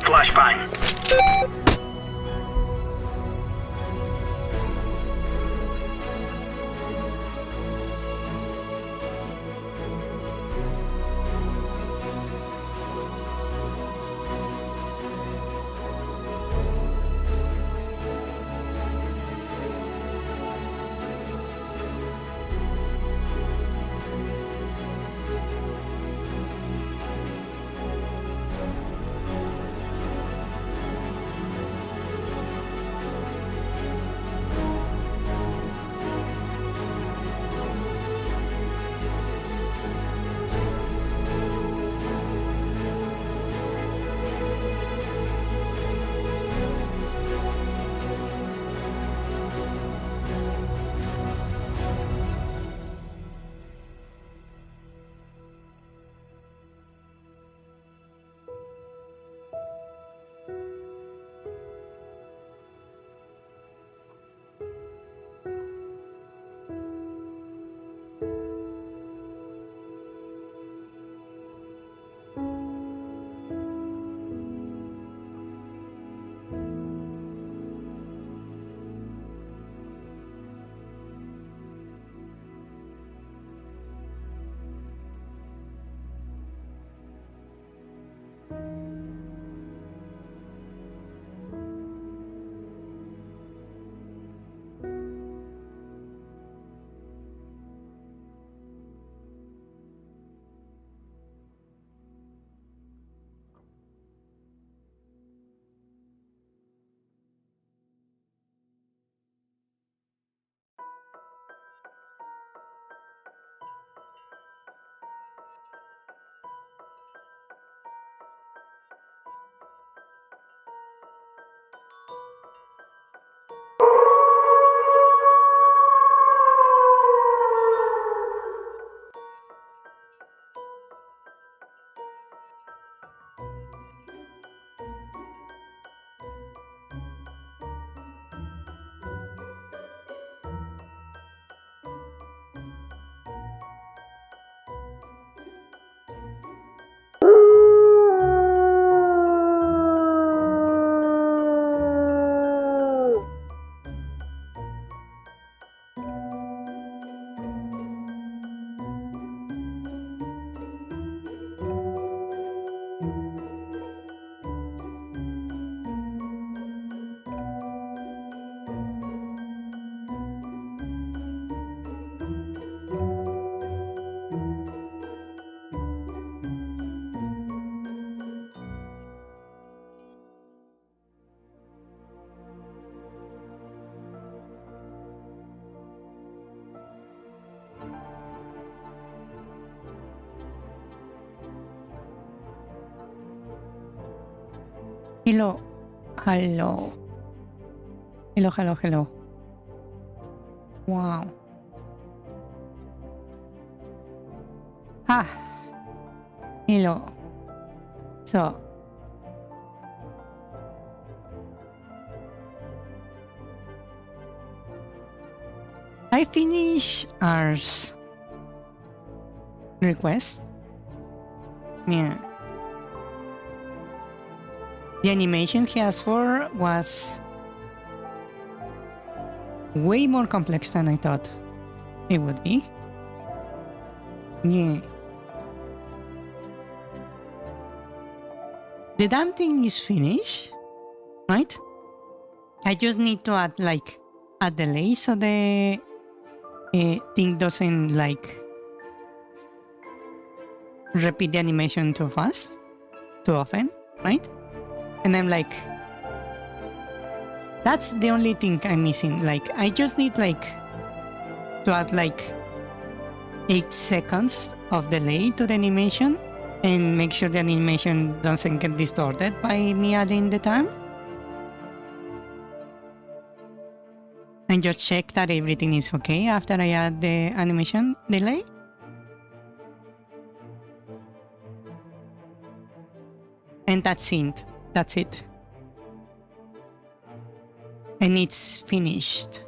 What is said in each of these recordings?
Flashbang. Halo, halo. Hello, hello, hello. Wow. Ah. Hello. So. I finish ours request. Yeah. The animation he asked for was way more complex than I thought it would be. Yeah. The damn thing is finished, right? I just need to add like a delay so the thing doesn't like repeat the animation too fast, too often, right? And I'm like, that's the only thing I'm missing. Like, I just need like to add like 8 seconds of delay to the animation and make sure the animation doesn't get distorted by me adding the time. And just check that everything is okay after I add the animation delay. And that's it. That's it. And it's finished.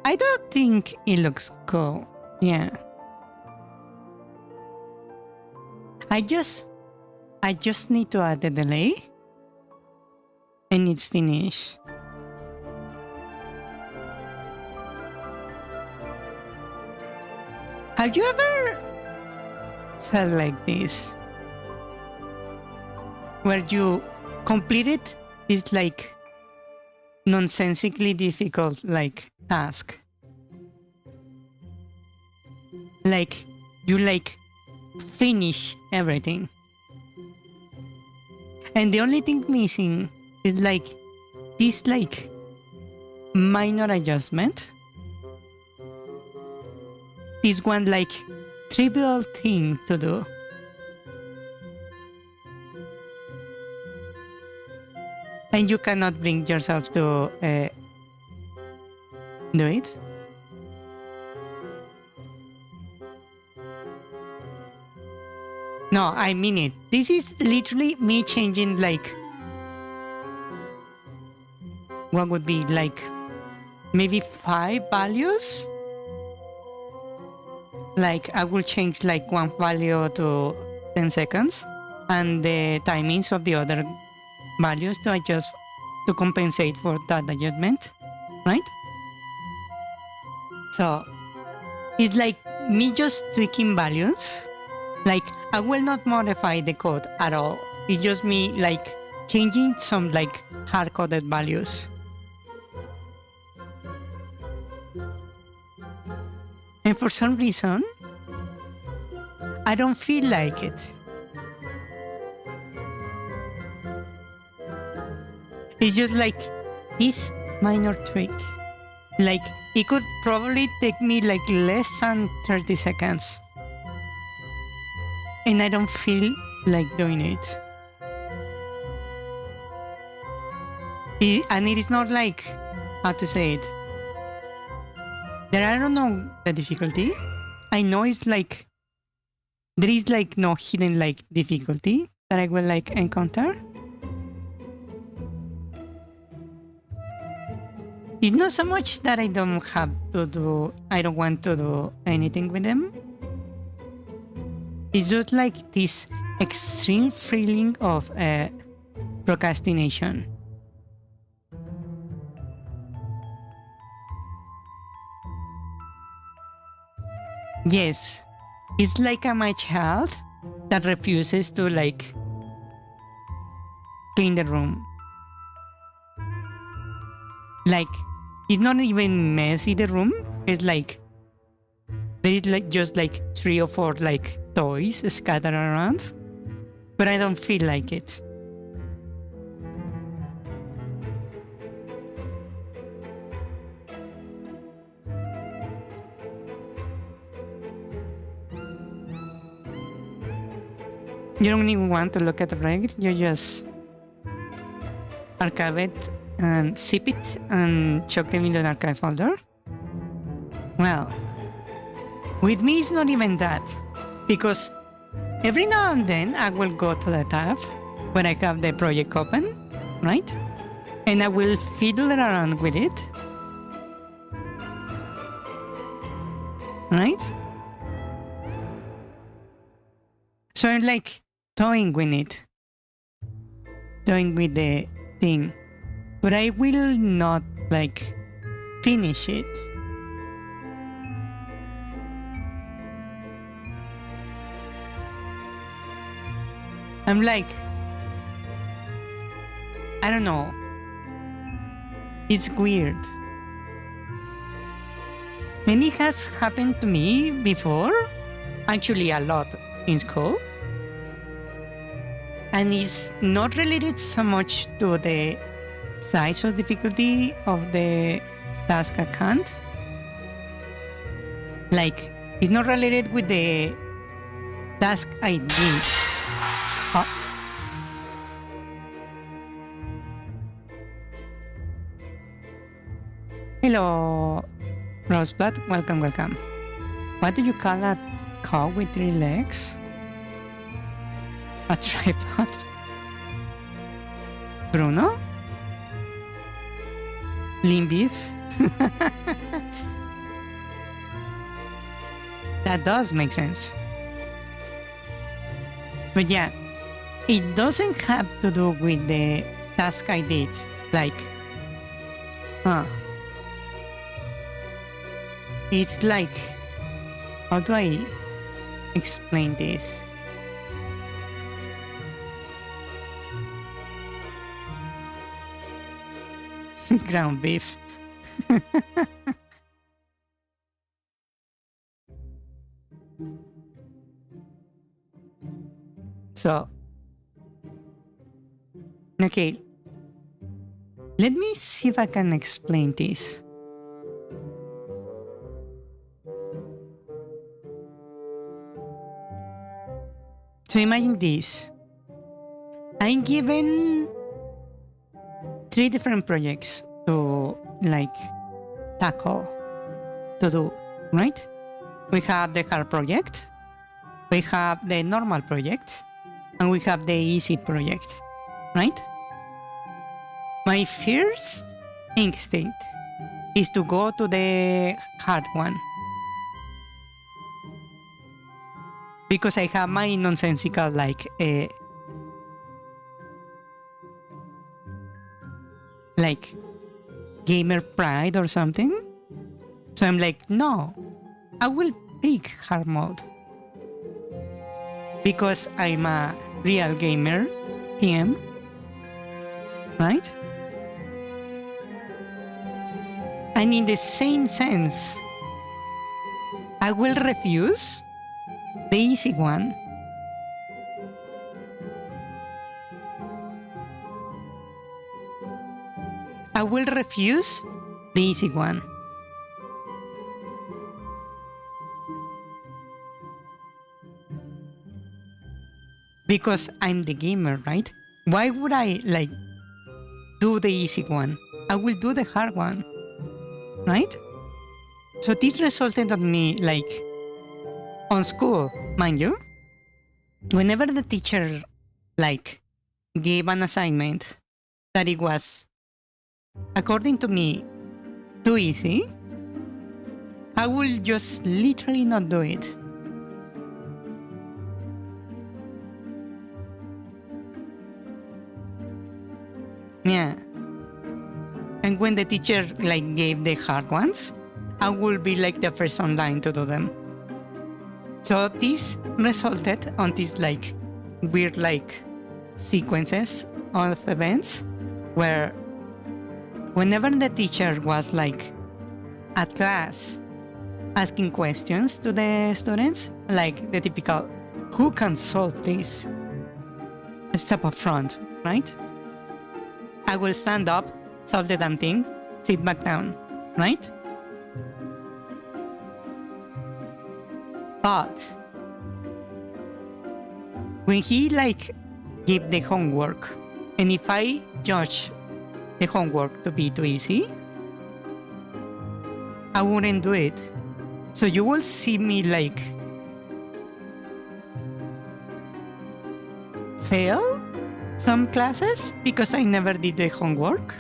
I don't think it looks cool. Yeah. I just need to add the delay and it's finished. Have you ever felt like this? Where you completed this like nonsensically difficult like task? Like you like finish everything. And the only thing missing is like this like minor adjustment. This one like trivial thing to do. And you cannot bring yourself to do it. No, I mean it. This is literally me changing like what would be like maybe 5 values. Like I will change like one value to 10 seconds and the timings of the other values to adjust to compensate for that adjustment, right? So it's like me just tweaking values. Like I will not modify the code at all. It's just me like changing some like hard-coded values. And for some reason, I don't feel like it. It's just like this minor tweak. Like it could probably take me like less than 30 seconds. And I don't feel like doing it. And it is not like, how to say it. I don't know the difficulty. I know it's like, there is like no hidden like difficulty that I will like encounter. It's not so much that I don't want to do anything with them. It's just like this extreme feeling of procrastination. Yes, it's like my child that refuses to like clean the room. Like, it's not even messy, the room. It's like, there is like just like 3 or 4 like toys scattered around, but I don't feel like it. You don't even want to look at the project. You just archive it and zip it and chuck them into the archive folder. Well, with me it's not even that, because every now and then I will go to the tab when I have the project open, right? And I will fiddle around with it, right? So I'm like toying with it, toying with the thing, but I will not like finish it. I'm like, I don't know. It's weird. And it has happened to me before, actually a lot in school. And it's not related so much to the size or difficulty of the task at hand. Like, it's not related with the task I did. Oh. Hello, Rosebud. Welcome, welcome. What do you call that cow with 3 legs? A tripod? Bruno? Lean beef? That does make sense. But yeah, it doesn't have to do with the task I did. Like, it's like, how do I explain this? Ground beef. So, okay, let me see if I can explain this. So imagine this. I'm given 3 different projects to like tackle, to do, right? We have the hard project, we have the normal project, and we have the easy project, right? My first instinct is to go to the hard one, because I have my nonsensical like gamer pride or something. So I'm like, no, I will pick hard mode because I'm a real gamer TM, right? And in the same sense, I will refuse the easy one. I will refuse the easy one. Because I'm the gamer, right? Why would I like do the easy one? I will do the hard one, right? So this resulted on me like on school, mind you, whenever the teacher like gave an assignment that it was, according to me, too easy, I will just literally not do it. Yeah. And when the teacher like gave the hard ones, I will be like the first online to do them. So this resulted on these like weird like sequences of events where whenever the teacher was like at class asking questions to the students, like the typical, who can solve this? Step up front, right? I will stand up, solve the damn thing, sit back down, right? But when he like give the homework, and if I judge the homework to be too easy, I wouldn't do it. So you will see me like fail some classes because I never did the homework.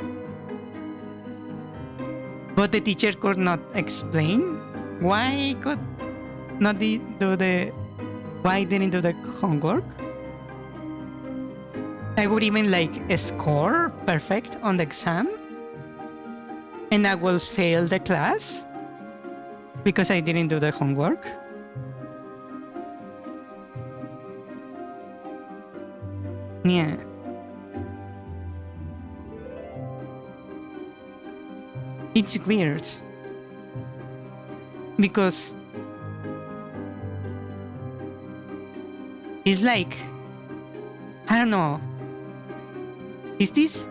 But the teacher could not explain why I could not why I didn't do the homework. I would even like score perfect on the exam, and I will fail the class because I didn't do the homework. Yeah. It's weird because it's like, I don't know, is this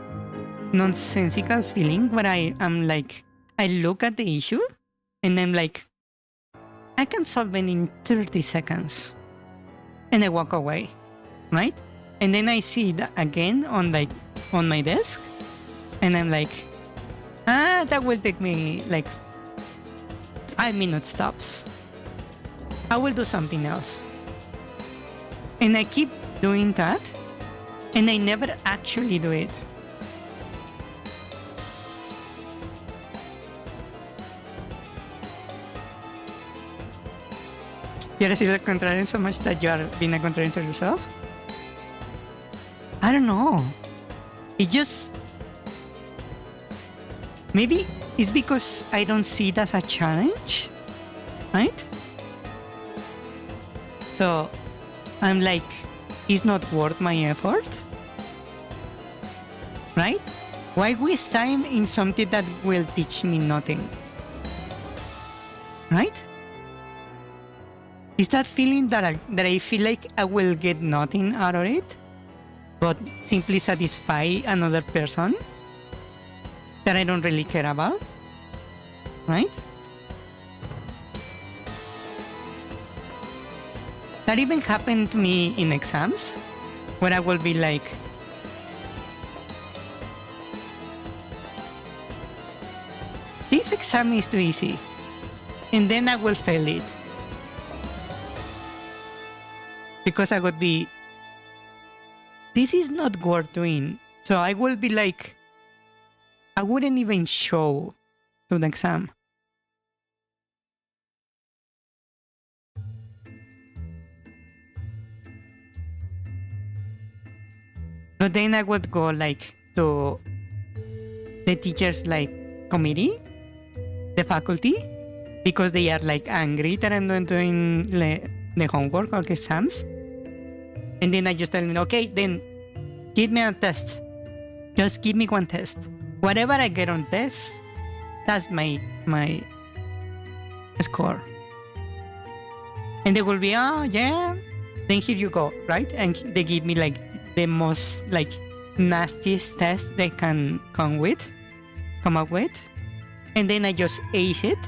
nonsensical feeling where I am like, I look at the issue and I'm like, I can solve it in 30 seconds and I walk away, right? And then I see it again on my desk and I'm like, that will take me like 5 minutes tops. I will do something else. And I keep doing that and I never actually do it. You're still contrarian so much that you are being a contrarian to yourself? I don't know. It just... Maybe it's because I don't see it as a challenge, right? So I'm like, it's not worth my effort, right? Why waste time in something that will teach me nothing, right? Is that feeling that I feel like I will get nothing out of it, but simply satisfy another person that I don't really care about, right? That even happened to me in exams, where I will be like, this exam is too easy, and then I will fail it. Because I would be, this is not worth doing. So I will be like, I wouldn't even show to the exam. But then I would go like to the teachers like committee, the faculty, because they are like angry that I'm not doing the homework or exams. And then I just tell them, okay, then give me a test. Just give me one test. Whatever I get on test, that's my score. And they will be, oh yeah, then here you go, right? And they give me like the most like nastiest test they can come up with. And then I just ace it.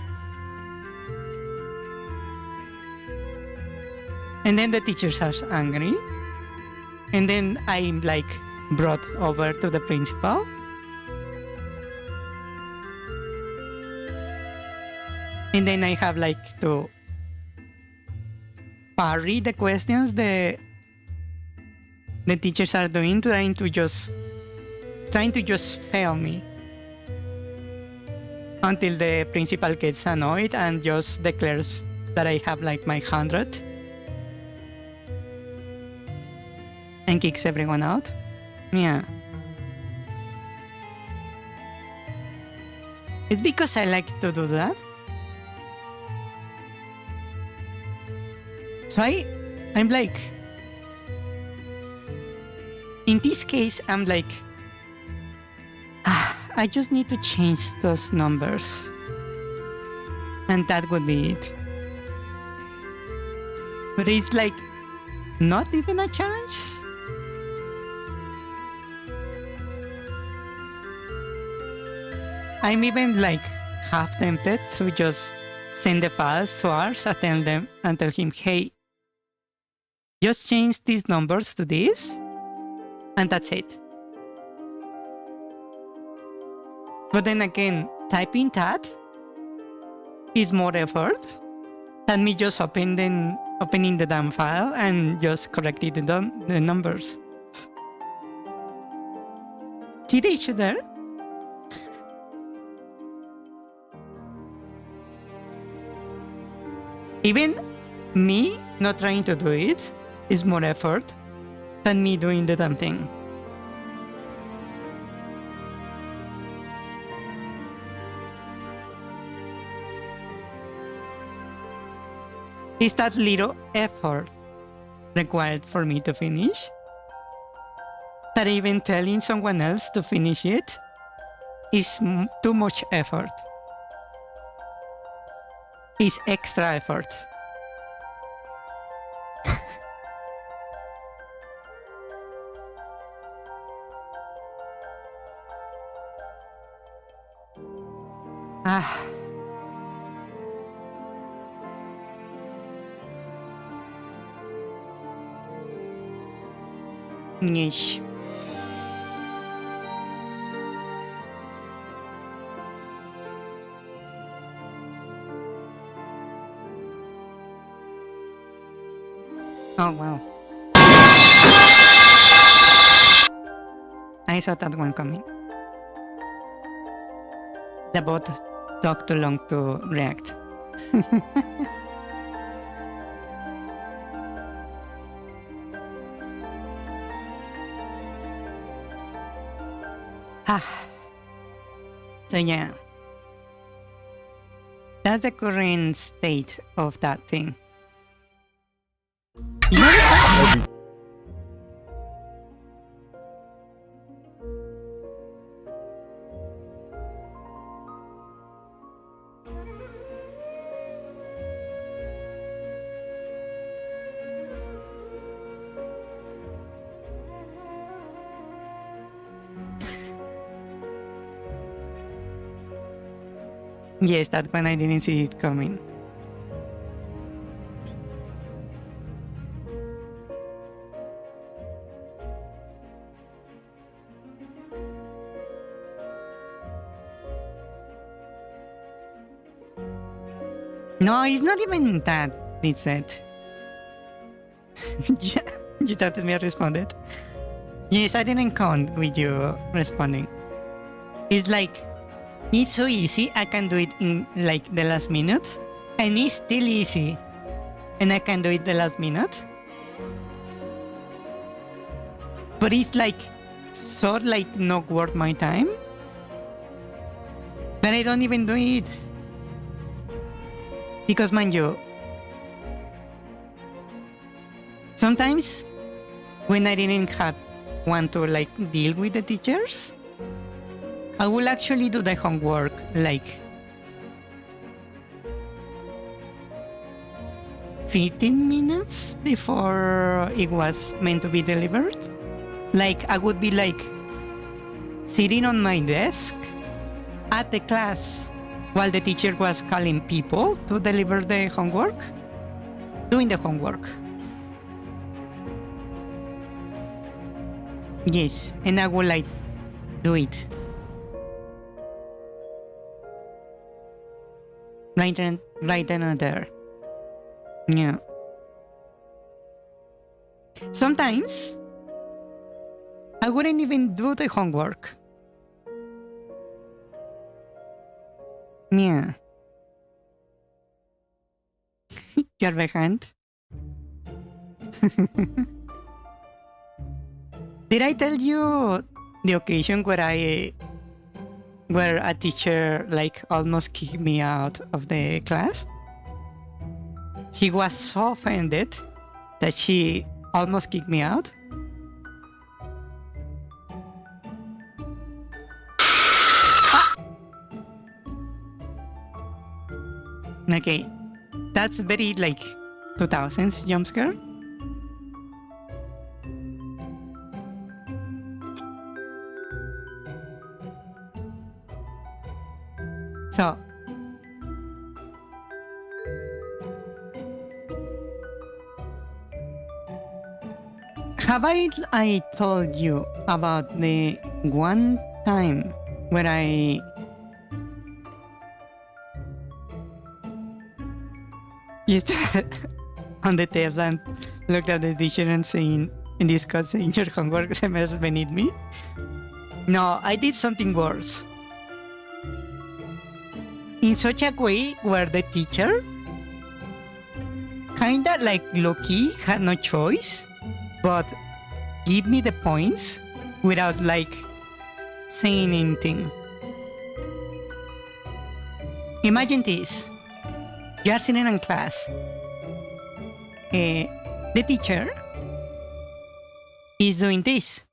And then the teachers are angry. And then I'm like brought over to the principal. And then I have like to parry the questions the teachers are doing, trying to just fail me. Until the principal gets annoyed and just declares that I have like my 100. And kicks everyone out. Yeah. It's because I like to do that. So I'm like, in this case, I'm like, I just need to change those numbers. And that would be it. But it's like, not even a challenge. I'm even like half tempted to just send the files to ours and tell him, hey, Just change these numbers to this, and that's it. But then again, typing that is more effort than me just opening the damn file and just correcting the numbers. See the issue there? Even me not trying to do it is more effort than me doing the damn thing. Is that little effort required for me to finish that even telling someone else to finish it is too much effort. Is extra effort. Yeesh. Oh wow. I saw that one coming. The bot took too long to react. So yeah, that's the current state of that thing. Yes, that one I didn't see it coming. No, it's not even that, it said. Yeah, you thought me I responded? Yes, I didn't count with you responding. It's like, it's so easy, I can do it in like the last minute. And it's still easy, and I can do it the last minute. But it's like, so like not worth my time. But I don't even do it. Because mind you, sometimes when I didn't have want to like deal with the teachers, I will actually do the homework like 15 minutes before it was meant to be delivered. Like I would be like sitting on my desk at the class while the teacher was calling people to deliver the homework, doing the homework. Yes, and I would like do it. Right then and there. Yeah. Sometimes I wouldn't even do the homework. Yeah. You're behind. Did I tell you the occasion where a teacher like almost kicked me out of the class? She was so offended that she almost kicked me out. Okay, that's very like 2000s jump scare. So Have I told you about the one time where I used to on the test and looked at the teacher and saying, in this case, saying your homework semesters beneath me? No, I did something worse. In such a way where the teacher kinda like low-key had no choice but give me the points without like saying anything. Imagine this. You are sitting in class. The teacher is doing this.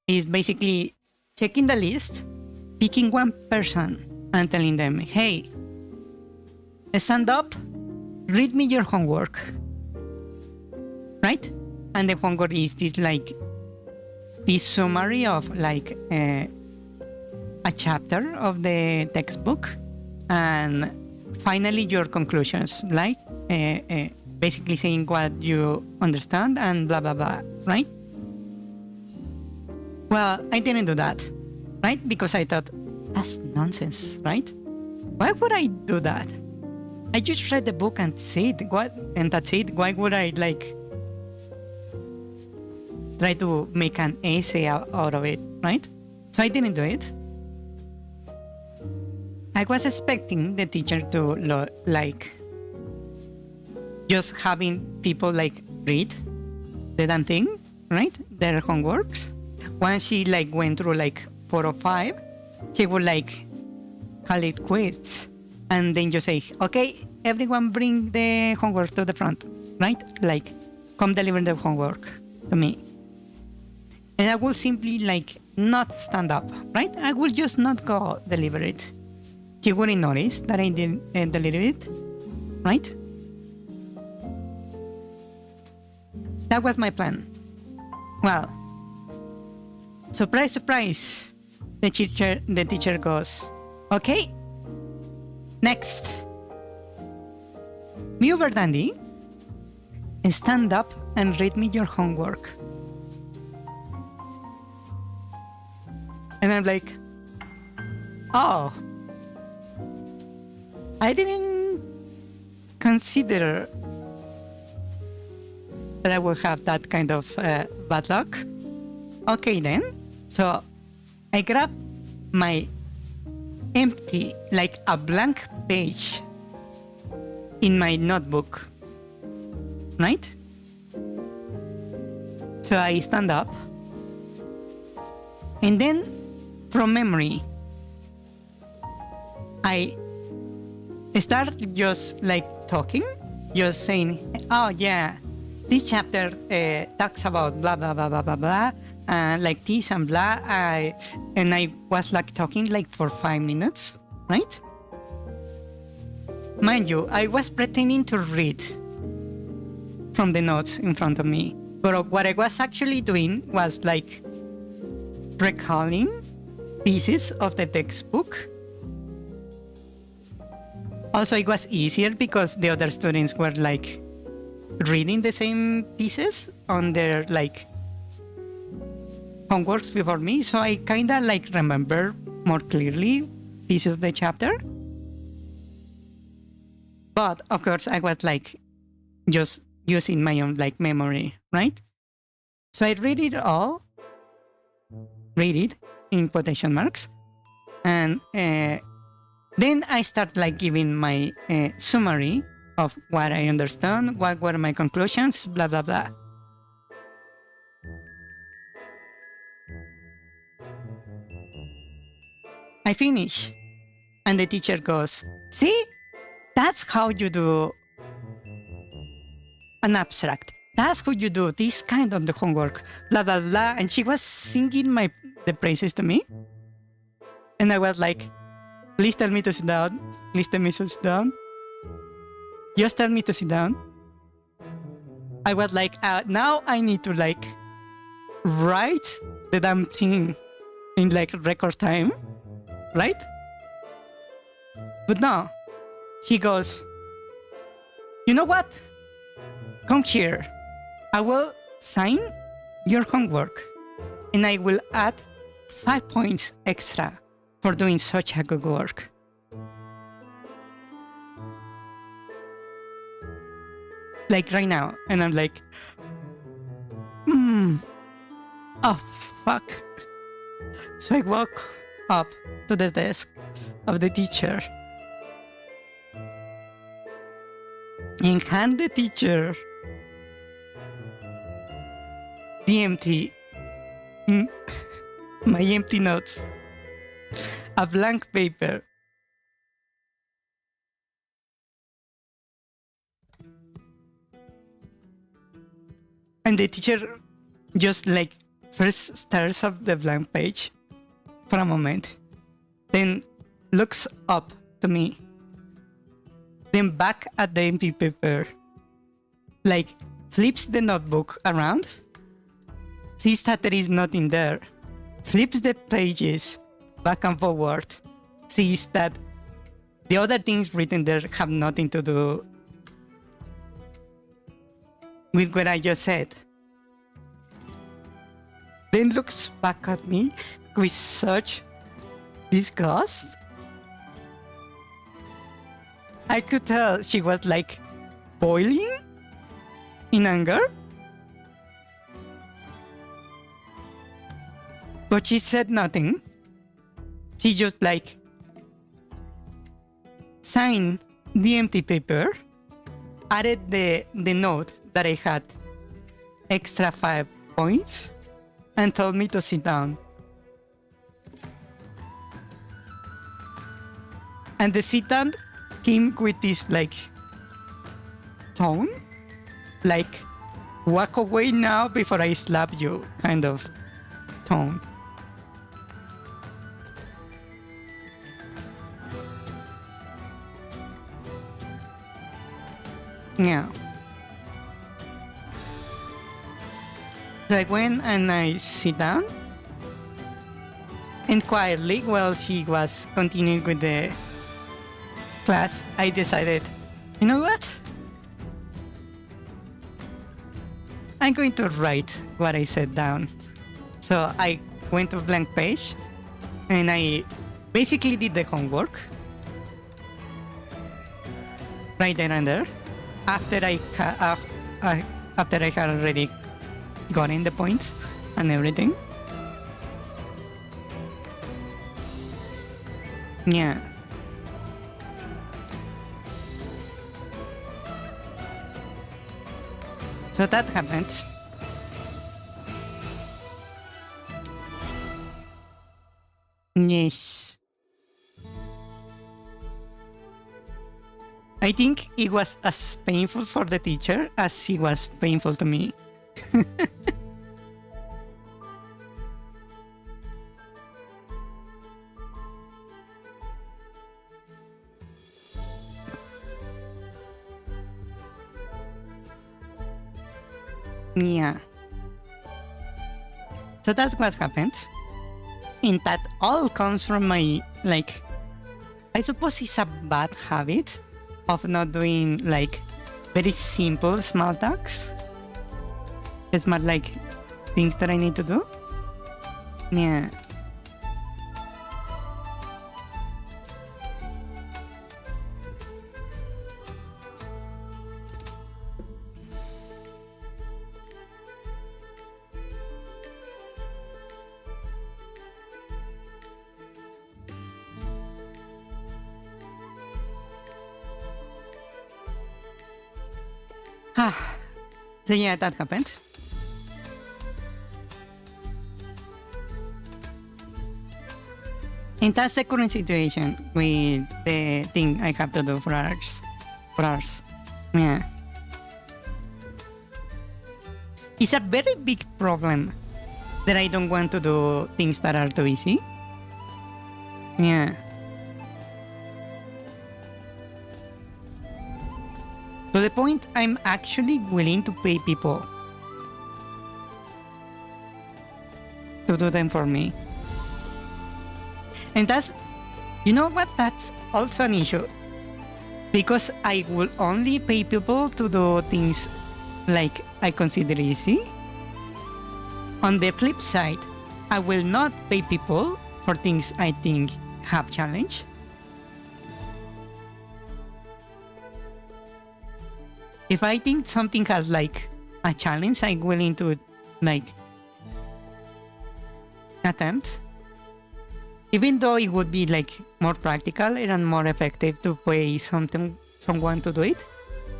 Is basically checking the list, picking one person and telling them, hey, stand up, read me your homework. Right? And the homework is this summary of like a chapter of the textbook, and finally your conclusions, like basically saying what you understand and blah blah blah, right? Well, I didn't do that, right? Because I thought that's nonsense, right? Why would I do that? I just read the book and said what, and that's it. Why would I like try to make an essay out of it, right? So I didn't do it. I was expecting the teacher to like just having people like read the damn thing, right? Their homeworks. Once she like went through like 4 or 5, she would like call it quiz, and then you say, okay, everyone bring the homework to the front, right? Like, come deliver the homework to me. And I will simply like not stand up, right? I will just not go deliver it. She wouldn't notice that I didn't deliver it, right? That was my plan. Well, surprise, surprise. The teacher goes, okay, next. You, Verthandy, stand up and read me your homework. And I'm like, oh, I didn't consider that I would have that kind of bad luck. Okay then, so I grab my empty, like a blank page in my notebook, right? So I stand up, and then from memory, I start just like talking, just saying, oh yeah, this chapter talks about blah, blah, blah, blah, blah, blah, like this and blah. And I was like talking like for 5 minutes, right? Mind you, I was pretending to read from the notes in front of me. But what I was actually doing was like recalling pieces of the textbook. Also, it was easier because the other students were like reading the same pieces on their like homeworks before me. So I kind of like remember more clearly pieces of the chapter. But of course, I was like just using my own like memory, right? So I read it all, read it in quotation marks, and then I start like giving my summary of what I understand, what were my conclusions, blah, blah, blah. I finish, and the teacher goes, see, that's how you do an abstract. That's how you do this kind of the homework, blah, blah, blah. And she was singing the praises to me. And I was like, please tell me to sit down. Please tell me to sit down. Just tell me to sit down. I was like, now I need to like write the damn thing in like record time, right? But no, she goes, you know what? Come here. I will sign your homework, and I will add 5 points extra for doing such a good work. Like right now, and I'm like, oh fuck. So I walk up to the desk of the teacher and hand the teacher the empty, my empty notes, a blank paper. And the teacher just like first stares at the blank page for a moment, then looks up to me, then back at the empty paper, like flips the notebook around, sees that there is nothing there, flips the pages back and forward, sees that the other things written there have nothing to do with what I just said. Then looks back at me with such disgust. I could tell she was like boiling in anger. But she said nothing. She just like signed the empty paper, added the note that I had extra 5 points, and told me to sit down. And the sit down came with this like tone, like walk away now before I slap you kind of tone. Yeah. So I went and I sit down, and quietly, while she was continuing with the class, I decided, you know what? I'm going to write what I said down. So I went to a blank page, and I basically did the homework right there and there. After I had already gotten the points and everything. Yeah. So that happened. Yes. I think it was as painful for the teacher as it was painful to me. Yeah. So that's what happened. And that all comes from my, like, I suppose it's a bad habit of not doing, like, very simple small talks. It's more like things that I need to do. Yeah. So yeah, that happened. And that's the current situation with the thing I have to do for hours. Yeah. It's a very big problem that I don't want to do things that are too easy. Yeah. To the point I'm actually willing to pay people to do them for me. And that's, you know what, that's also an issue. Because I will only pay people to do things like I consider easy. On the flip side, I will not pay people for things I think have challenge. If I think something has like a challenge, I'm willing to like attempt. Even though it would be like more practical and more effective to pay someone to do it,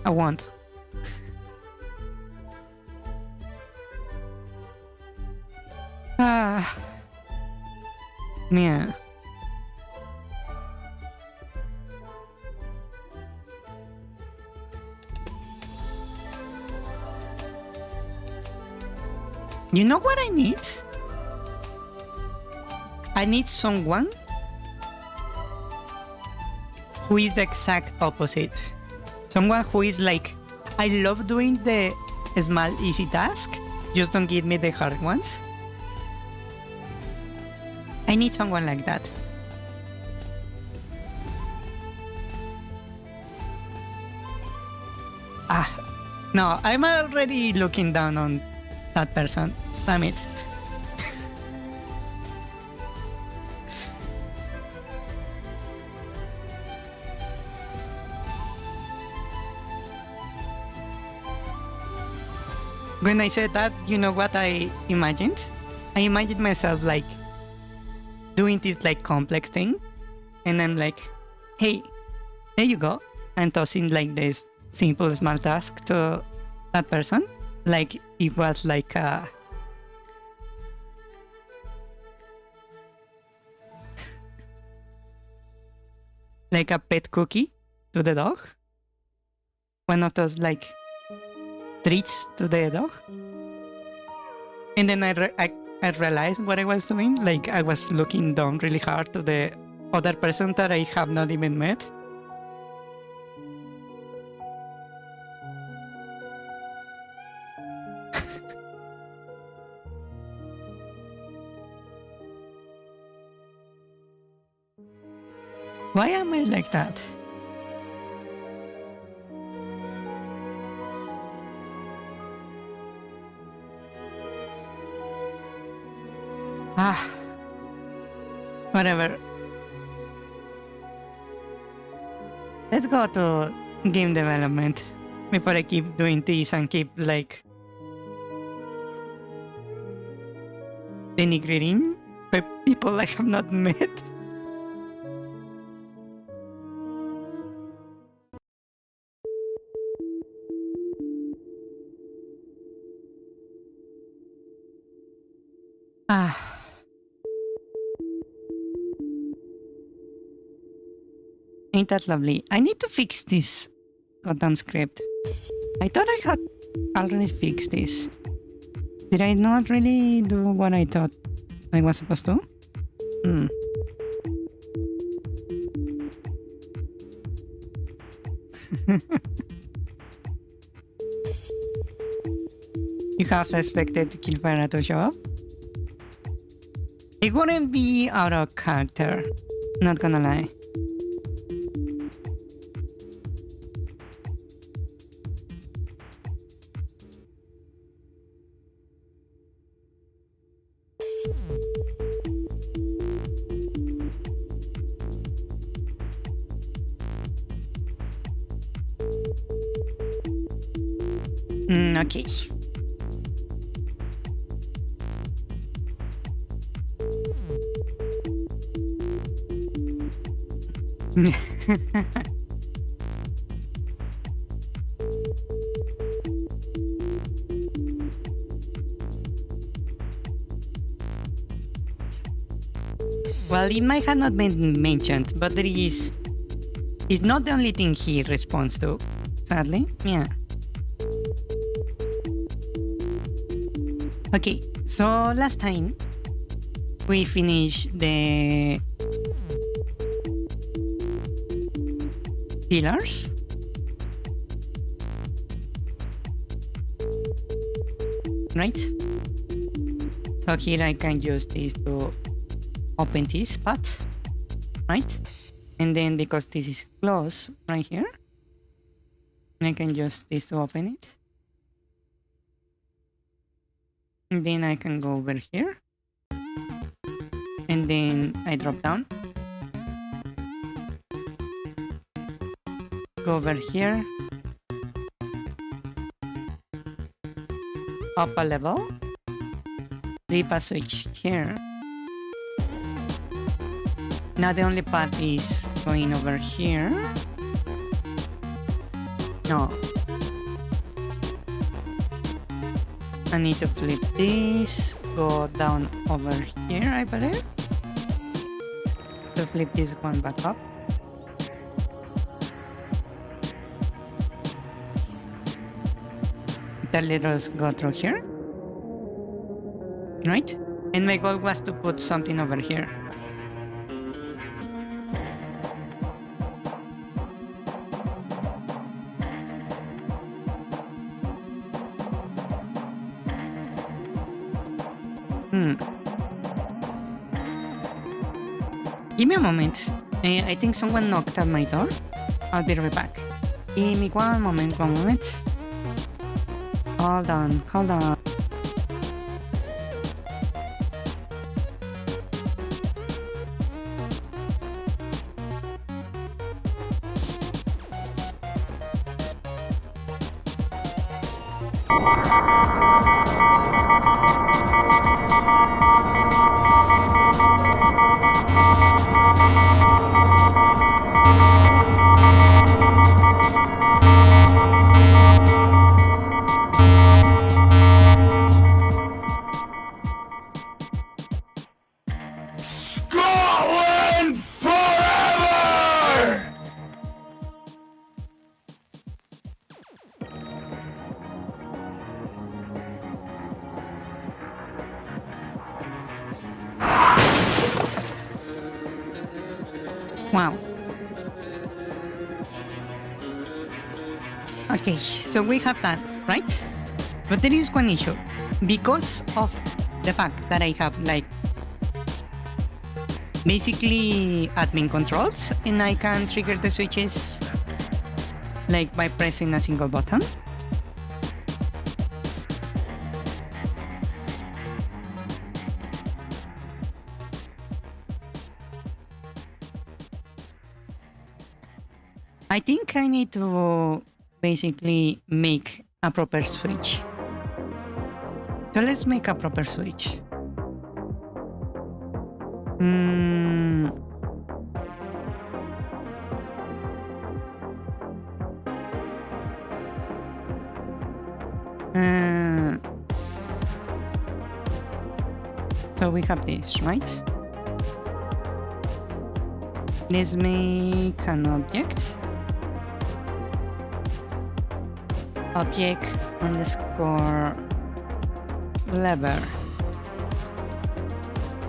I won't. Yeah. You know what I need? I need someone who is the exact opposite. Someone who is like, I love doing the small, easy task, just don't give me the hard ones. I need someone like that. No, I'm already looking down on that person. Damn it. When I said that, you know what I imagined? I imagined myself like doing this like complex thing, and I'm like, hey, there you go, and tossing like this simple small task to that person, like it was like a like a pet cookie to the dog, one of those like treats to the dog. And then I realized what I was doing. Like I was looking down really hard to the other person that I have not even met. Why am I like that? Whatever. Let's go to game development before I keep doing this and keep like denigrating people I have not met. Ain't that lovely? I need to fix this goddamn script. I thought I had already fixed this. Did I not really do what I thought I was supposed to? You have expected Kilfera to show up? It wouldn't be out of character, not gonna lie. Okay. Well, it might have not been mentioned, but there is... It's not the only thing he responds to, sadly. Yeah. Okay, so last time we finished the pillars. Right? So here I can use this to open this path, right? And then because this is closed right here, I can use this to open it. And then I can go over here. And then I drop down. Go over here. Up a level. Leave a switch here. Now the only path is going over here. No. I need to flip this, go down over here, I believe. To flip this one back up. The letters go through here. Right? And my goal was to put something over here. Give me a moment. I think someone knocked at my door. I'll be right back. Give me one moment. Hold on. Scotland forever! Wow. Okay, so we have that, right? But there is one issue. Because of the fact that I have like basically admin controls and I can trigger the switches like by pressing a single button. I think I need to basically make a proper switch. So let's make a proper switch. So we have this, right? Let's make an object. Object underscore lever.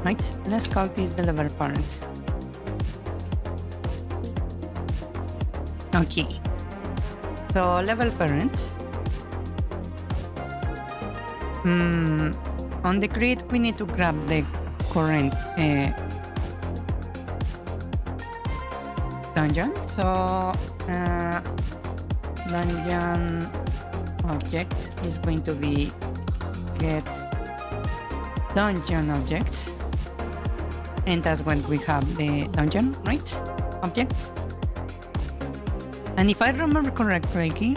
Right? Let's call this the lever parent. Okay. So level parent. On the grid, we need to grab the current dungeon. So dungeon object is going to be get dungeon object, and that's when we have the dungeon, right? Object. And if I remember correctly,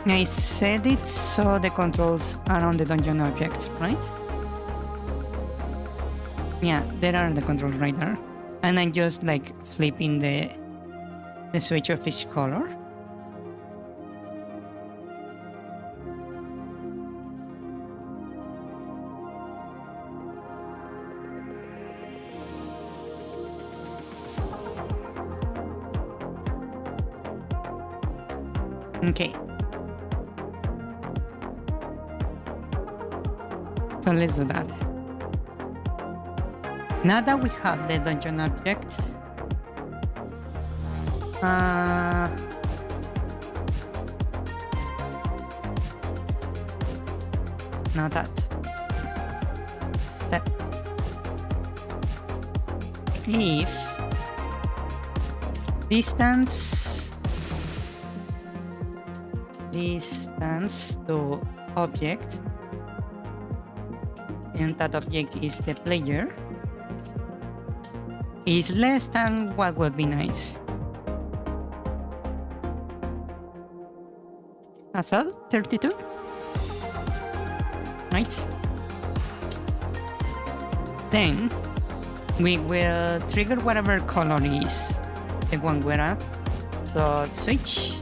I said it so the controls are on the dungeon object, right? Yeah, there are the controls right there. And I'm just like flipping the switch of each color. Okay. So let's do that. Now that we have the dungeon object, now that step, if distance to object, and that object is the player, is less than what would be nice. That's all, 32. Right. Then we will trigger whatever color is the one we're at. So switch,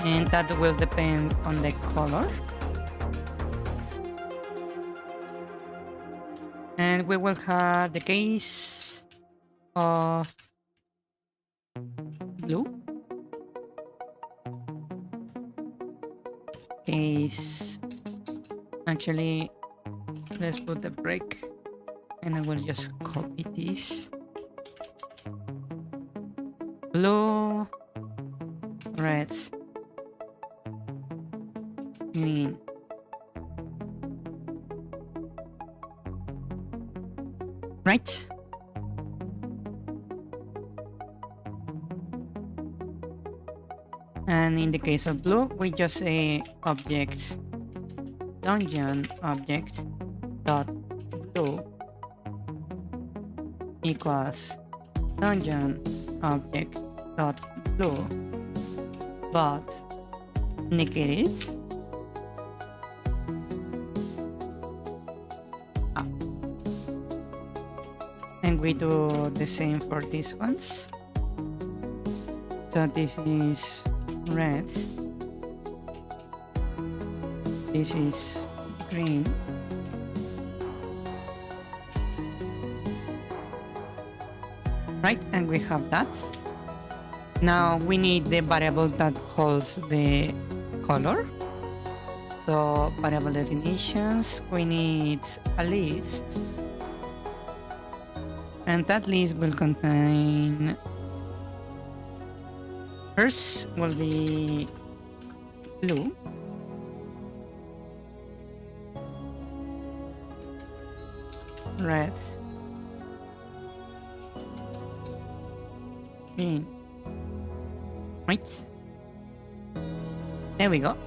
and that will depend on the color. And we will have the case of blue, case, actually let's put the break, and I will just copy this. Blue, red, green, right? And in the case of blue, we just say object dungeon object dot blue equals dungeon object dot blue, but negate it. And we do the same for these ones. So this is red, this is green, right? And we have that. Now we need the variable that holds the color. So variable definitions, we need a list, and that list will contain, first will be blue, red, green, right? There we go.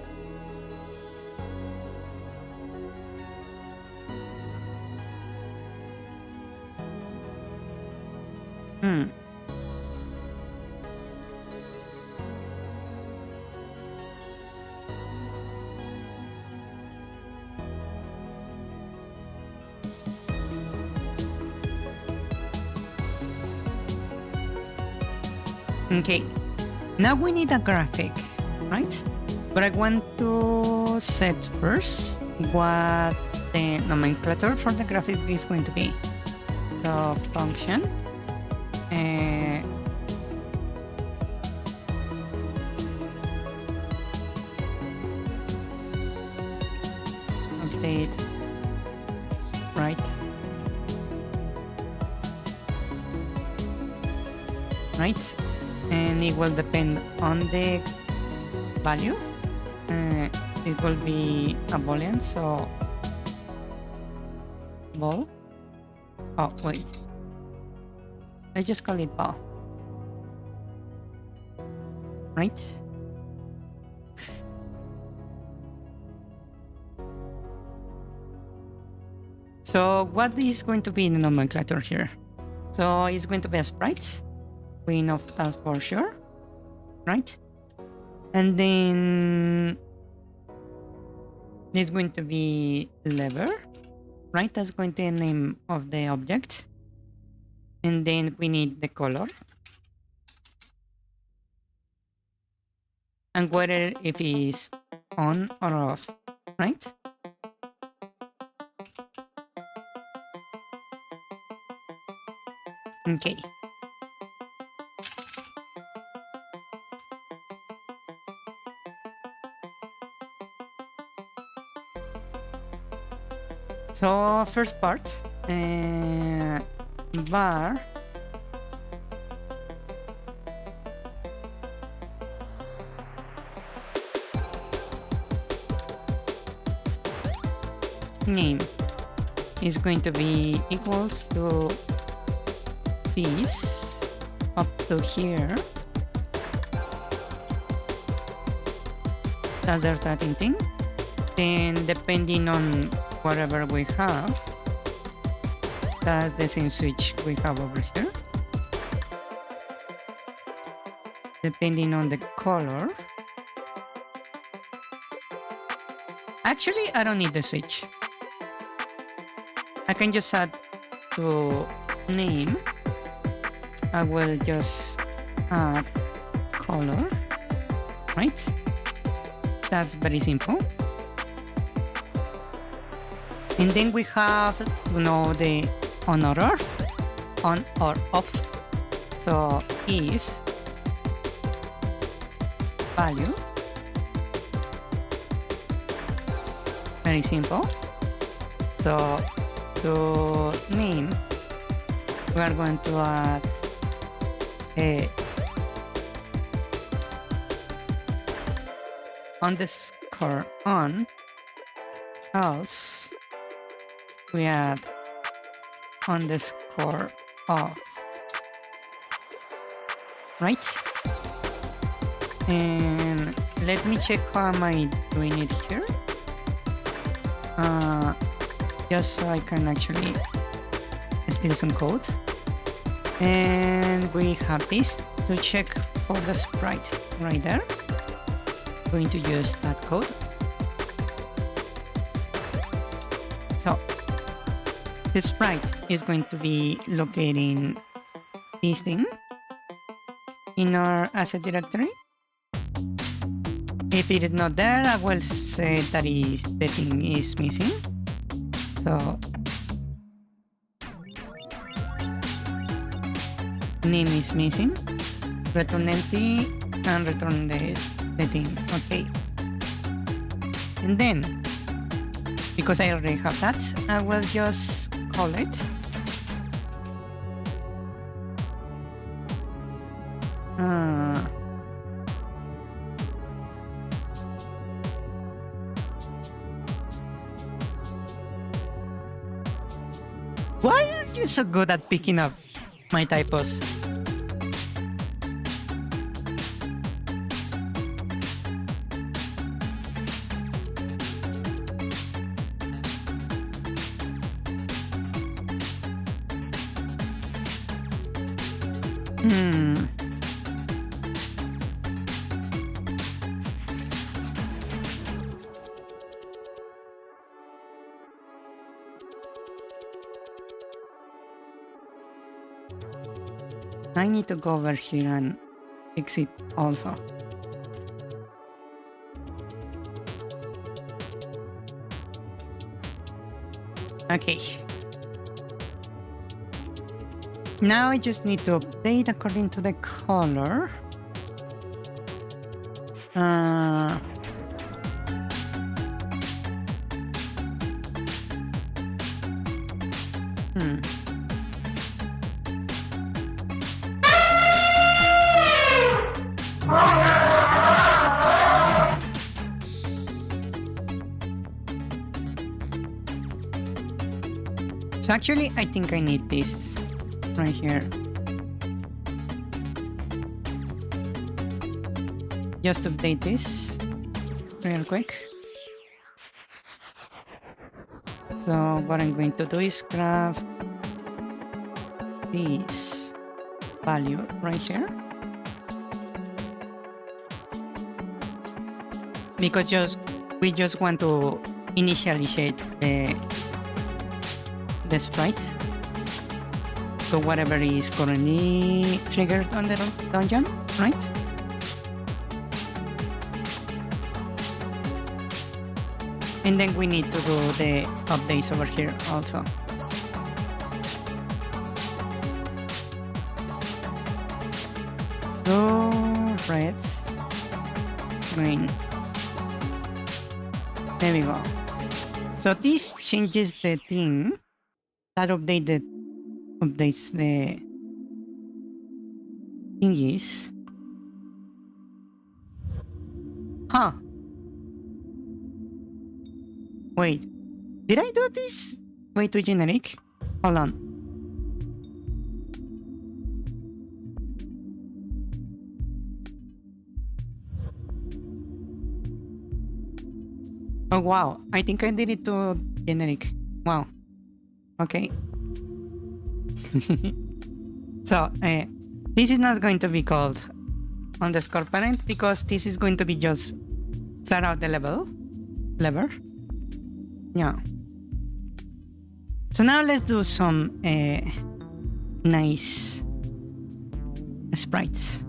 Okay, now we need a graphic, right? But I want to set first what the nomenclature for the graphic is going to be. So function, update sprite, right? And it will depend on the value. It will be a boolean, so ball. Oh wait, I just call it ball, right? So what is going to be the nomenclature here? So it's going to be a sprite. We know that for sure, right? And then it's going to be lever, right? That's going to be the name of the object. And then we need the color. And whether if it's on or off, right? Okay. So first part, var name is going to be equals to this up to here. That's the starting thing. Then depending on whatever we have, that's the same switch we have over here. Depending on the color. Actually, I don't need the switch. I can just add to name. I will just add color, right? That's very simple. And then we have to know the on or off. So if value, very simple. So to name, we are going to add a underscore on, else we add underscore off, right? And let me check how am I doing it here. Just so I can actually steal some code. And we have this to check for the sprite right there. Going to use that code. So the sprite is going to be locating this thing in our asset directory. If it is not there, I will say that the thing is missing. So name is missing, return empty, and return the thing. Okay. And then, because I already have that, I will just call it why are you so good at picking up my typos? I need to go over here and fix it also. Okay. Now I just need to update according to the color. So actually, I think I need this right here. Just update this real quick. So what I'm going to do is grab this value right here. Because we just want to initialize the sprite to whatever is currently triggered on the dungeon, right? And then we need to do the updates over here also. Blue, red, green. There we go. So this changes the thing that updates the thingies. Huh. Wait. Did I do this way too generic? Hold on. Oh wow, I think I did it to generic. Wow. Okay. So, this is not going to be called underscore parent because this is going to be just flat out the lever. Yeah. So now let's do some nice sprites.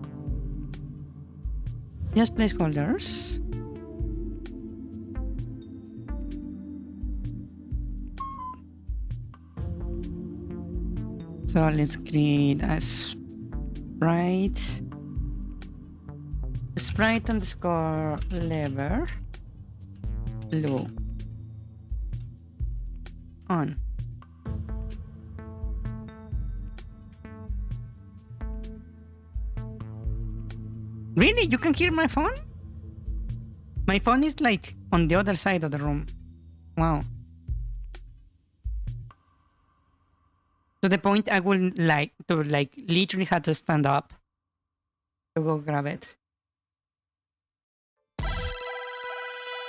Just placeholders. So let's create a sprite underscore lever blue on. Really? You can hear my phone? My phone is like on the other side of the room. Wow. To the point I would like to literally have to stand up to go grab it.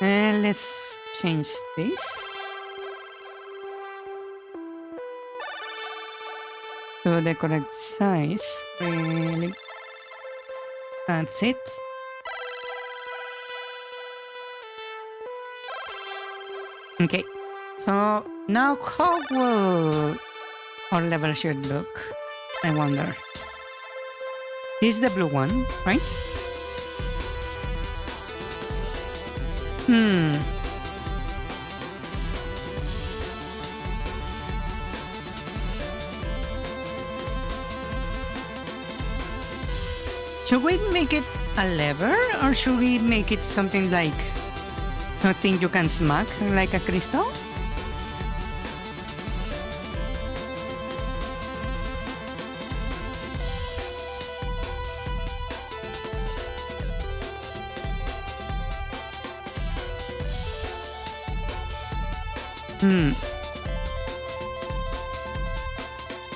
And let's change this to the correct size. Really. That's it. Okay. So now how will our level should look? I wonder. This is the blue one, right? Should we make it a lever or should we make it something like something you can smack like a crystal?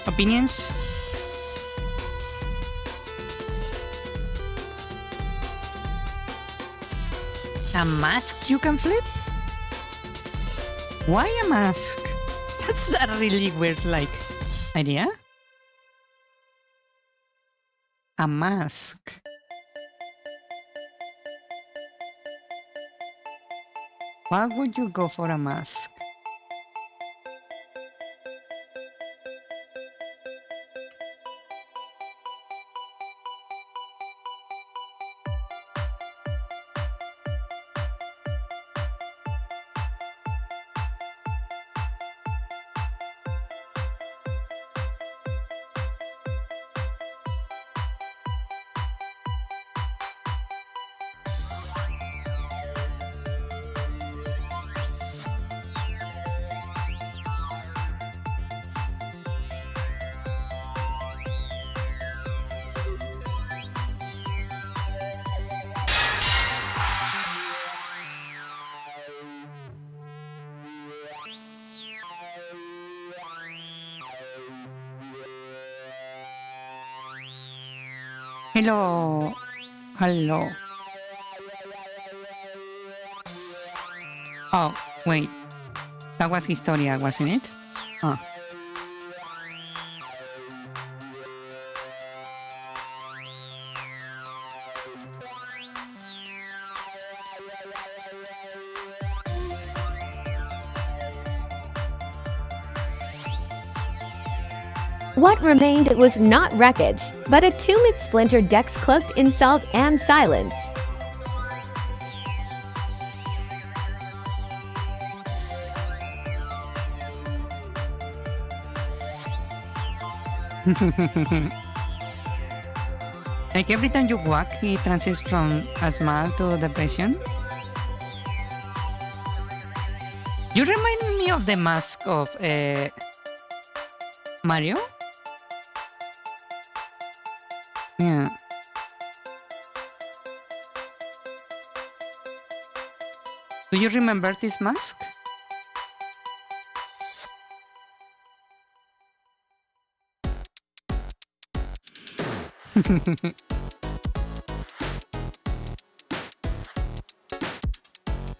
Opinions? A mask you can flip? Why a mask? That's a really weird idea. A mask. Why would you go for a mask? Hello. Hello. Oh, wait. That was Historia, wasn't it? Oh. What remained was not wreckage, but a tomb its splintered decks cloaked in salt and silence. Like every time you walk, he transitions from a smile to depression. You remind me of the mask of Mario. Yeah. Do you remember this mask?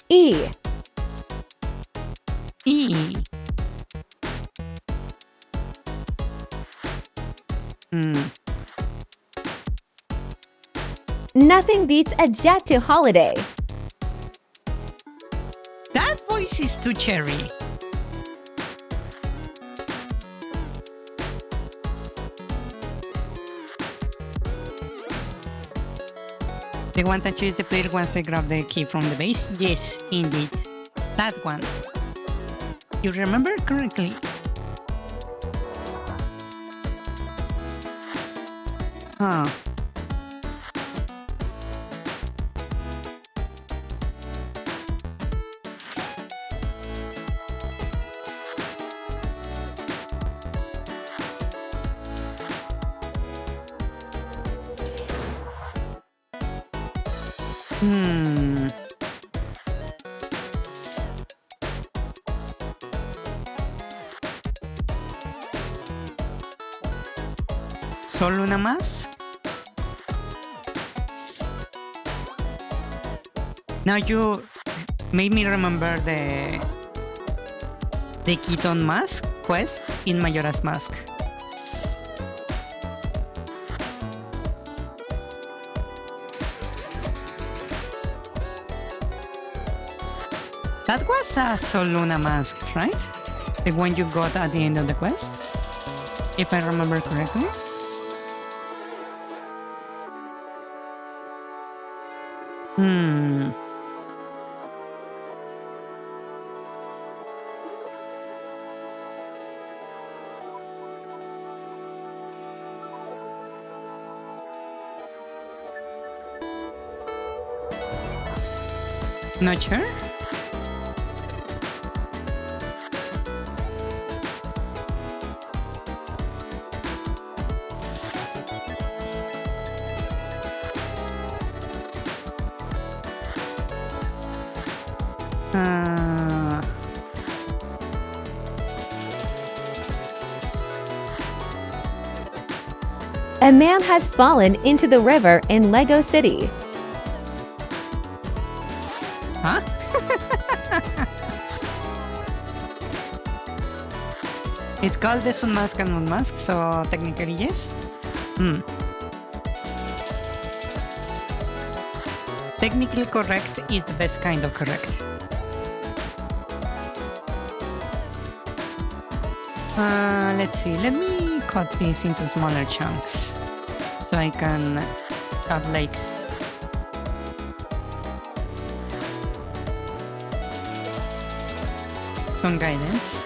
E. E. Hmm. Nothing beats a jet to holiday. That voice is too cherry. The one that chooses the player once they grab the key from the base? Yes, indeed. That one. You remember correctly. Huh. Hmm. ¿Solo una más? Now you made me remember the Keaton Mask quest in Majora's Mask. That was a Soluna mask, right? The one you got at the end of the quest? If I remember correctly? Hmm. Not sure? A man has fallen into the river in Lego City. Huh? It's called the Sun Mask and Moon Mask, so technically yes. Technically correct is the best kind of correct. Let's see, let me cut this into smaller chunks so I can have like some guidance.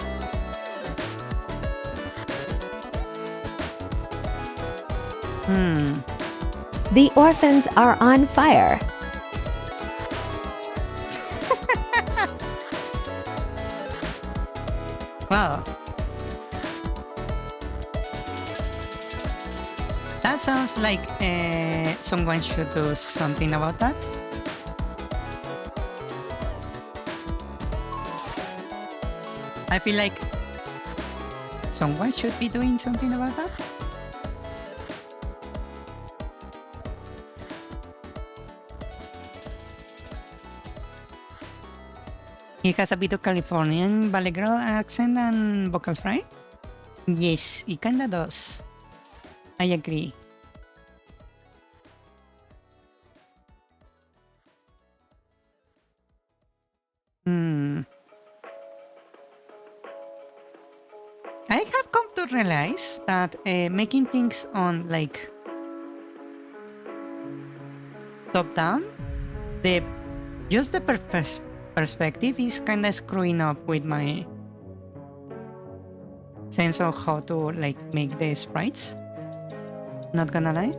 The orphans are on fire. Well, that sounds like someone should do something about that. I feel like someone should be doing something about that. He has a bit of Californian Valley Girl accent and vocal fry. Yes, he kinda does. I agree. I have come to realize that making things on like top down, just the perspective is kind of screwing up with my sense of how to like make the sprites. Not gonna lie.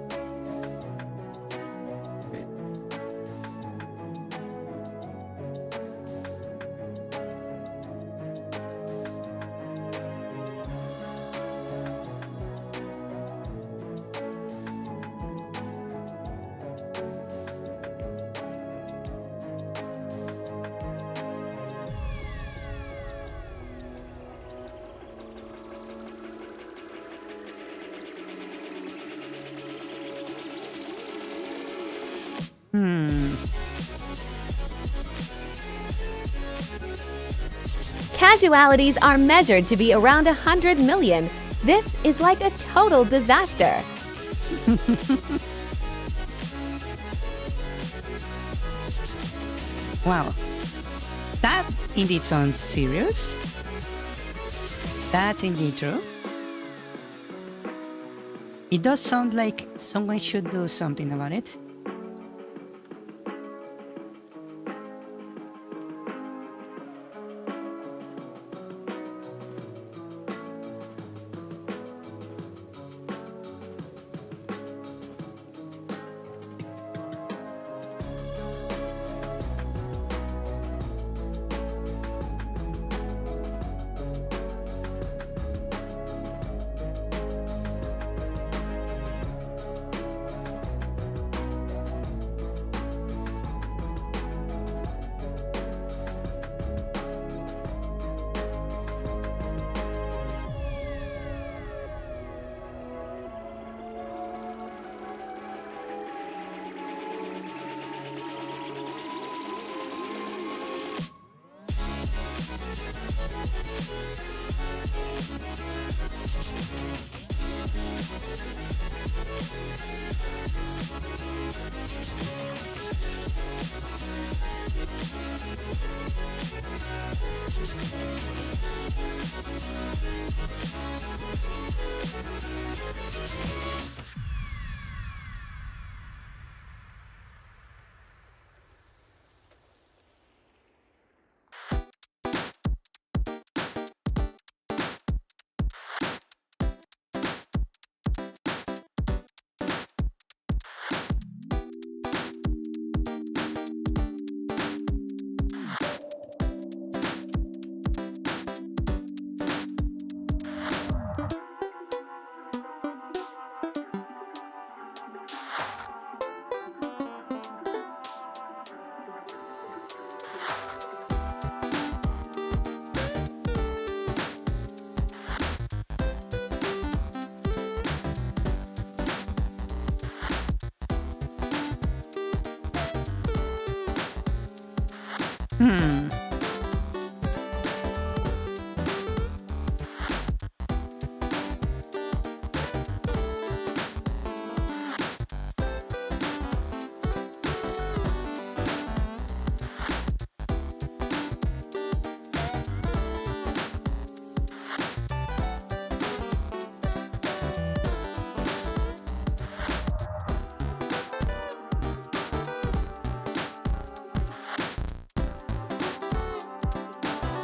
Casualties are measured to be around 100 million. This is like a total disaster. Wow. That indeed sounds serious. That's indeed true. It does sound like someone should do something about it.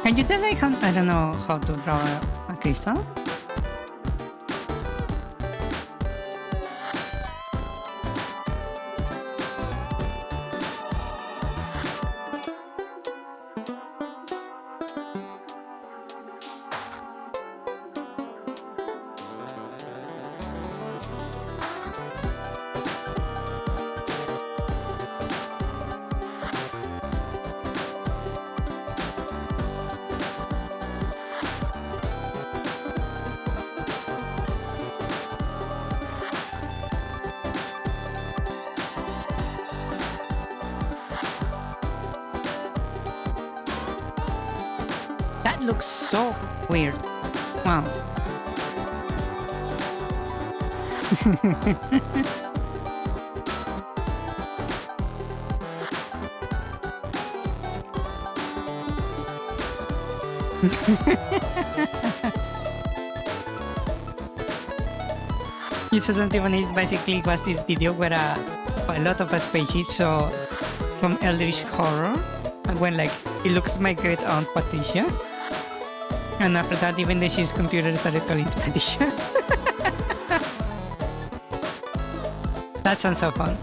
Can you tell like I don't know how to draw a crystal? That looks so weird. Wow. Susan Tiffany basically was this video where a lot of spaceships saw some eldritch horror and went like, it looks my great aunt Patricia. And after that, even the ship's computer started calling it Patricia. That sounds so fun.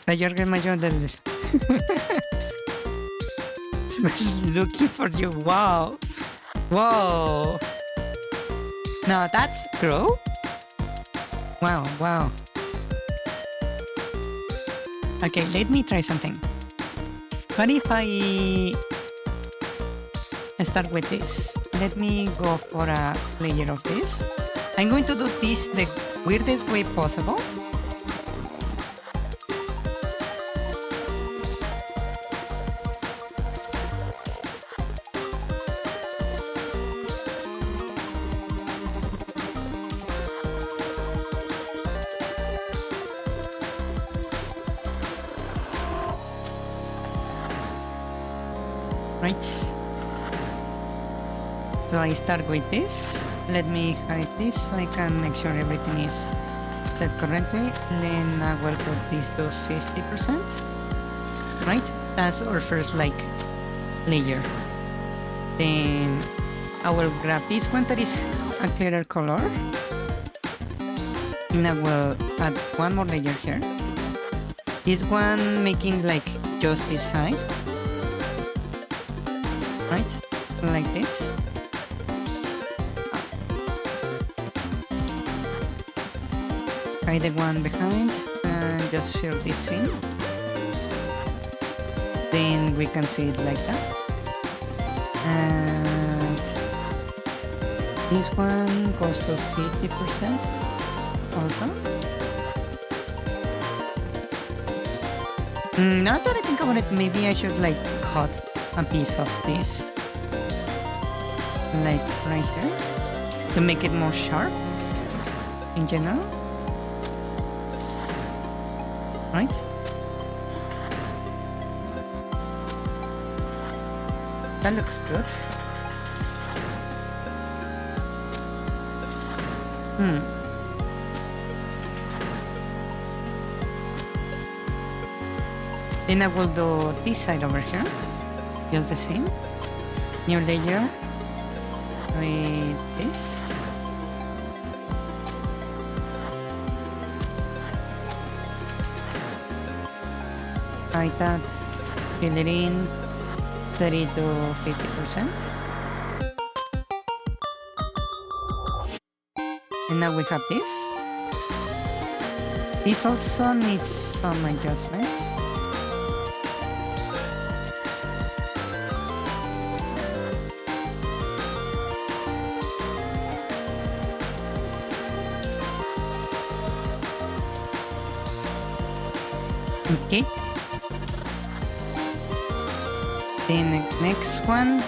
La Jorgen Mayor del... was looking for you. Wow. Whoa. No, that's Grow? Wow, wow. Okay, let me try something. What if I start with this? Let me go for a layer of this. I'm going to do this the weirdest way possible. Right. So I start with this. Let me hide this so I can make sure everything is set correctly. Then I will put this to 50%. Right? That's our first like layer. Then I will grab this one that is a clearer color. And I will add one more layer here. This one making like just this side. Right? Like this. Hide the one behind and just fill this in. Then we can see it like that. And this one goes to 50% also. Now that I think about it, maybe I should like cut a piece of this, like right here, to make it more sharp in general. Right? That looks good. Then I will do this side over here. Just the same. New layer with this. Like that. Fill it in. Set it to 50%. And now we have this. This also needs some adjustments. Okay. Then the next one,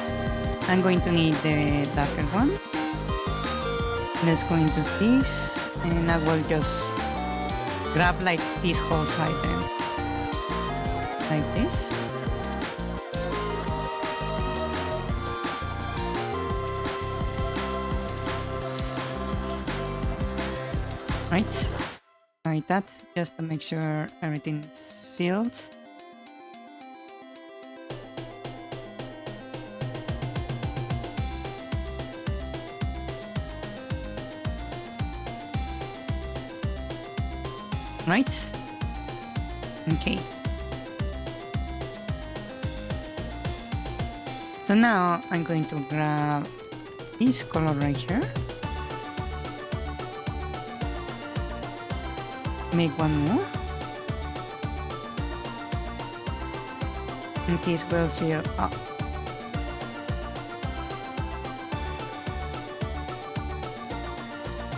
I'm going to need the darker one. Let's go into this, and I will just grab like this whole side then. Like this. Right. Like that, just to make sure everything's filled. Right? Okay. So now I'm going to grab this color right here. Make one more. And this will fill up.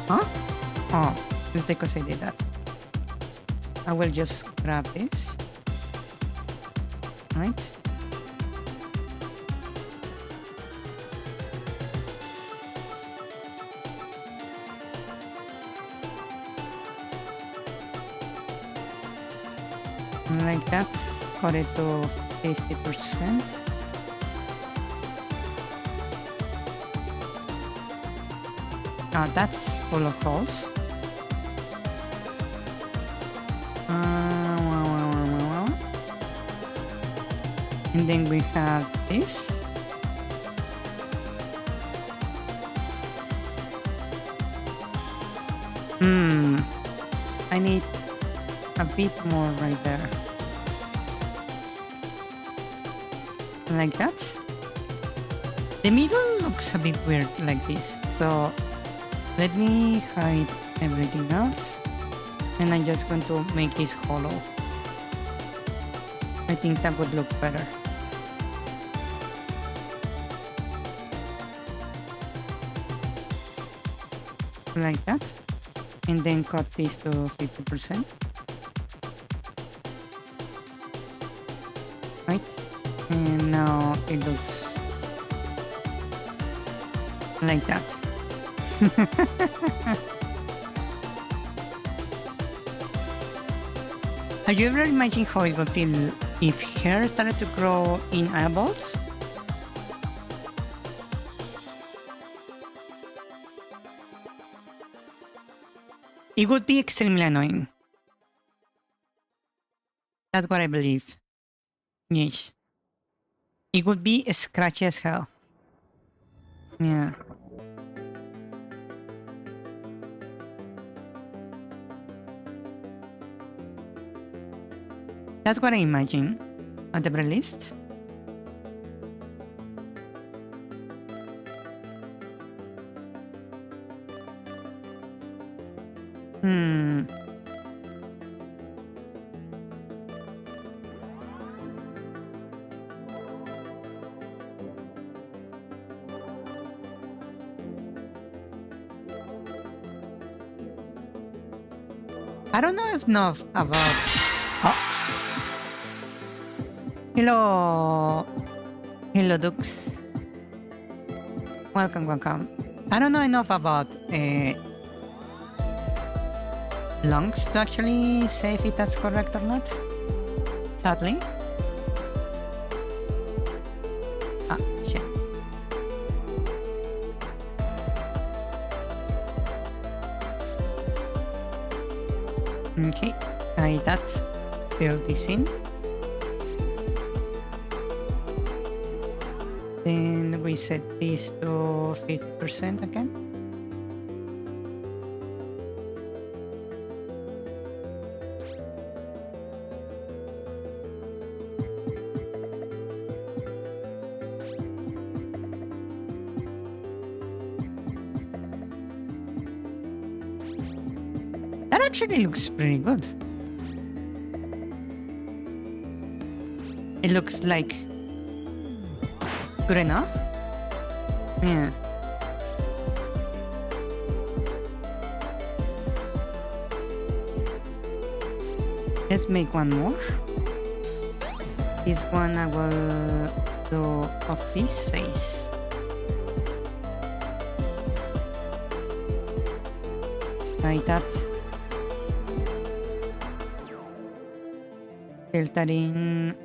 Huh? Oh, it's because I did that. I will just grab this. Right? Like that, cut it to 50%. That's full of holes. And then we have this. I need a bit more right there. Like that. The middle looks a bit weird like this. So let me hide everything else. And I'm just going to make this hollow. I think that would look better. Like that. And then cut this to 50%. Right? And now it looks like that. Have you ever imagined how it would feel if hair started to grow in eyeballs? It would be extremely annoying. That's what I believe. Yes. It would be scratchy as hell. Yeah. That's what I imagine, at the very least. I don't know enough about... Oh. Hello... Hello, Dux. Welcome, welcome. I don't know enough about lungs to actually say if that's correct or not. Sadly. Ah, shit. Okay, I that fill this in. Then we set this to 50% again. That actually looks pretty good. It looks like good enough. Yeah. Let's make one more. This one I will do of this face. Like that. Filtering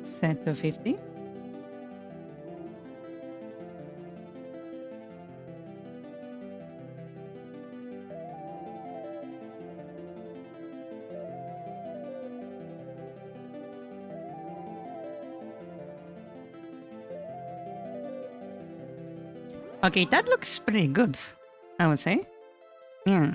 set to 50. Okay, that looks pretty good, I would say. Yeah.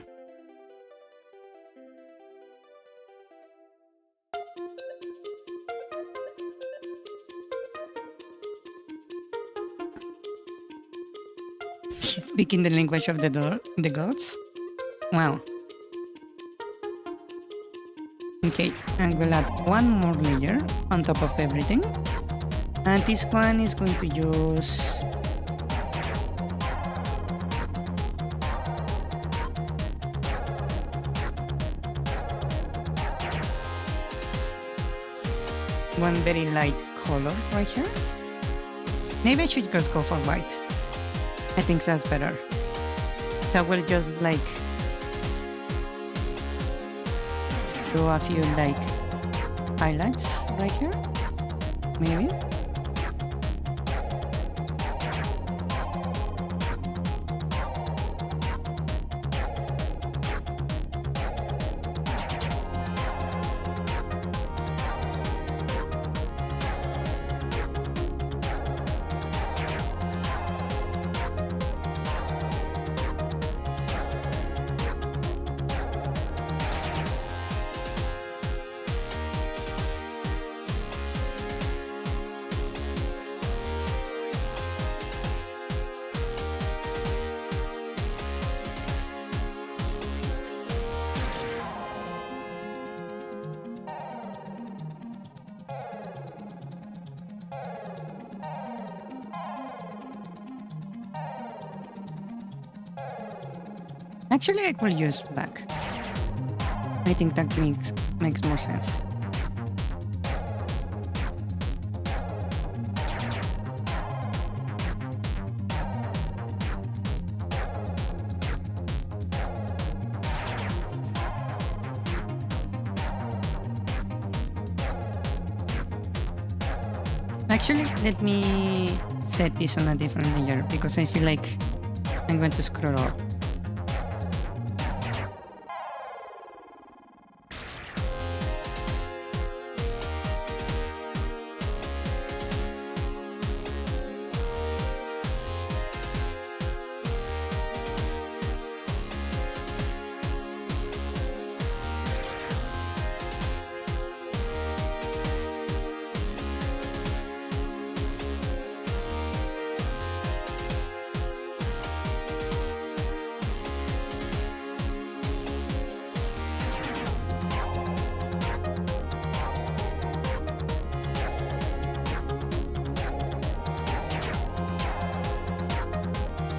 Speaking the language of the gods. Wow. Okay, and we'll add one more layer on top of everything. And this one is going to use one very light color right here. Maybe I should just go for white. I think that's better. So I will just like do a few like highlights right here. Maybe. Actually, I could use black. I think that makes more sense. Actually, let me set this on a different layer because I feel like I'm going to screw up.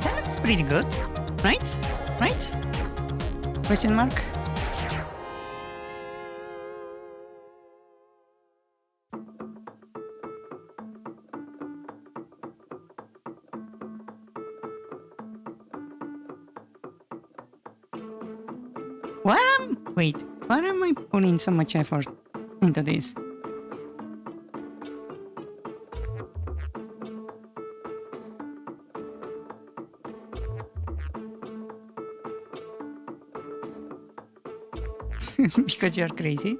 That's pretty good, right? Right? Question mark? Why am I putting so much effort into this? Because you're crazy?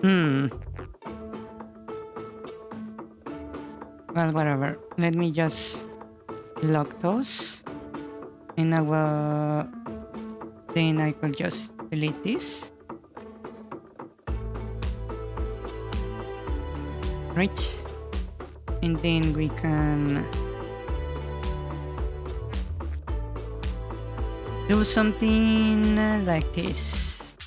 Hmm. Well, whatever. Let me just lock those. And I will... Then I could just delete this. Right? And then we can... do something like this.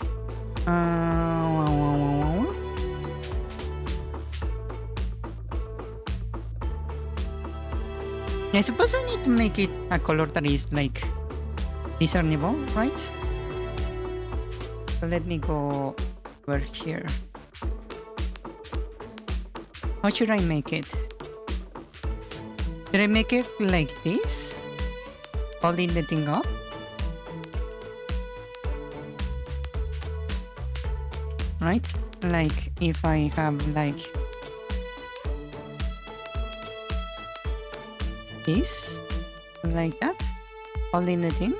I suppose I need to make it a color that is like discernible, right? So let me go over here. How should I make it? Should I make it like this? Holding the thing up? Right? Like if I have like this, like that, holding the thing.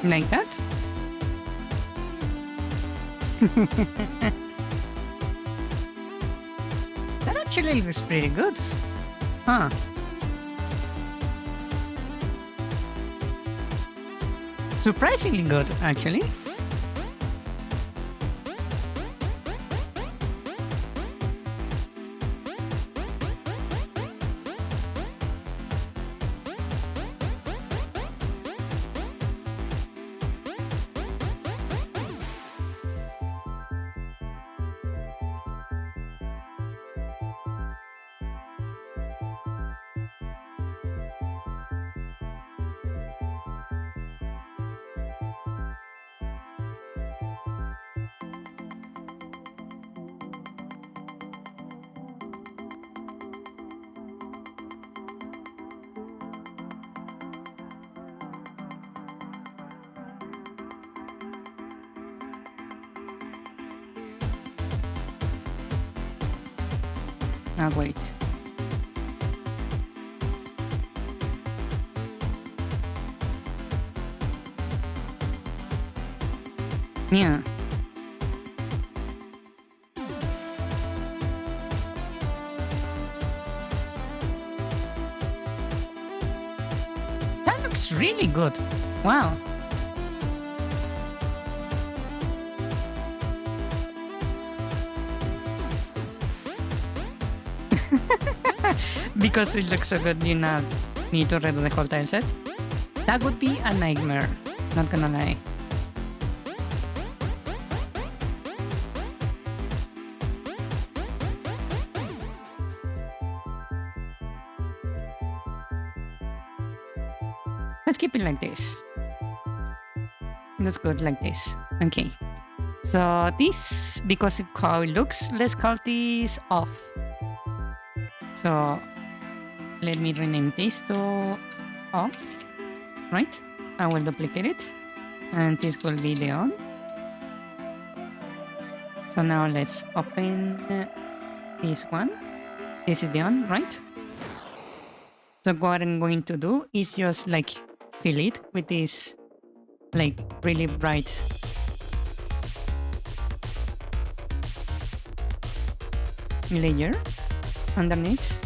Like that? That actually looks pretty good. Huh. Surprisingly good, actually. Ah, wait. Yeah. That looks really good. Wow. Because it looks so good, you not need to redo the whole tile set. That would be a nightmare, not gonna lie. Let's keep it like this. That's good like this. Okay. So this, because of how it looks, let's call this off. So let me rename this to off, right? I will duplicate it and this will be the on. So now let's open this one. This is the on, right? So what I'm going to do is just like fill it with this like really bright layer underneath.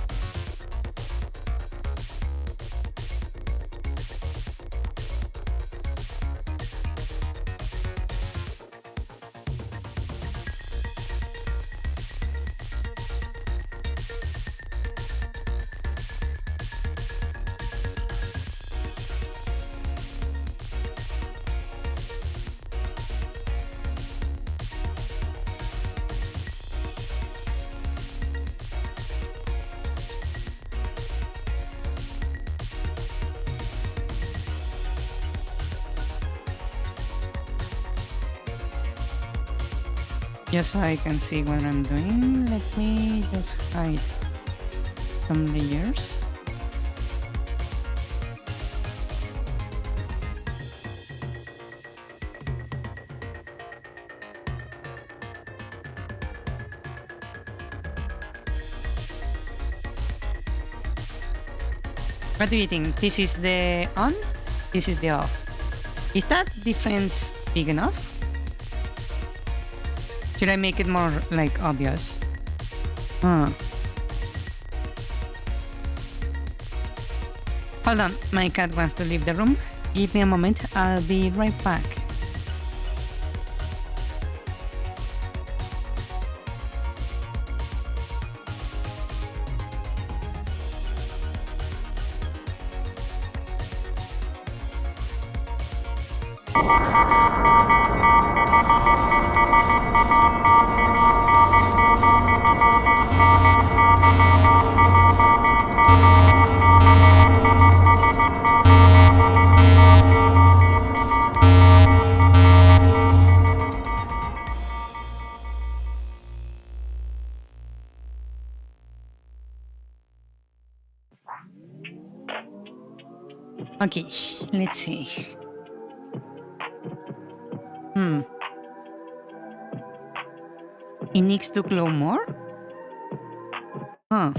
Just so I can see what I'm doing, let me just hide some layers. What do you think? This is the on, this is the off. Is that difference big enough? Should I make it more like obvious? Hold on, my cat wants to leave the room. Give me a moment, I'll be right back. Okay, let's see. It needs to glow more? Huh.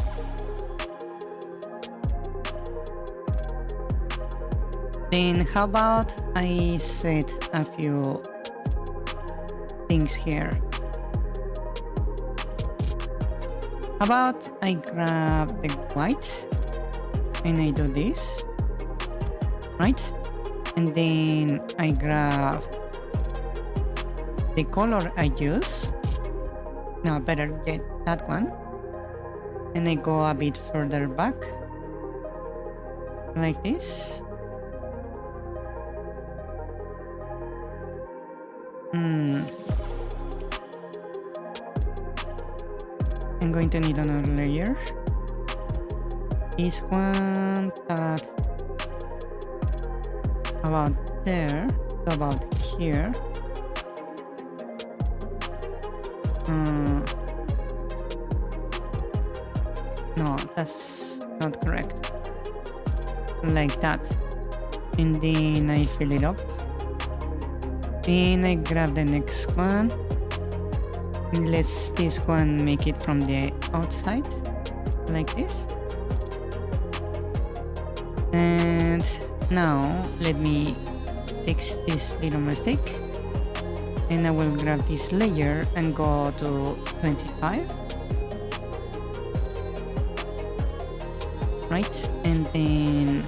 Then how about I set a few things here? How about I grab the white and I do this, right? And then I grab the color I use. No, better get that one. And I go a bit further back, like this. I'm going to need another layer. This one, that about there, about here. No, that's not correct. Like that. And then I fill it up. Then I grab the next one. Let's this one make it from the outside. like this. And now let me fix this little mistake. And I will grab this layer and go to 25. Right, and then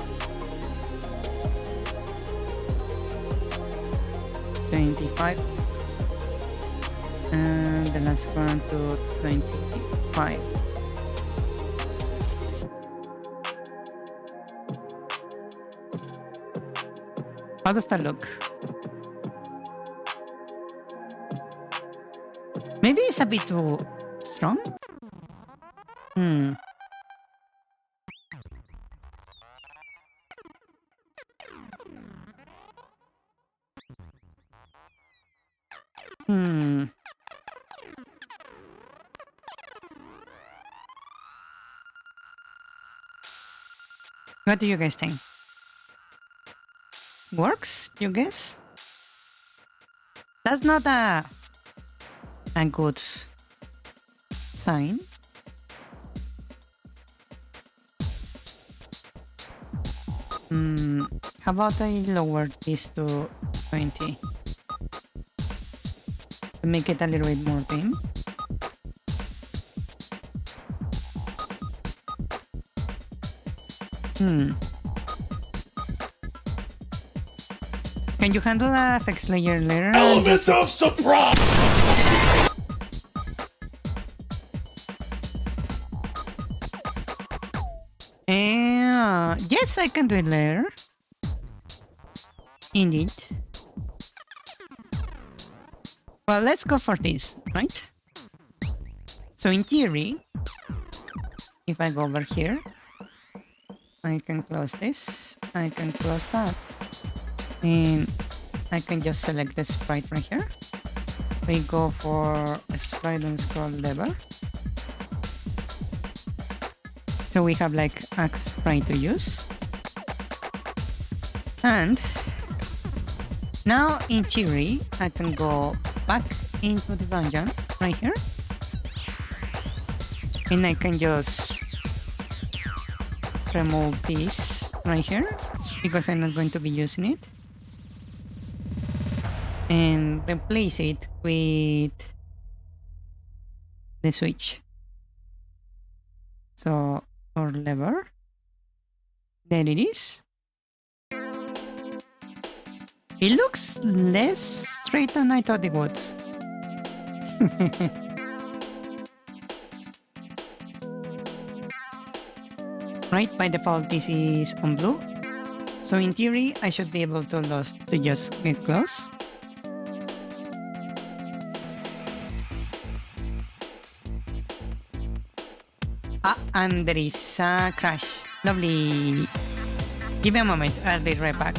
25. And the last one to 25. How does that look? Maybe it's a bit too strong? What do you guys think? Works, you guess? That's not a good sign. How about I lower this to 20 to make it a little bit more tame? Can you handle the FX layer later? Element of surprise! Yes, I can do it later. Indeed. Well, let's go for this, right? So in theory, if I go over here, I can close this, I can close that, and I can just select the sprite right here. We go for a sprite and scroll lever. So we have like a sprite to use. And now in theory, I can go back into the dungeon right here. And I can just remove this right here because I'm not going to be using it. And replace it with the switch. So, or lever. There it is. It looks less straight than I thought it would. Right, by default this is on blue. So in theory, I should be able to just get close. And there is a crash. Lovely. Give me a moment, I'll be right back.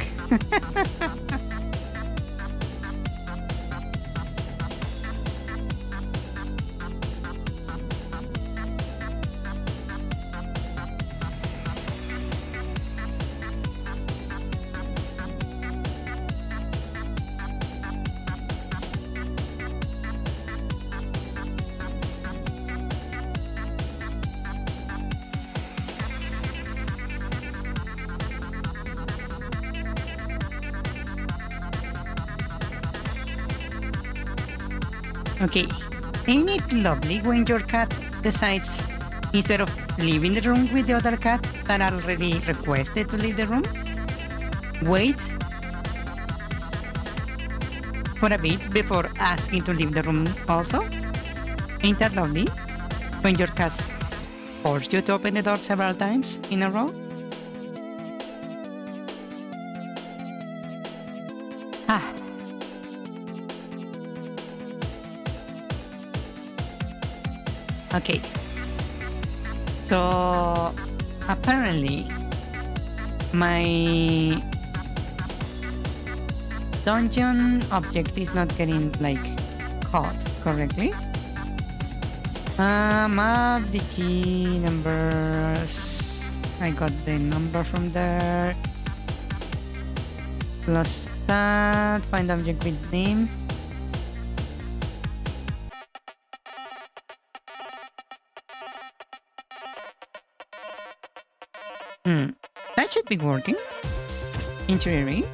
Okay, ain't it lovely when your cat decides, instead of leaving the room with the other cat that already requested to leave the room, wait for a bit before asking to leave the room also? Ain't that lovely? When your cats force you to open the door several times in a row? Okay, so apparently my dungeon object is not getting like caught correctly. Map the key numbers. I got the number from there. Plus that, find object with name. Hmm. That should be working. In theory.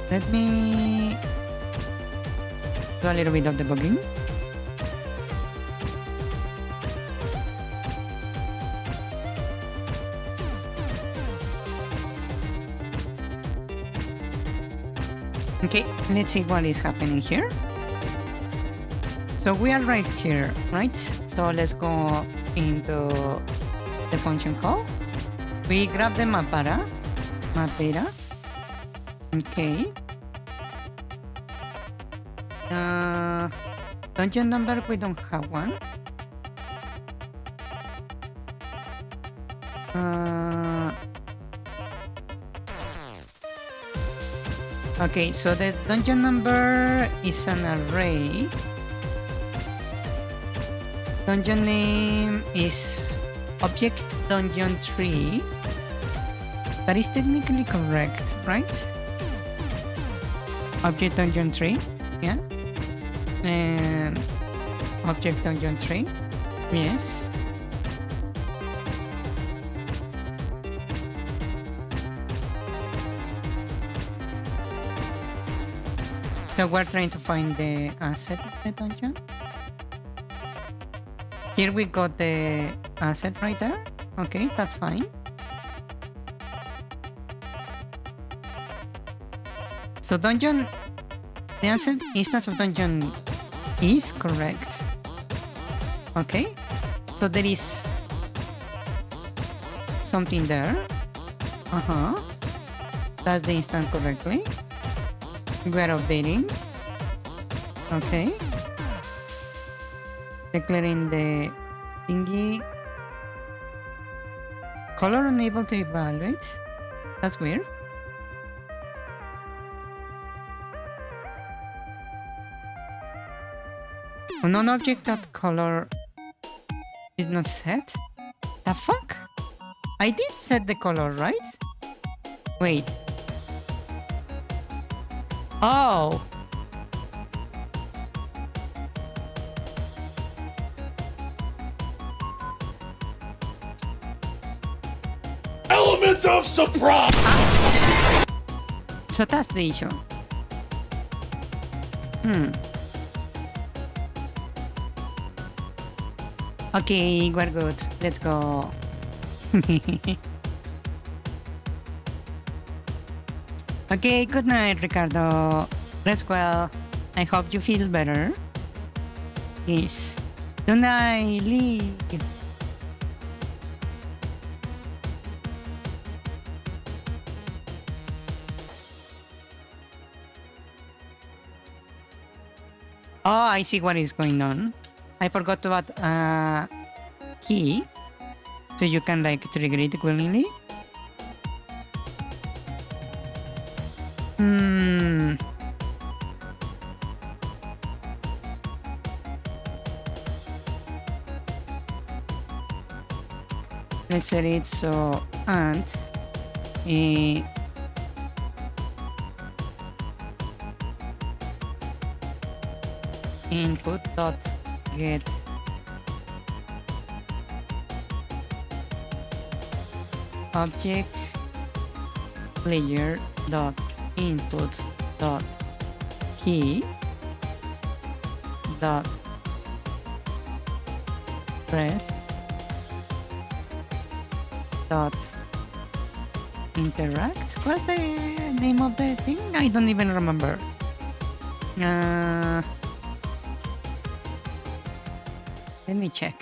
Let me do a little bit of debugging. Okay, let's see what is happening here. So we are right here, right? So let's go into the function call. We grab the mapara. Okay. Dungeon number, we don't have one. Okay, so the dungeon number is an array. Dungeon name is object dungeon tree. That is technically correct, right? Object dungeon tree, yeah. And object dungeon tree, yes. So we're trying to find the asset of the dungeon. Here we got the asset right there. Okay, that's fine. So dungeon, the asset instance of dungeon is correct. Okay, so there is something there. That's the instance correctly. We are updating. Okay. Declaring the thingy. Color unable to evaluate. That's weird. Unknown object that color is not set. The fuck? I did set the color, right? Wait. Oh. Element of surprise! So that's the issue. Okay, we're good. Let's go. Okay, good night, Ricardo. Rest well. I hope you feel better. Yes. Good night, Lee. Oh, I see what is going on. I forgot to add a key, so you can like trigger it willingly. Let's set it so and input dot get object player dot input dot key dot press dot interact. What's the name of the thing? I don't even remember. Let me check.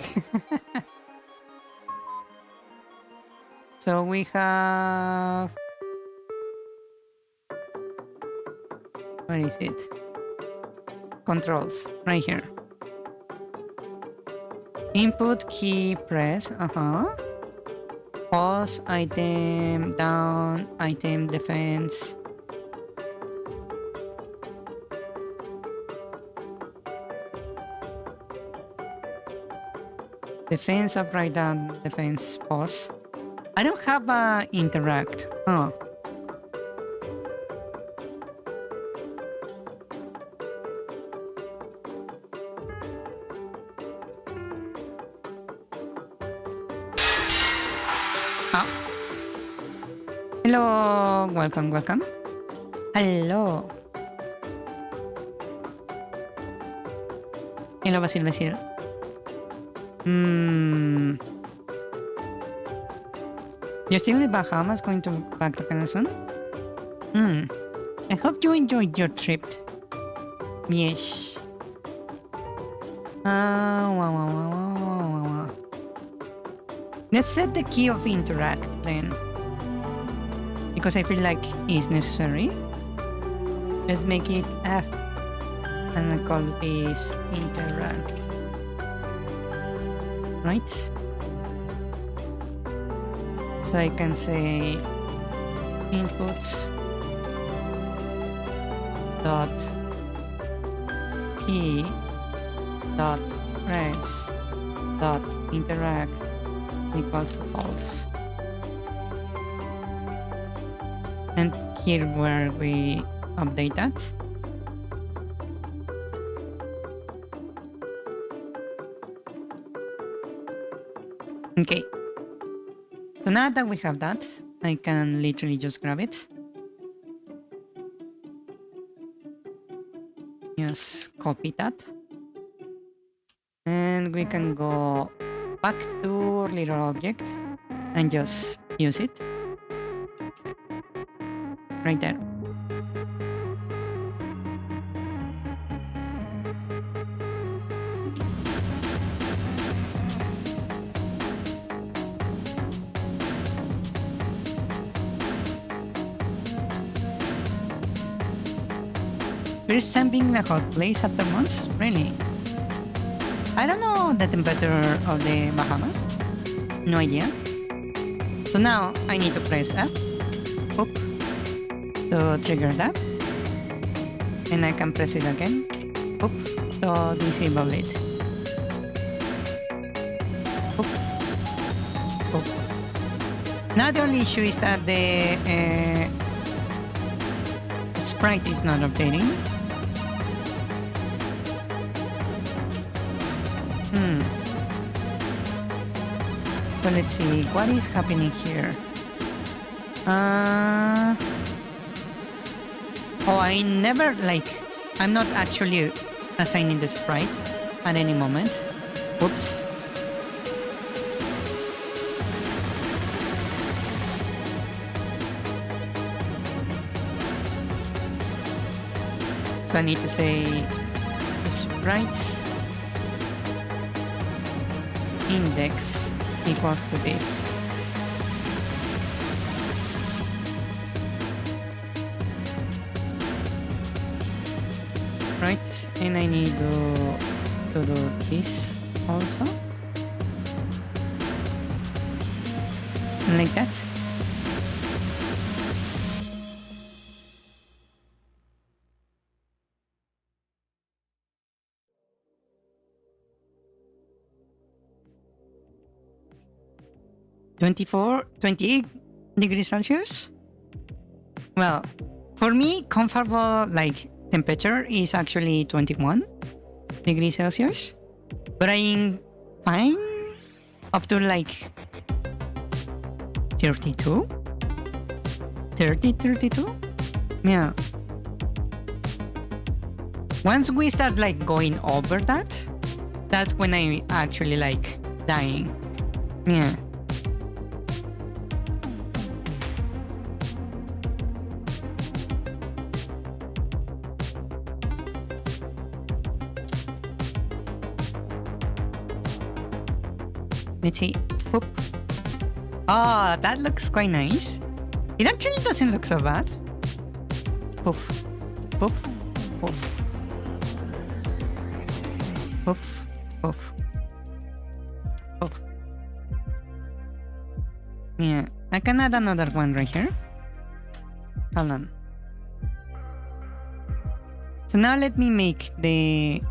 So we have, what is it? Controls right here. Input key press. Pause, item, down, item, defense. Defense, up, right, down, defense, pause. I don't have a interact. Oh. Ah. Hello, welcome, welcome. Hello. Hello, Basil. You're still in the Bahamas, going to back to Canada soon? I hope you enjoyed your trip. Yes. Wow. Let's set the key of interact then. Because I feel like it's necessary. Let's make it F. And I call this interact. Right? So I can say inputs dot key dot press dot interact equals false. And here where we update that. Okay. So now that we have that, I can literally just grab it. Just copy that. And we can go back to little object and just use it. Right there. First time being in a hot place after months? Really? I don't know the temperature of the Bahamas. No idea. So now I need to press F. Oop. To trigger that. And I can press it again. Oop. To disable it. Oop. Oop. Now the only issue is that the sprite is not updating. So let's see, what is happening here? Oh, I never, I'm not actually assigning the sprite at any moment. Oops. So I need to say sprite index equals to this. Right, and I need to do this also. Like that. $28 degrees Celsius? Well, for me, comfortable temperature is actually 21 degrees Celsius. But I'm fine up to 32? 32? Yeah. Once we start going over that, that's when I actually dying. Yeah. Let's see. Oop. Oh, that looks quite nice. It actually doesn't look so bad. Poof. Poof. Poof. Poof. Poof. Poof. Yeah, I can add another one right here. Hold on. So now let me make the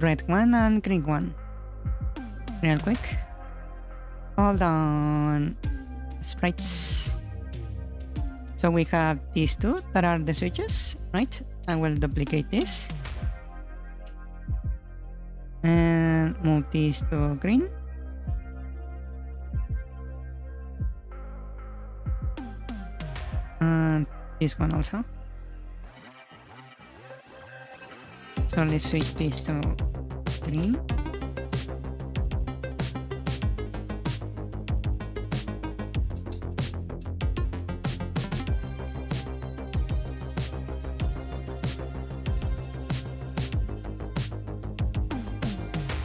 red one and green one. Real quick. Hold on. Sprites. So we have these two that are the switches, right? I will duplicate this. And move this to green. this one also. So let's switch this to green.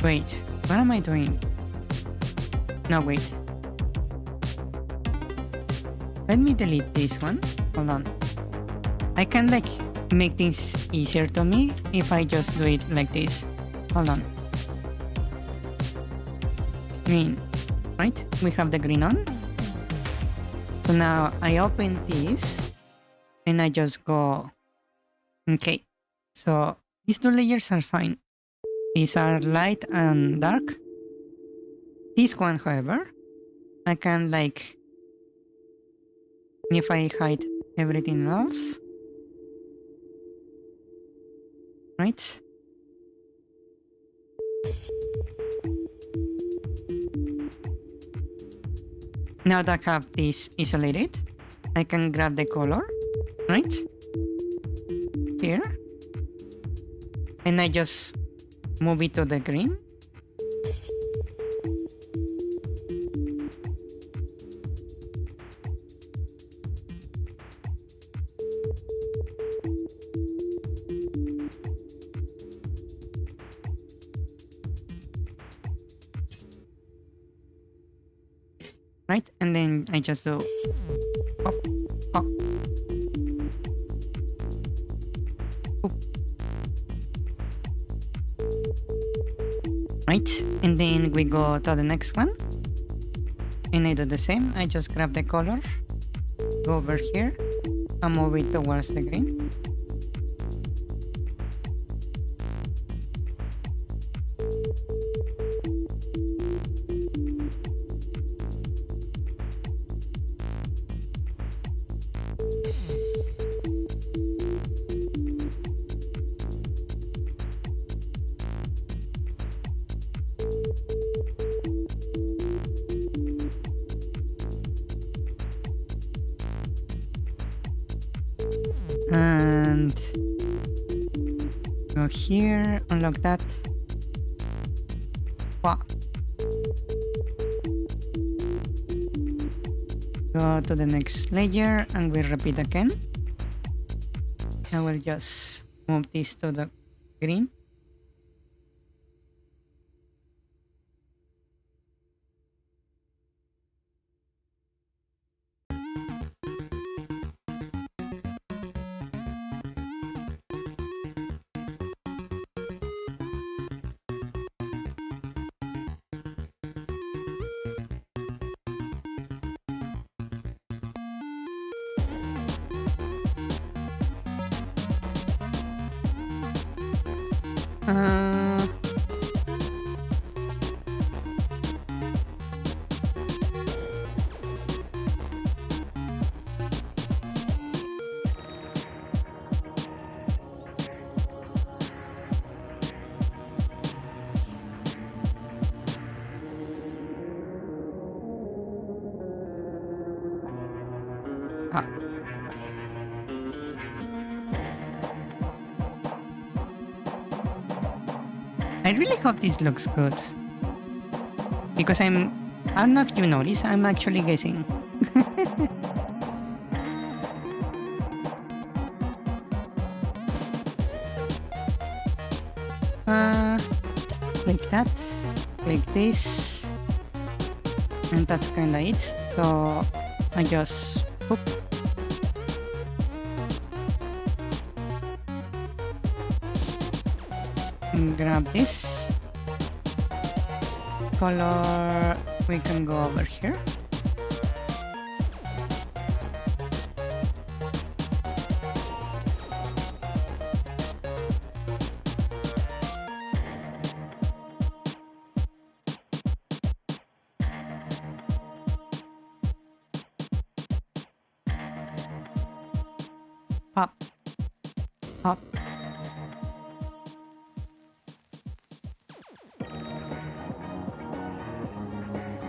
Wait, what am I doing? No, wait. Let me delete this one. Hold on. I can like make things easier to me if I just do it like this. Hold on. Green, right? We have the green on. So now I open this and I just go, okay. So these two layers are fine. These are light and dark. This one, however, I can like, if I hide everything else, right? Now that I have this isolated, I can grab the color, right? Here. And I just move it to the green. Right? And then I just do pop, pop. Oop. Right? And then we go to the next one. And I do the same. I just grab the color, go over here, and move it towards the green. And go here, unlock that. Wow. Go to the next layer and we repeat again. I will just move this to the green. Uh, ah. I really hope this looks good. Because I don't know if you notice, I'm actually guessing. Like that, like this, and that's kinda it. So I just whoop. Grab this color, we can go over here. Pop, pop.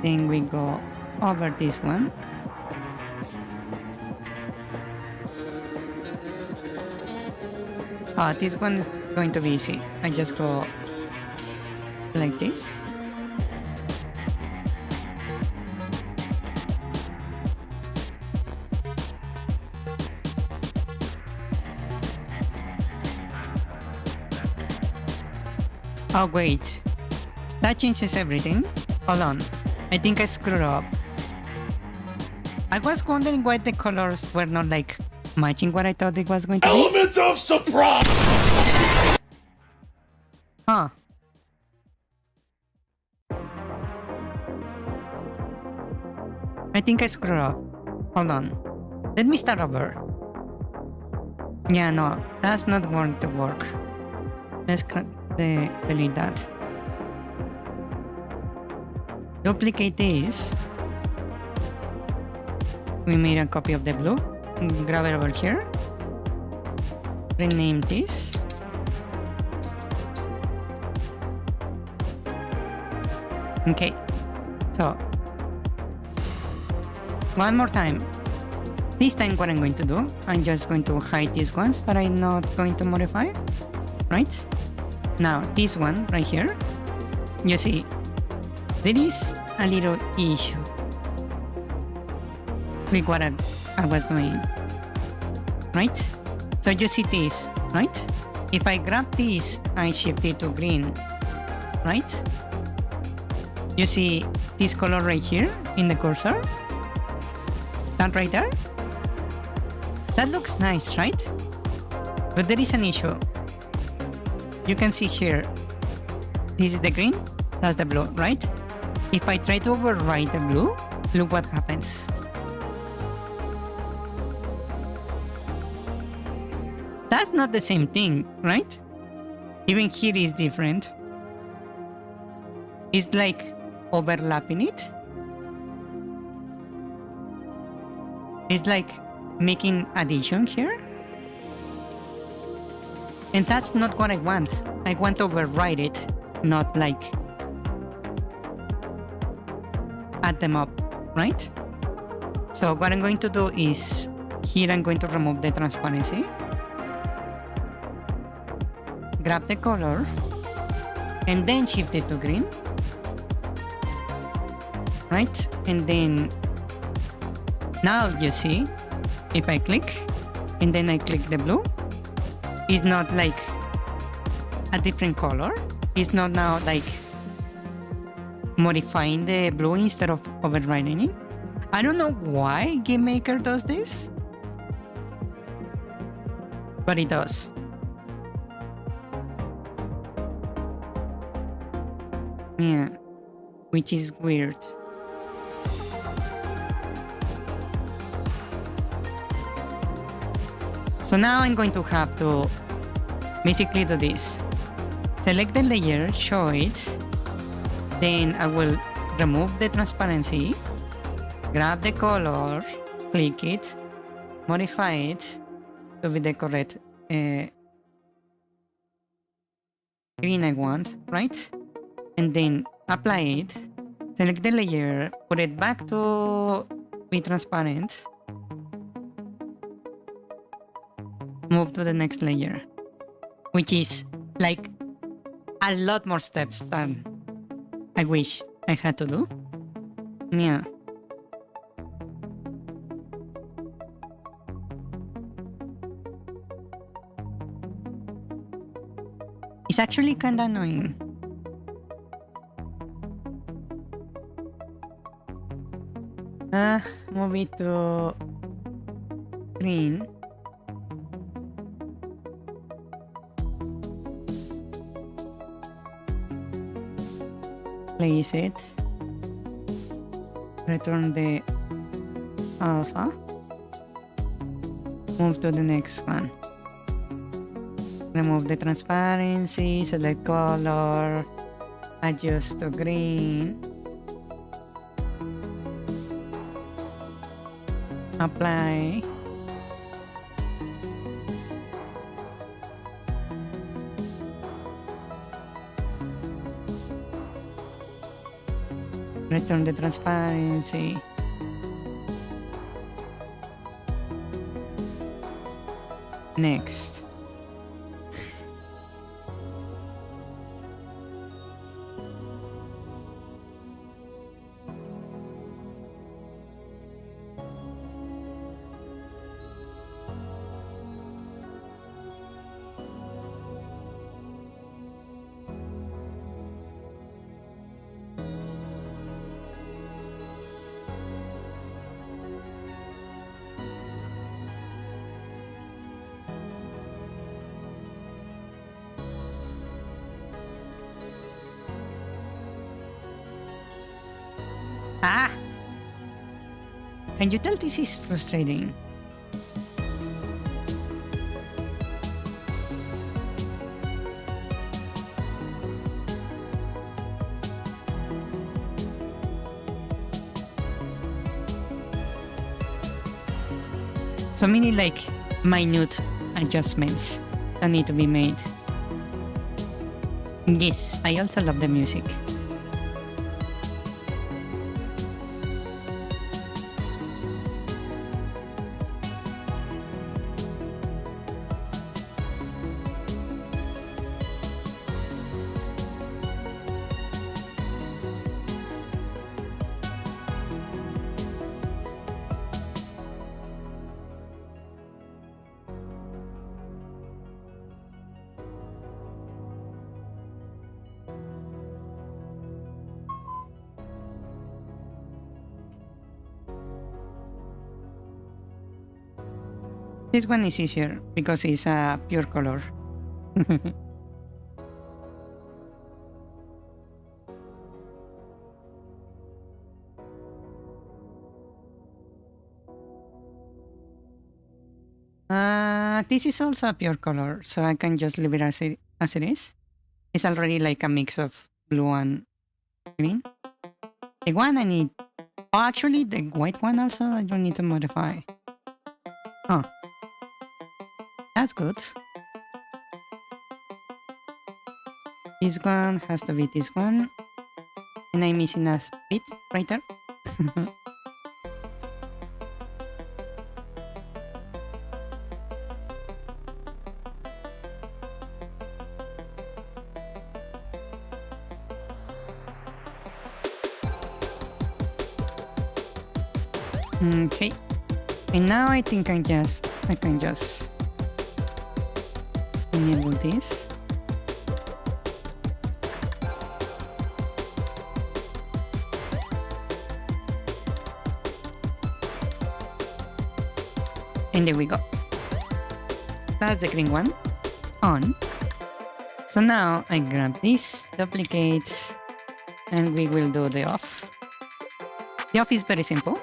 Then we go over this one. This one is going to be easy. I just go like this. Oh wait, that changes everything. Hold on, I think I screwed up. I was wondering why the colors were not like matching what I thought it was going to be. Element of surprise! Huh. I think I screwed up. Hold on. Let me start over. Yeah, no, that's not going to work. Let's delete that. Duplicate this. We made a copy of the blue. Grab it over here. Rename this. Okay, so one more time. This time what I'm going to do, I'm just going to hide these ones that I'm not going to modify, right? Now this one right here, you see, there is a little issue with what I was doing, right? So you see this, right? If I grab this and shift it to green, right? You see this color right here in the cursor? That right there? That looks nice, right? But there is an issue. You can see here, this is the green, that's the blue, right? If I try to override the blue, look what happens. That's not the same thing, right? Even here is different. It's like overlapping it. It's like making addition here. And that's not what I want. I want to override it, not like add them up, right? So what I'm going to do is, here I'm going to remove the transparency. Grab the color, and then shift it to green. Right? And then, now you see, if I click, and then I click the blue, it's not like a different color. It's not now like modifying the blue instead of overriding it. I don't know why GameMaker does this, but it does. Yeah, which is weird. So now I'm going to have to basically do this. Select the layer, show it, then I will remove the transparency, grab the color, click it, modify it to be the correct green I want, right? And then apply it, select the layer, put it back to be transparent, move to the next layer, which is like a lot more steps than I wish I had to do. Yeah. It's actually kinda annoying. Move it to green. Place it. Return the alpha. Move to the next one. Remove the transparency, select color, adjust to green. Apply. Return the transparency. Next. Ah! Can you tell this is frustrating? So many like minute adjustments that need to be made. Yes, I also love the music. This one is easier because it's a pure color. This is also a pure color, so I can just leave it as it is. It's already like a mix of blue and green. The one I need... Oh, actually, the white one also I don't need to modify. Oh. That's good. This one has to be this one. And I'm missing a bit right there. Okay. And now I think I can just enable this. And there we go. That's the green one on. So now I grab this, duplicate, and we will do the off. The off is very simple.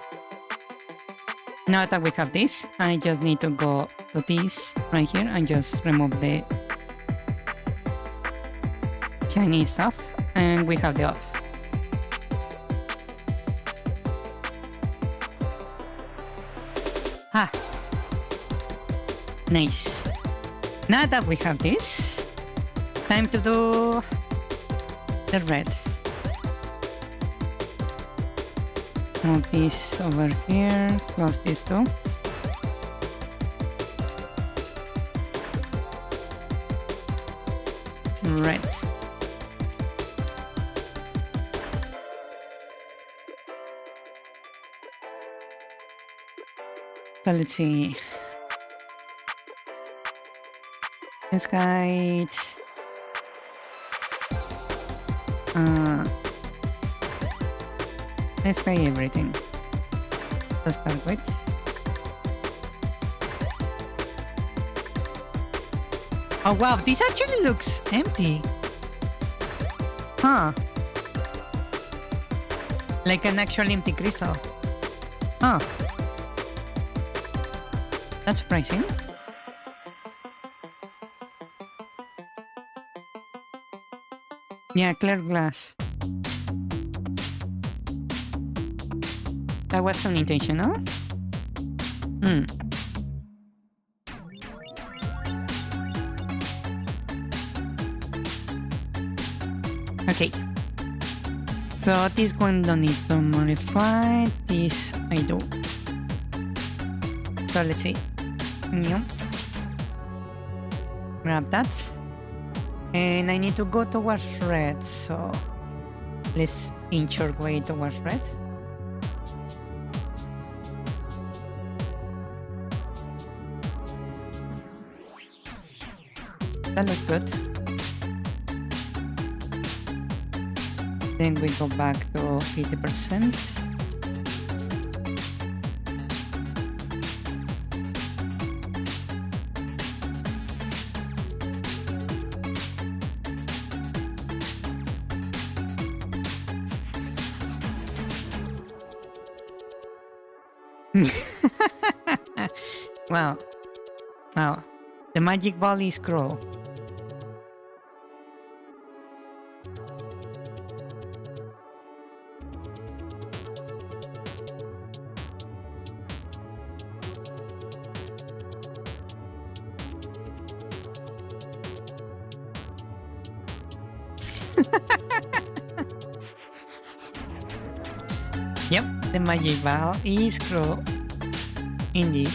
Now that we have this, I just need to go to this right here and just remove the shiny stuff, and we have the off. Ah, nice. Now that we have this, time to do the red. Move this over here, close this too. Red. So let's see. This guy. Let's try everything to start with. Oh wow, this actually looks empty. Huh. Like an actual empty crystal. Huh. That's surprising. Yeah, clear glass. That was unintentional. Okay. So this one don't need to modify. This I do. So let's see. New. Grab that. And I need to go towards red. So let's inch our way towards red. That looks good. Then we go back to 50%. Wow. Wow. The magic ball is cruel. Yep, the magic ball is cruel. Indeed.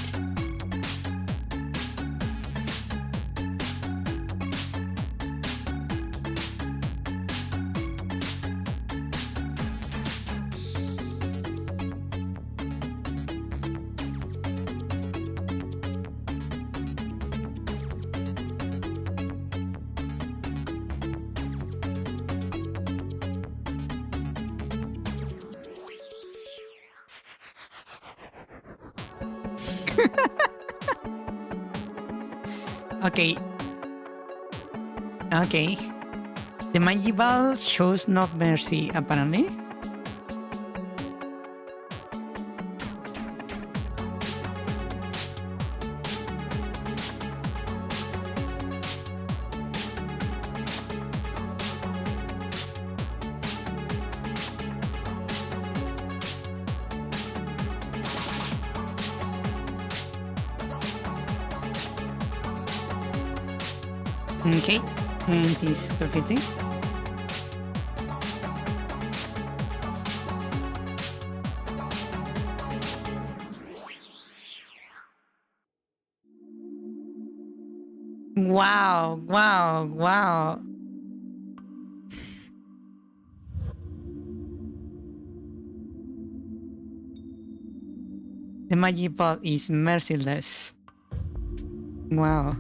Okay. Okay. The magic ball shows no mercy, apparently. Okay, and it is 250. Wow, wow, wow. The magic ball is merciless. Wow.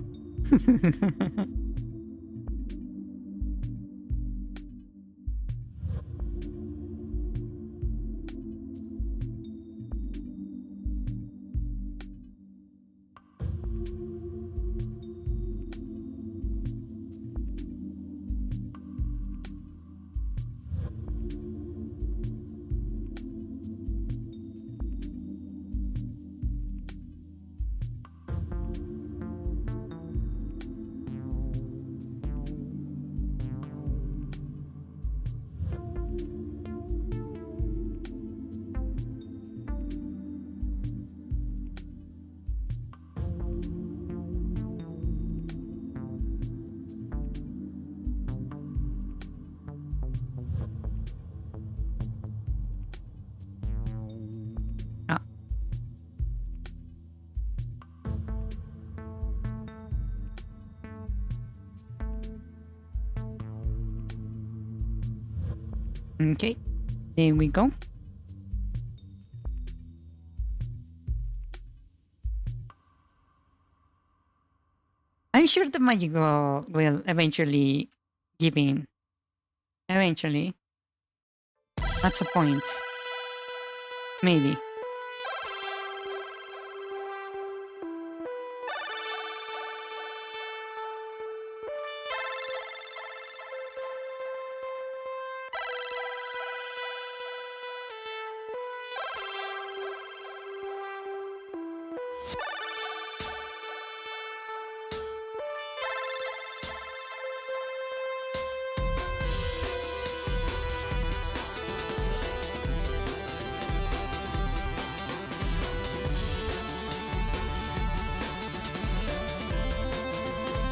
Ah. Okay, there we go. I'm sure the magic ball will eventually give in. Eventually. That's a point. Maybe.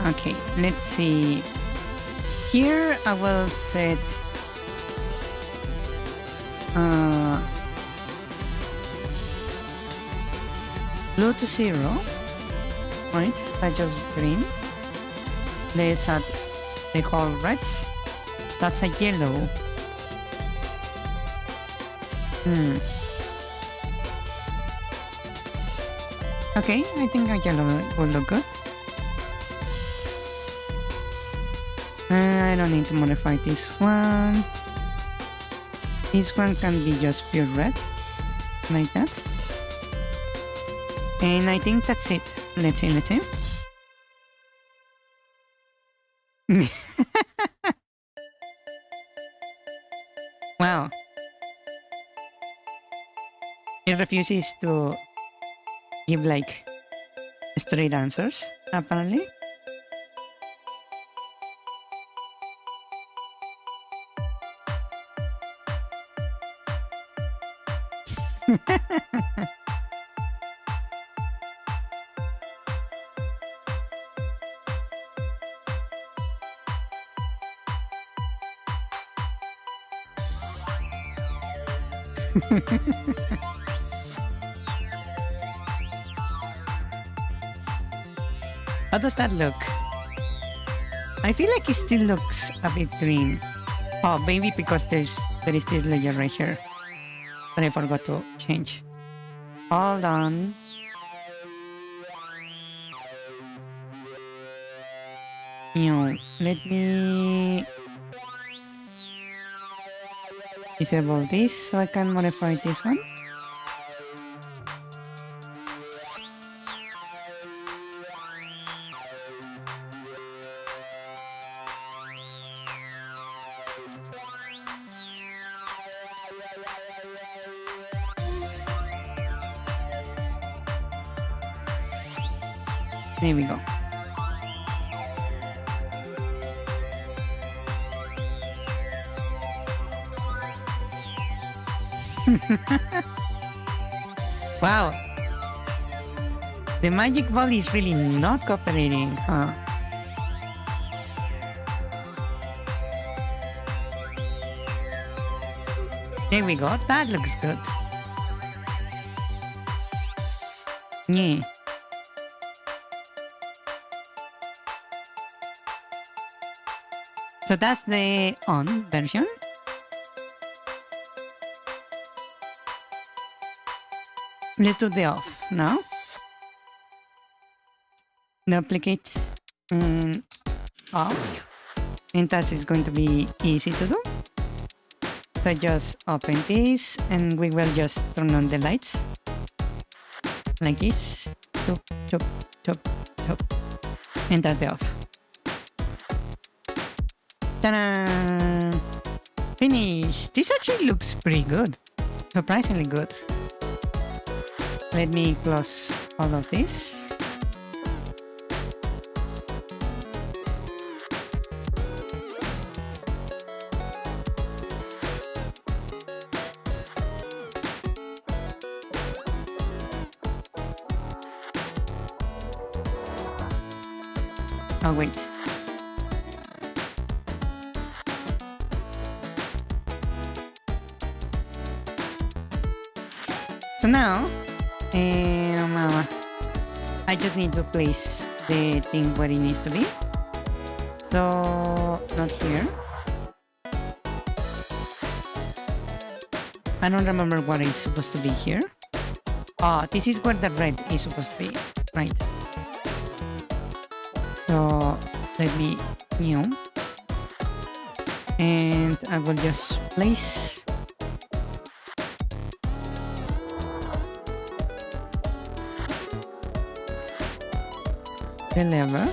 Okay, let's see. Here I will set blue to 0, right? That's just green. Let's add the whole red. That's a yellow. Okay, I think a yellow will look good. I don't need to modify this one. This one can be just pure red, like that. And I think that's it. Let's see, let's see. Wow. It refuses to give like straight answers, apparently. How does that look? I feel like it still looks a bit green. Oh, maybe because there is this layer right here that I forgot to change. Hold on. Let me disable this so I can modify this one. There we go. Wow. The magic ball is really not cooperating, huh? There we go. That looks good. Yeah. So that's the on version. Let's do the off now. Duplicate and off. And that is going to be easy to do. So I just open this and we will just turn on the lights. Like this. Chop, chop, chop, chop. And that's the off. Ta-da! Finish! This actually looks pretty good. Surprisingly good. Let me close all of this. Oh, wait. So now, I just need to place the thing where it needs to be. So, not here. I don't remember what is supposed to be here. Oh, this is where the red is supposed to be, right? So, let me, and I will just place the lever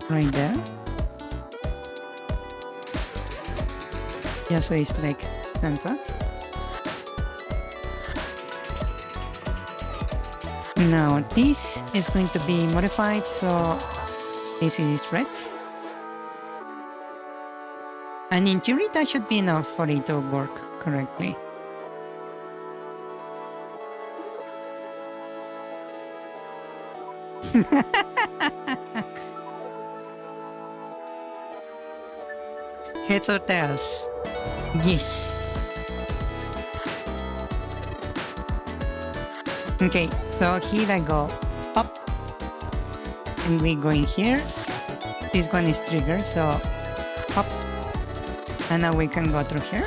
right there. Yeah, so it's like centered. Now this is going to be modified, so this is red. And in theory that should be enough for it to work correctly. Heads or tails? Yes. Okay, so here I go up and we go in here. This one is triggered, so up, and now we can go through here.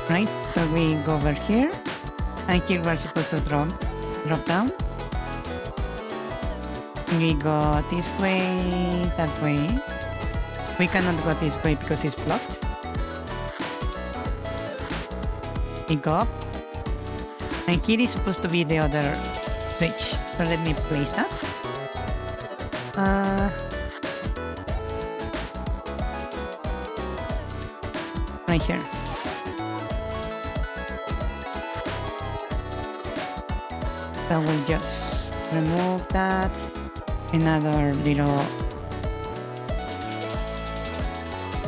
Right, so we go over here, and here we're supposed to drop down. We go this way, that way. We cannot go this way because it's blocked. We go up, and here is supposed to be the other switch. So let me place that. right here. So we'll just remove that. Another little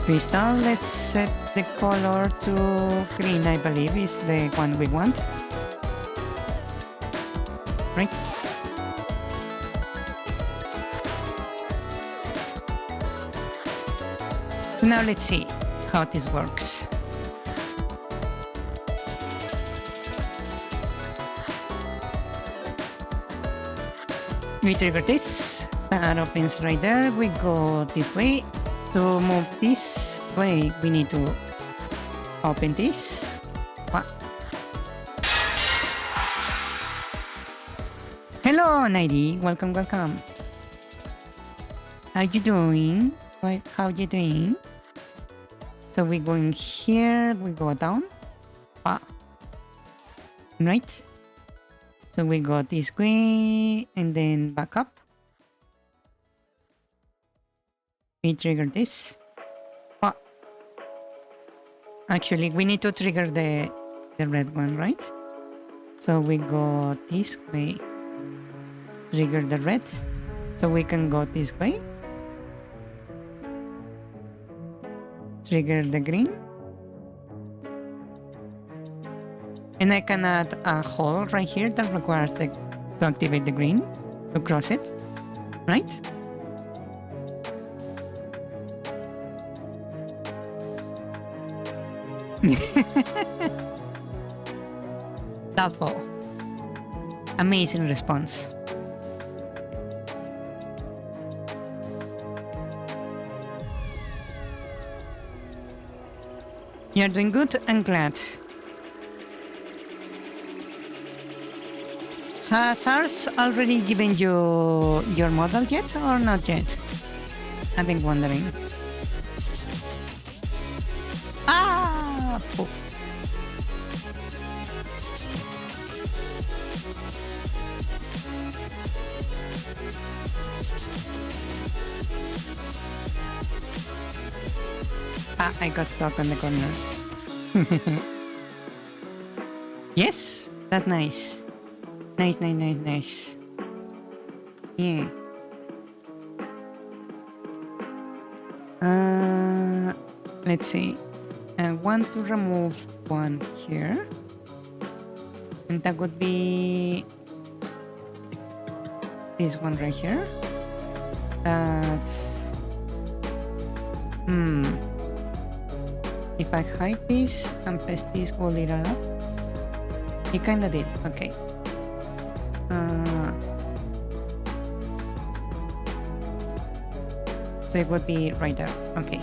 crystal. Let's set the color to green, I believe is the one we want. Right? So now let's see how this works. We trigger this, that opens right there. We go this way. To move this way, we need to open this. Hello, Nighty. Welcome, welcome. How you doing? How you doing? So we go in here, we go down. Right? So we go this way and then back up. We trigger this. Actually, we need to trigger the red one, right? So we go this way. Trigger the red. So we can go this way. Trigger the green. And I can add a hole right here that requires to activate the green to cross it, right? Doubtful. Amazing response. You're doing good, I'm glad. Has ours already given you your model yet or not yet? I've been wondering. Ah! Oh. Ah, I got stuck on the corner. Yes, that's nice. Nice, nice, nice, nice. Yeah. Let's see. I want to remove one here. And that would be this one right here. That's... If I hide this and paste this, will it add up? It kinda did, okay. So it would be right there, okay.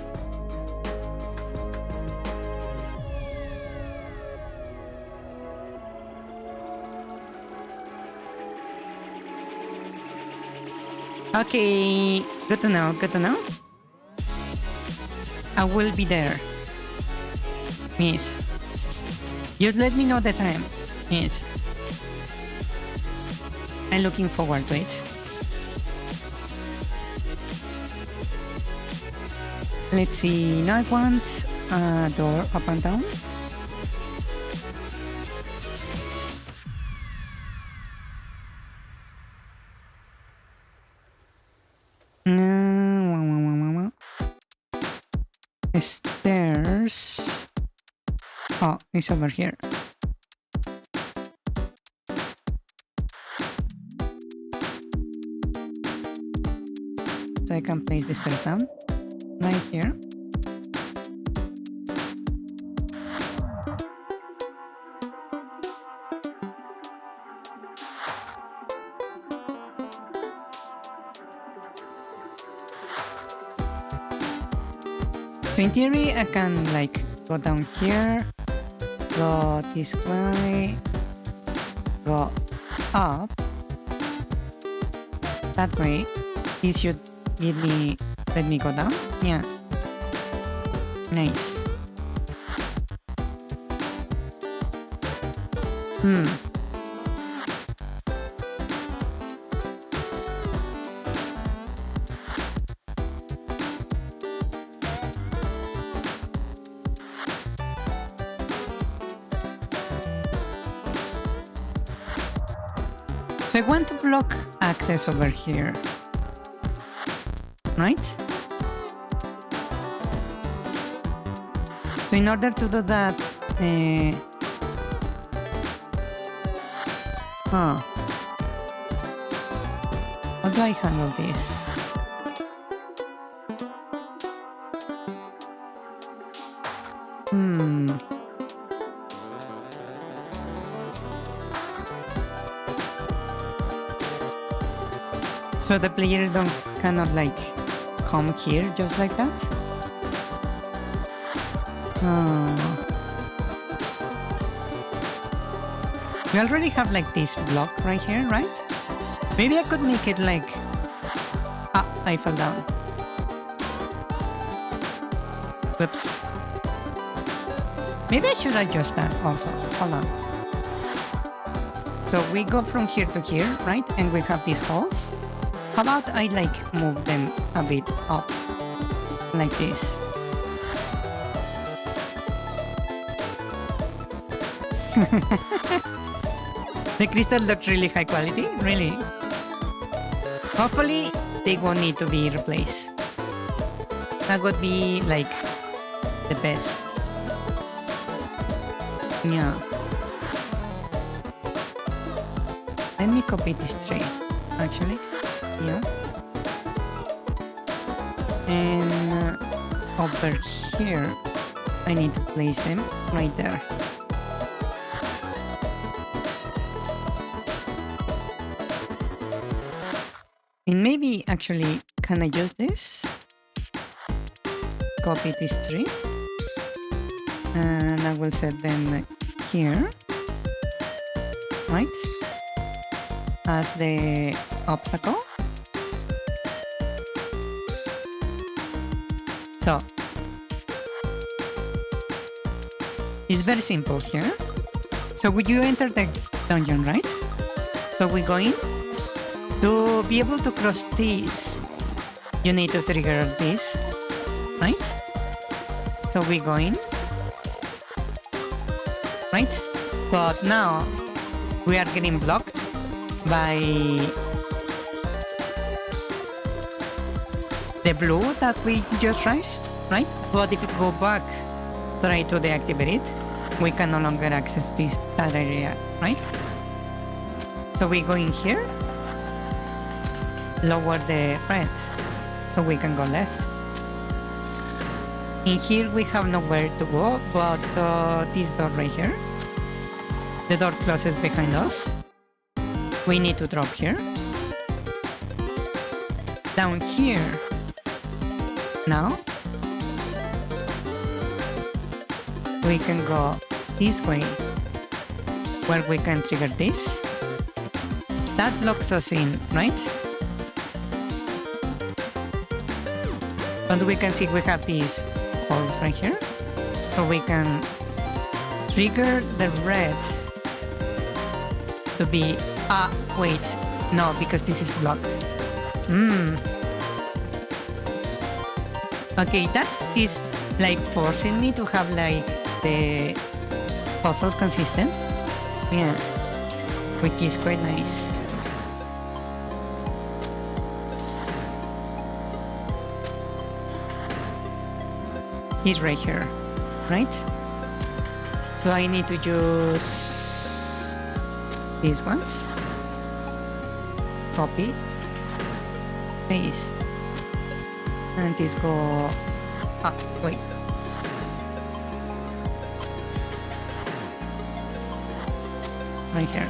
Okay, good to know, good to know. I will be there. Yes. Just let me know the time. Yes. I'm looking forward to it. Let's see. Now I want a door up and down. Stairs. Oh, it's over here. So I can place the stairs down right here. So in theory, I can like go down here, go this way, go up. That way, this should let me go down. Yeah. Nice. So I want to block access over here. Right? So in order to do that, how do I handle this? So the player don't cannot like come here just like that? We already have like this block right here, right? Maybe I could make it like... Ah, I fell down. Whoops. Maybe I should adjust that also. Hold on. So we go from here to here, right? And we have these holes. How about I like move them a bit up? Like this. The crystal looks really high quality, really. Hopefully they won't need to be replaced. That would be like the best. Yeah. Let me copy this tree, actually. Yeah. And over here, I need to place them right there. And maybe actually, can I use this? Copy this tree. And I will set them here. Right? As the obstacle. So, it's very simple here. So would you enter the dungeon, right? So we go in. To be able to cross this, you need to trigger this, right? So we go in, right? But now we are getting blocked by the blue that we just raised, right? But if we go back, try to deactivate it, we can no longer access that area, right? So we go in here, lower the red, so we can go left. In here we have nowhere to go, but this door right here, the door closes behind us. We need to drop here. Down here. Now we can go this way, where we can trigger this. That blocks us in, right? But we can see we have these holes right here. So we can trigger the red to be... Ah, wait. No, because this is blocked. Okay, is like forcing me to have like the puzzles consistent. Yeah. Which is quite nice. He's right here, right? So I need to use these ones. Copy, paste, and this go. Ah, wait. Right here.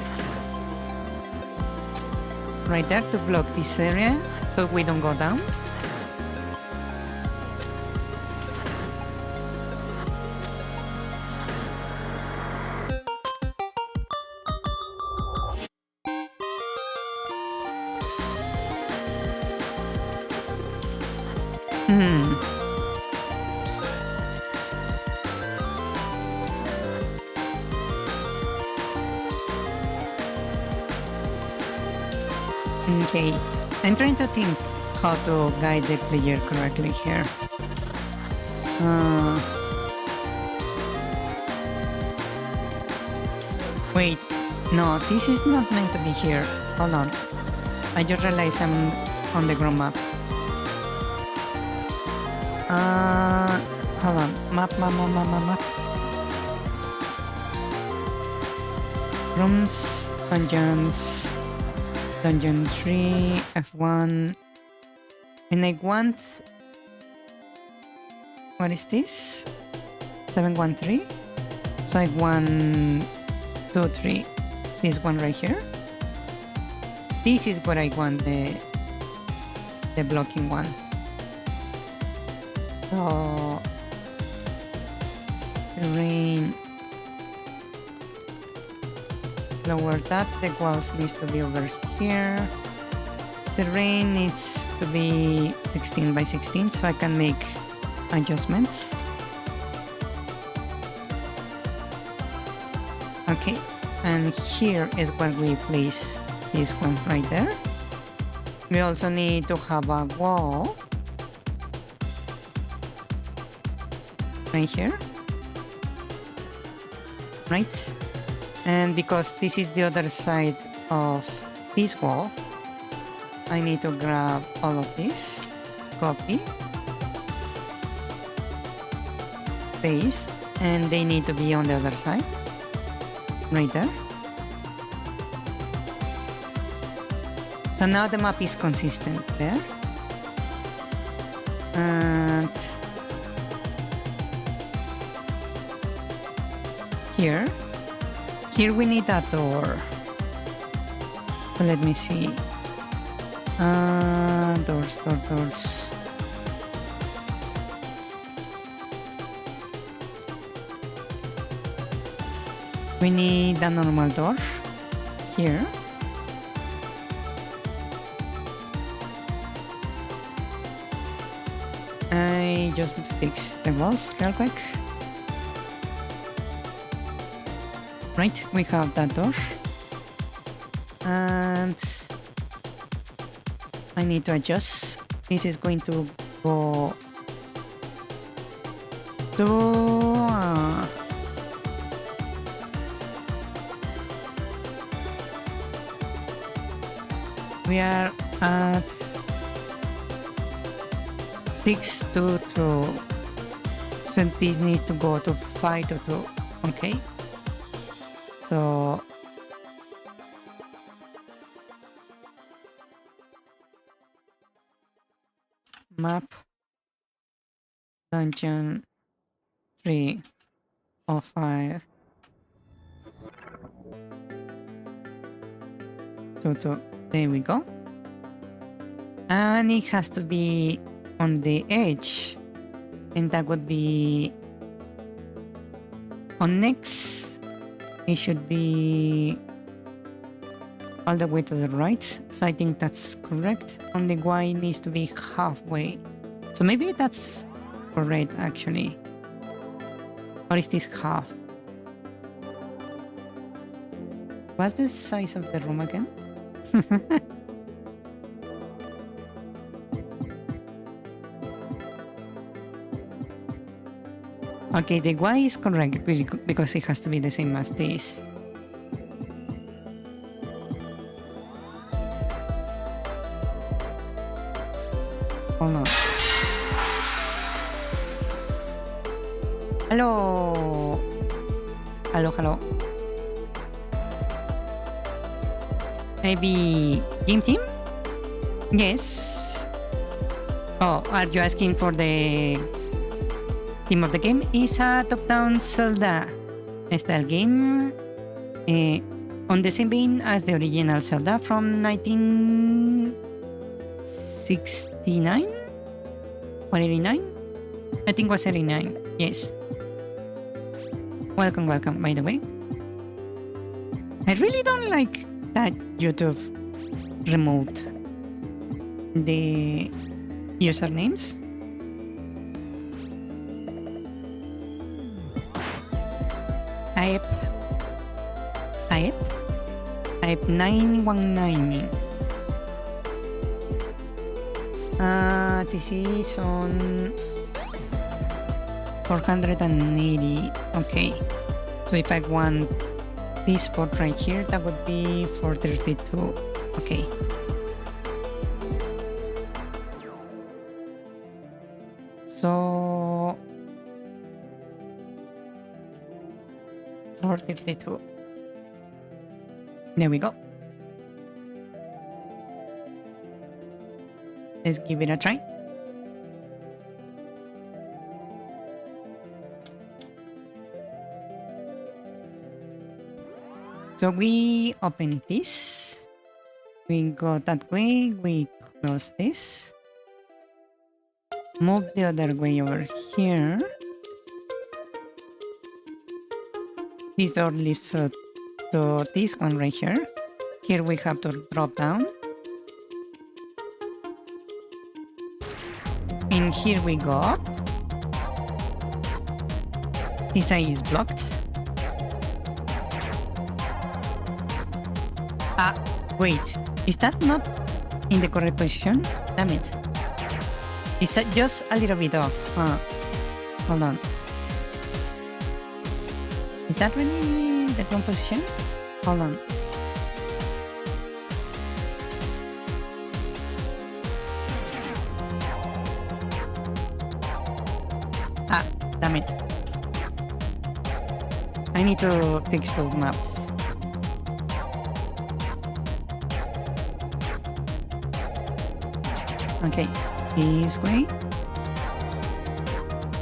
Right there to block this area so we don't go down. Okay, I'm trying to think how to guide the player correctly here. Wait, no, this is not meant to be here. Hold on. I just realized I'm on the ground map. Hold on. Map. Rooms, dungeons, dungeon 3, F1. And I want... What is this? 713? So I want 2, 3. This one right here. This is what I want, the blocking one. So terrain, lower that, the walls needs to be over here. Terrain needs to be 16 by 16 so I can make adjustments. Okay, and here is where we place these ones right there. We also need to have a wall right here, right? And because this is the other side of this wall, I need to grab all of this, copy, paste, and they need to be on the other side, right there. So now the map is consistent there. And here we need a door. So let me see. Doors. We need a normal door here. I just fix the walls real quick. Right, we have that door. And I need to adjust. This is going to go to... we are at 6 to 2. So this needs to go to 5 to 2. Okay. So map dungeon 3 or 5 to 2. There we go. And it has to be on the edge, and that would be on next. It should be all the way to the right. So I think that's correct. On the Y needs to be halfway. So maybe that's correct actually. Or is this half? What's the size of the room again? Okay, the Y is correct because it has to be the same as this. Hold on. Hello. Hello. Maybe game team? Yes. Oh, are you asking for the theme of the game? Is a top-down Zelda style game on the same vein as the original Zelda from 1969 or 89? I think it was 89. Yes. Welcome, by the way. I really don't like that YouTube removed the usernames. Type 919. This is on 480. Okay. So if I want this spot right here, that would be 432. Okay. So 432. There we go. Let's give it a try. So we open this. We go that way. We close this. Move the other way over here. This door leads to this one right here. Here we have to drop down. And here we go up. This side is blocked. Ah, wait. Is that not in the correct position? Damn it. It's just a little bit off. Hold on. Is that really the wrong position? Hold on. Ah, damn it. I need to fix those maps. Okay, this way.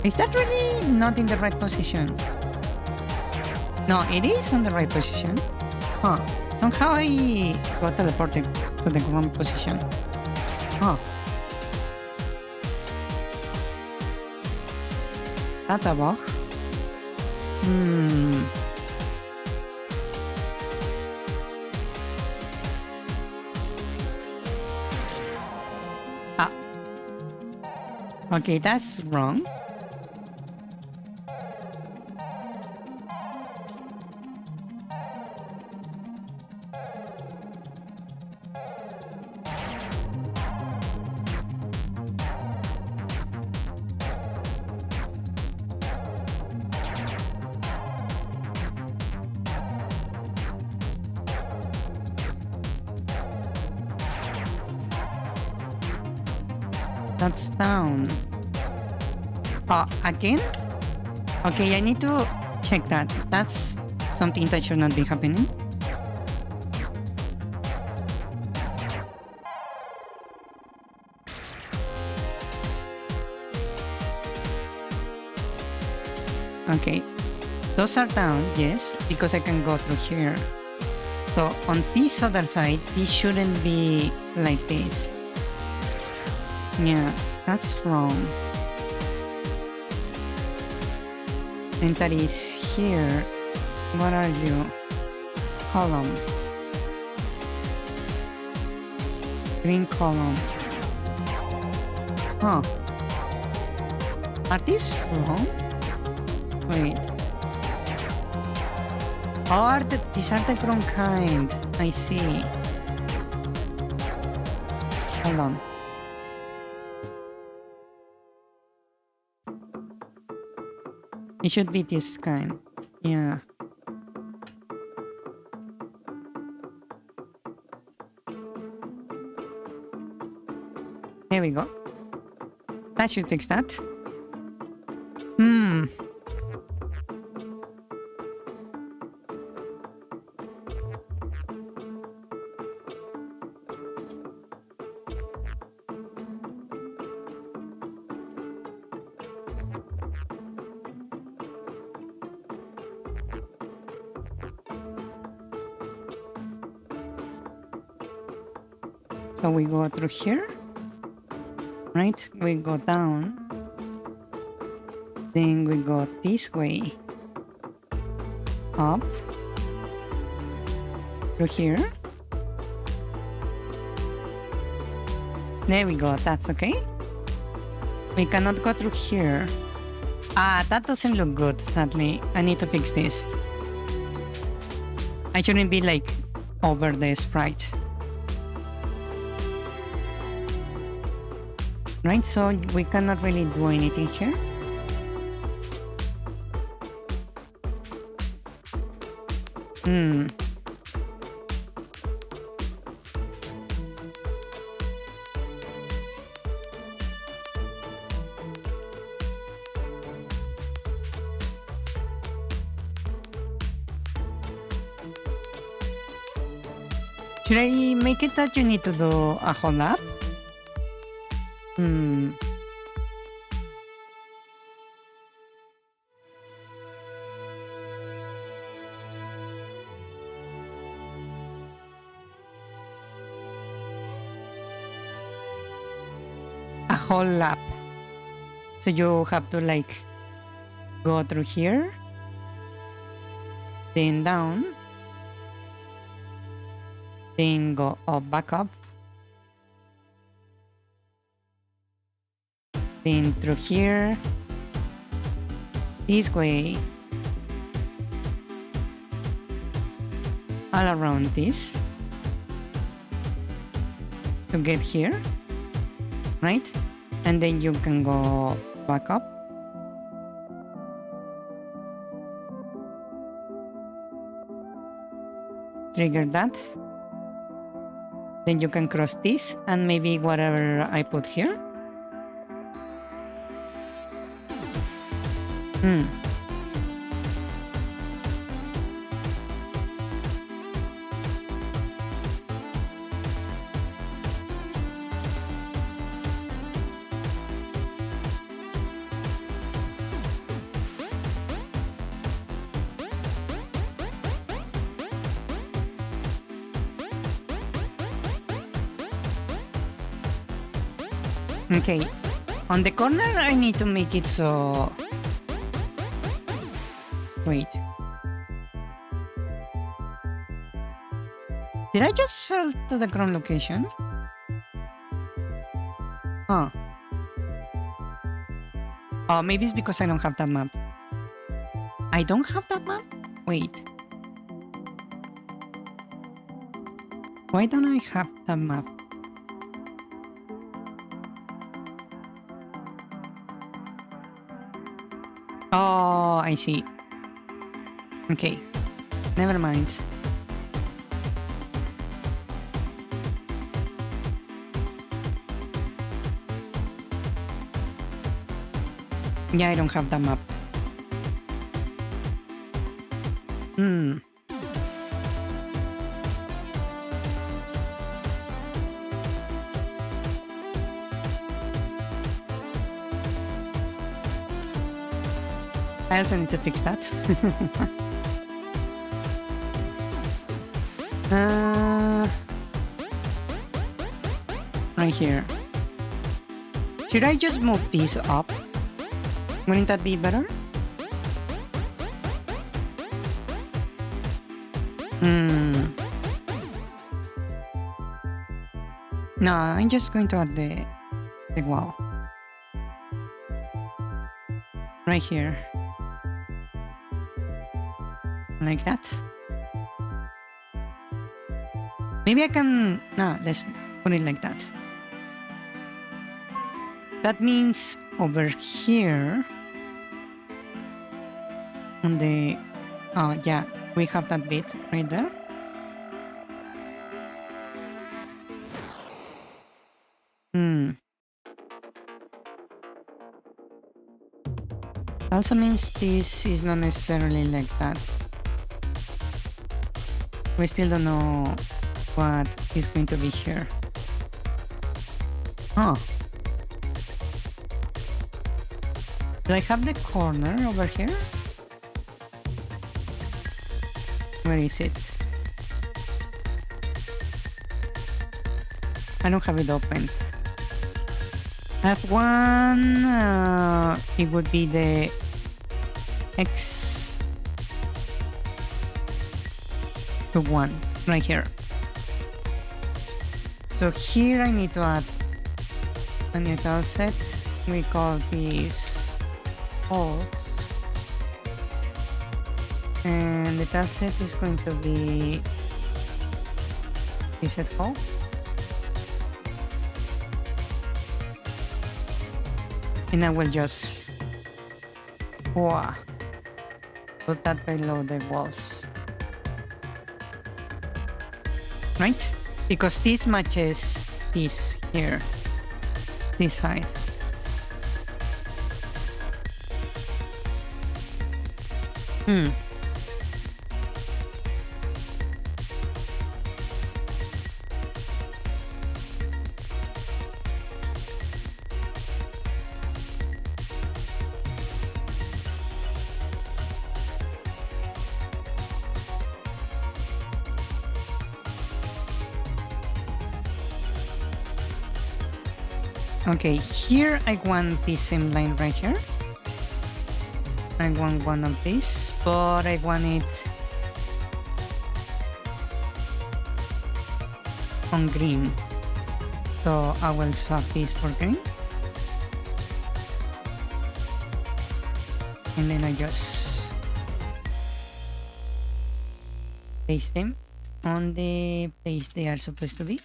Is that really not in the right position? No, it is on the right position. Huh. Somehow I got teleported to the wrong position. Huh. That's a bug. Ah. Okay, that's wrong. That's down. Again? Okay, I need to check that. That's something that should not be happening. Okay. Those are down, yes, because I can go through here. So on this other side, this shouldn't be like this. Yeah, that's wrong. And that is here. What are you? Column. Green column. Huh. Are these wrong? Wait. Oh, these are the wrong kind. I see. Hold on. It should be this kind. Yeah. There we go. That should fix that. So we go through here, right? We go down. Then we go this way. Up. Through here. There we go, that's okay. We cannot go through here. Ah, that doesn't look good, sadly. I need to fix this. I shouldn't be like over the sprite. Right, so we cannot really do anything here. Should I make it that you need to do a whole lap? A whole lap. So you have to like go through here, then down, then go up, back up, then through here, this way, all around this, to get here, right? And then you can go back up. Trigger that. Then you can cross this and maybe whatever I put here. Okay, on the corner I need to make it so... Wait. Did I just fall to the ground location? Huh. Oh, maybe it's because I don't have that map. I don't have that map? Wait. Why don't I have that map? Oh, I see. Okay. Never mind. Yeah, I don't have that map. I also need to fix that. Right here. Should I just move this up? Wouldn't that be better? No, I'm just going to add the wall. Right here. Like that. Maybe I can... No, let's put it like that. That means over here... On the... Oh, yeah. We have that bit right there. Also means this is not necessarily like that. We still don't know what is going to be here. Oh. Do I have the corner over here? Where is it? I don't have it opened. I have one. It would be the X to 1 right here. So here I need to add a new tile set. We call these holes, and the tile set is going to be this set hole. And I will just put that below the walls. Right? Because this matches this here. This side. Okay, here I want this same line right here. I want one of these, but I want it on green. So I will swap this for green. And then I just place them on the place they are supposed to be.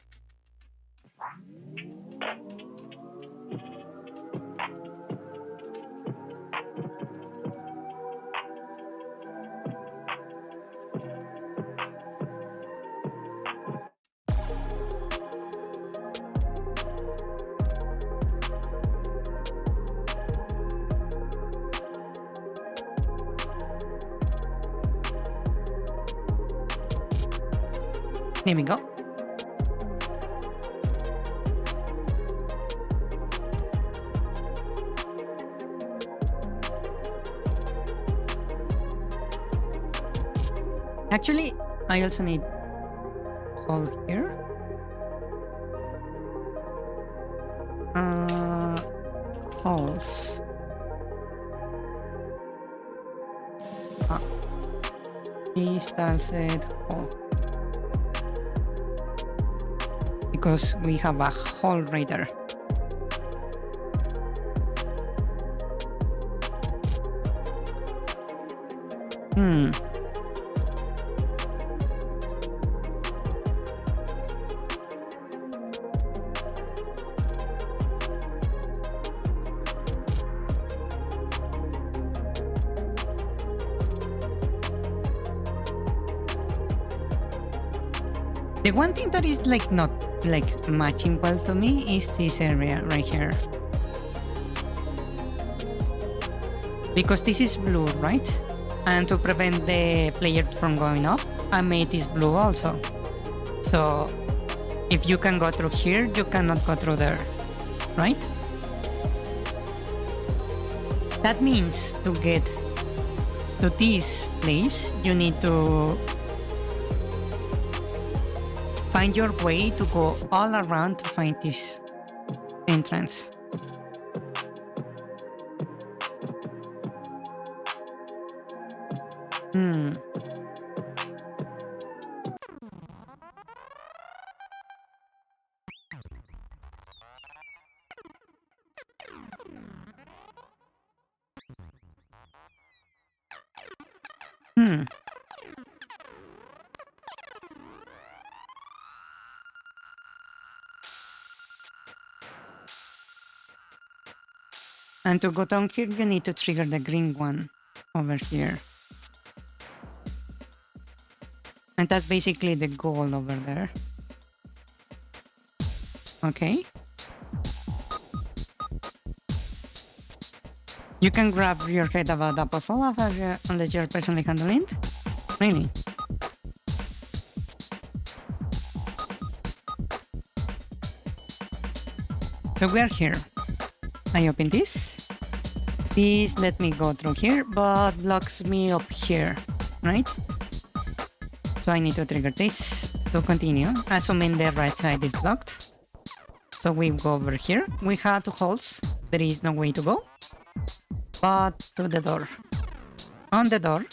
There we go. Actually, I also need hole here. Holes. This does it hole. Because we have a hole right there. The one thing that is like not like matching well to me is this area right here. Because this is blue, right? And to prevent the player from going up, I made this blue also. So if you can go through here, you cannot go through there, right? That means to get to this place, you need to find your way to go all around to find this entrance. And to go down here, you need to trigger the green one over here. And that's basically the goal over there. Okay. You can grab your head about the puzzle unless you're personally handling it. Really? So we are here. I open this. This let me go through here, but blocks me up here, right? So I need to trigger this to continue, assuming the right side is blocked. So we go over here. We have two holes. There is no way to go, but to the door. On the door,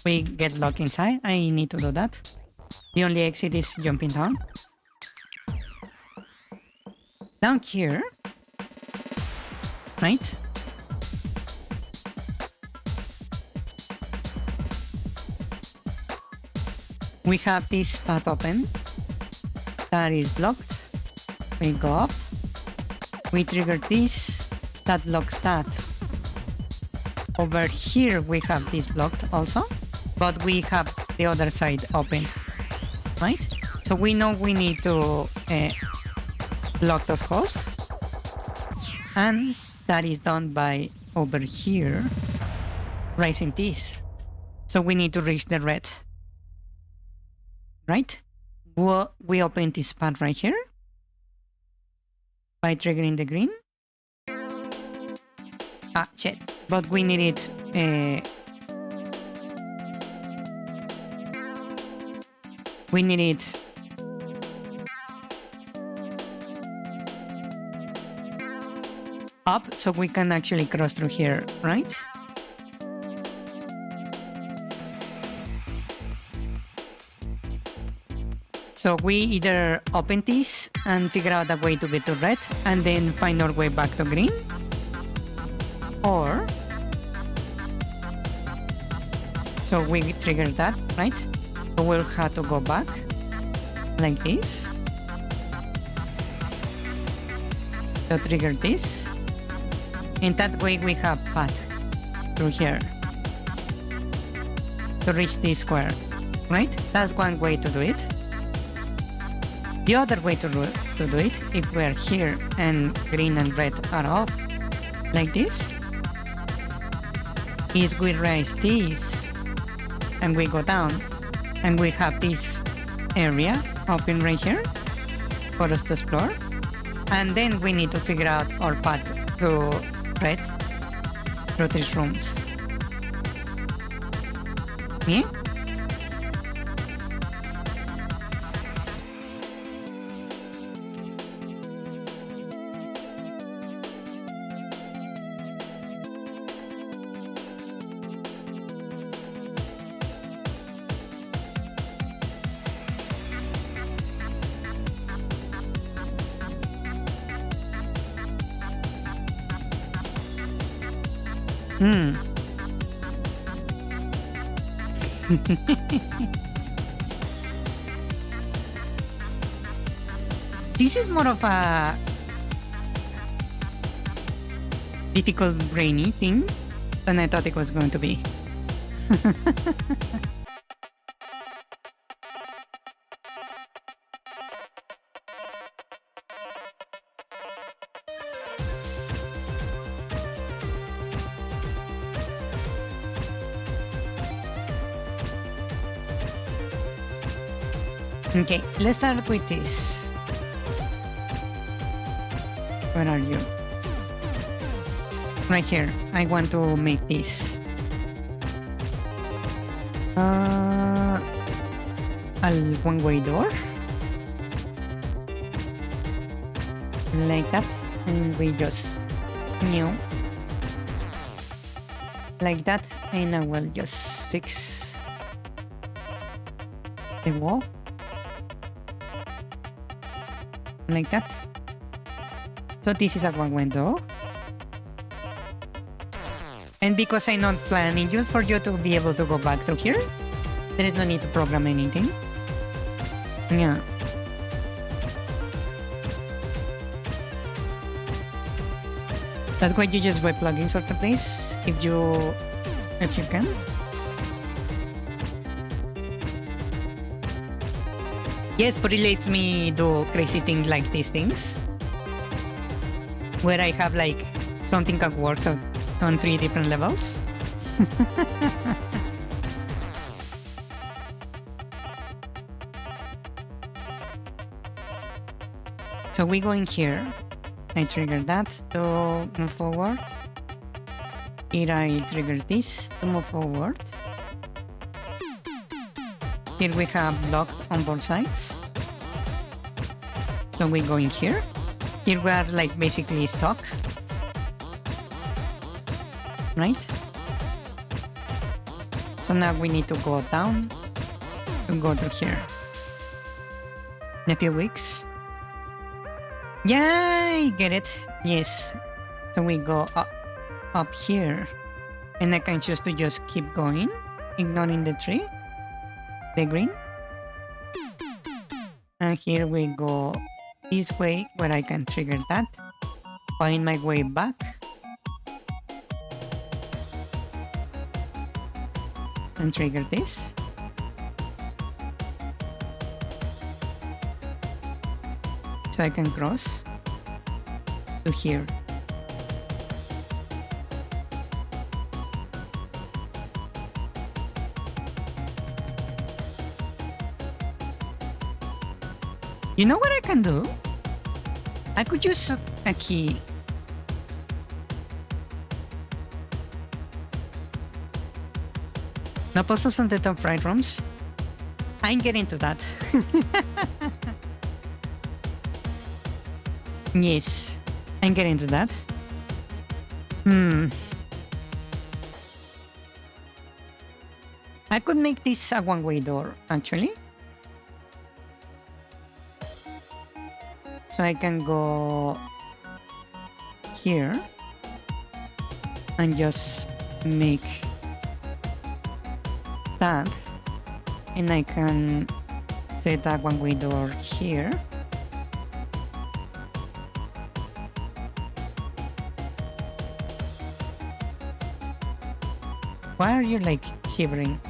we get locked inside. I need to do that. The only exit is jumping down. Down here, right? We have this path open that is blocked. We go up. We trigger this. That blocks that. Over here we have this blocked also, but we have the other side opened, right? So we know we need to block those holes. And that is done by over here raising this. So we need to reach the red. Right? We open this path right here by triggering the green. Ah, shit. But we need it. We need it. up so we can actually cross through here, right? So we either open this and figure out a way to get to red and then find our way back to green, or so we trigger that, right? So we'll have to go back like this. So trigger this. In that way we have path through here to reach this square, right? That's one way to do it. The other way to do it, if we're here and green and red are off, like this, is we raise this and we go down and we have this area open right here for us to explore. And then we need to figure out our path to red through these rooms. Yeah? This is more of a difficult brainy thing than I thought it was going to be. Okay, let's start with this. Where are you? Right here. I want to make this. A one-way door. Like that. And we just like that. And I will just fix the wall. Like that. So this is a one window. And because I'm not planning you for you to be able to go back through here, there is no need to program anything. Yeah. That's why you use web plugins of the place if you can. Yes, but it lets me do crazy things like these things. Where I have like something that works on 3 different levels. So we go in here. I trigger that to move forward. Here I trigger this to move forward. Here we have blocked on both sides. So we go in here. Here we are like basically stuck. Right? So now we need to go down and go to here. In a few weeks. Yeah, I get it. Yes. So we go up here. And I can choose to just keep going, ignoring the tree. The green. And here we go this way where I can trigger that. Find my way back. And trigger this. So I can cross to here. You know what I can do? I could use a key. No puzzles on the top right rooms. I'm getting to that. Yes, I'm getting to that. I could make this a one-way door, actually. So I can go here and just make that, and I can set a one-way door here. Why are you like shivering?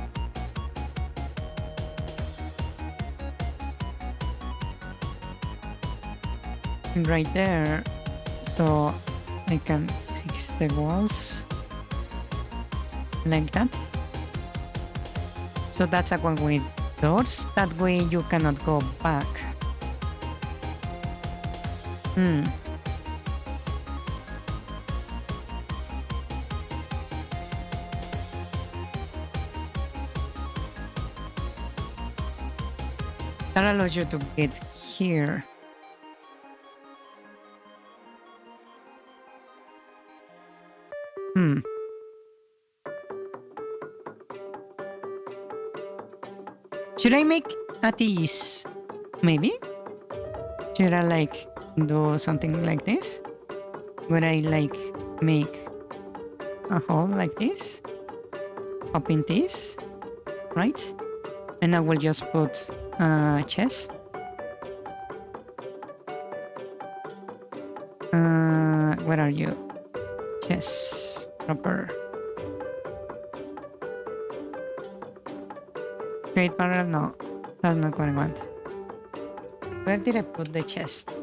Right there, so I can fix the walls like that. So that's a one-way doors. That way you cannot go back. That allows you to get here. Should I make a tease? Maybe? Should I like do something like this? Where I like make a hole like this? Open this, right? And I will just put a chest. Where are you? Chest dropper. Create parallel? No, that's not what I want. Where did I put the chest?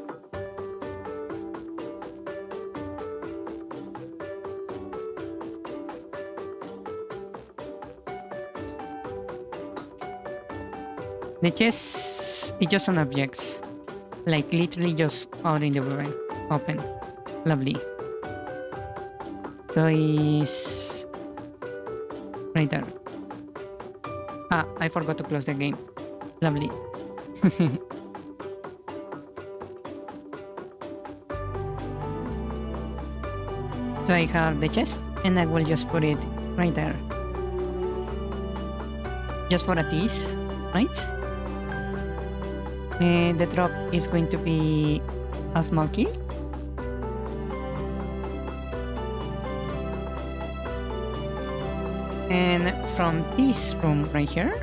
The chest is just an object. Like literally just out in the world. Open. Lovely. So it's right there. Ah, I forgot to close the game. Lovely. So I have the chest and I will just put it right there. Just for a tease, right? And the drop is going to be a small key. And from this room right here,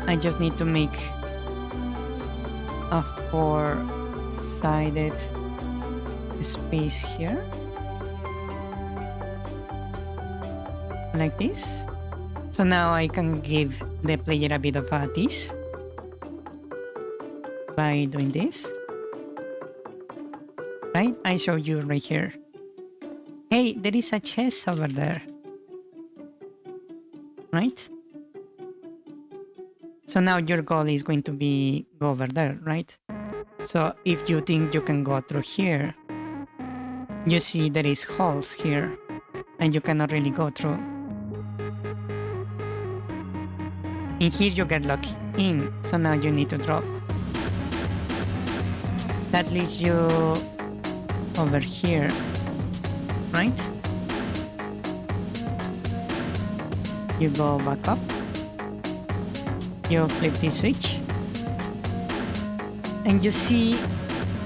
I just need to make a four-sided space here. Like this. So now I can give the player a bit of a tease by doing this. Right? I show you right here. Hey, there is a chest over there. Right? So now your goal is going to be go over there, right? So if you think you can go through here, you see there is holes here and you cannot really go through. In here you get locked in, so now you need to drop. That leads you over here, right? You go back up, you flip the switch, and you see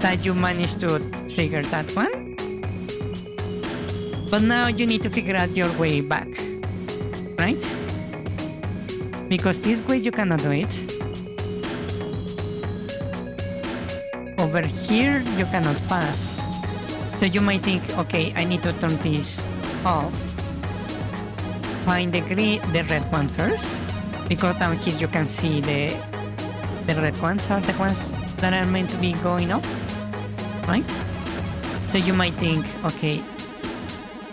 that you managed to trigger that one. But now you need to figure out your way back, right? Because this way you cannot do it. Over here you cannot pass. So you might think, okay, I need to turn this off. Find the red one first, because down here you can see the red ones are the ones that are meant to be going up, right? So you might think, okay,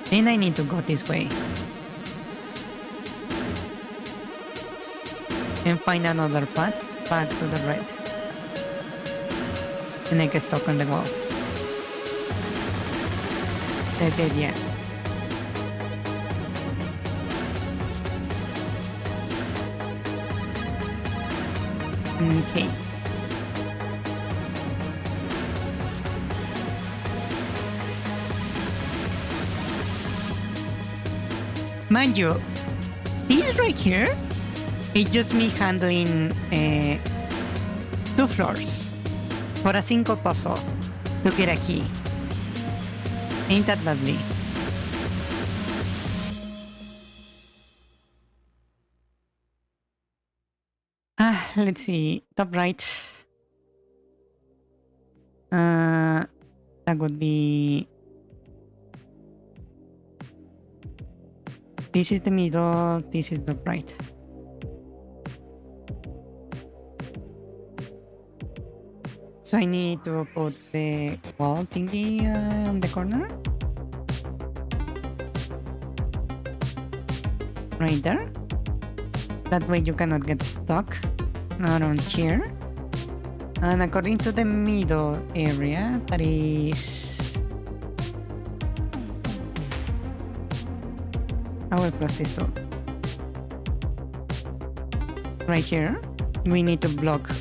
then I need to go this way and find another path back to the red, and I get stuck on the wall. That's the idea. Okay. Mind you, this right here, it's just me handling 2 floors for a single puzzle to get a key. Ain't that lovely? Let's see. Top right. That would be... This is the middle, this is the right. So I need to put the wall thingy on the corner. Right there. That way you cannot get stuck around here. And according to the middle area, that is... I will close this door. Right here, we need to block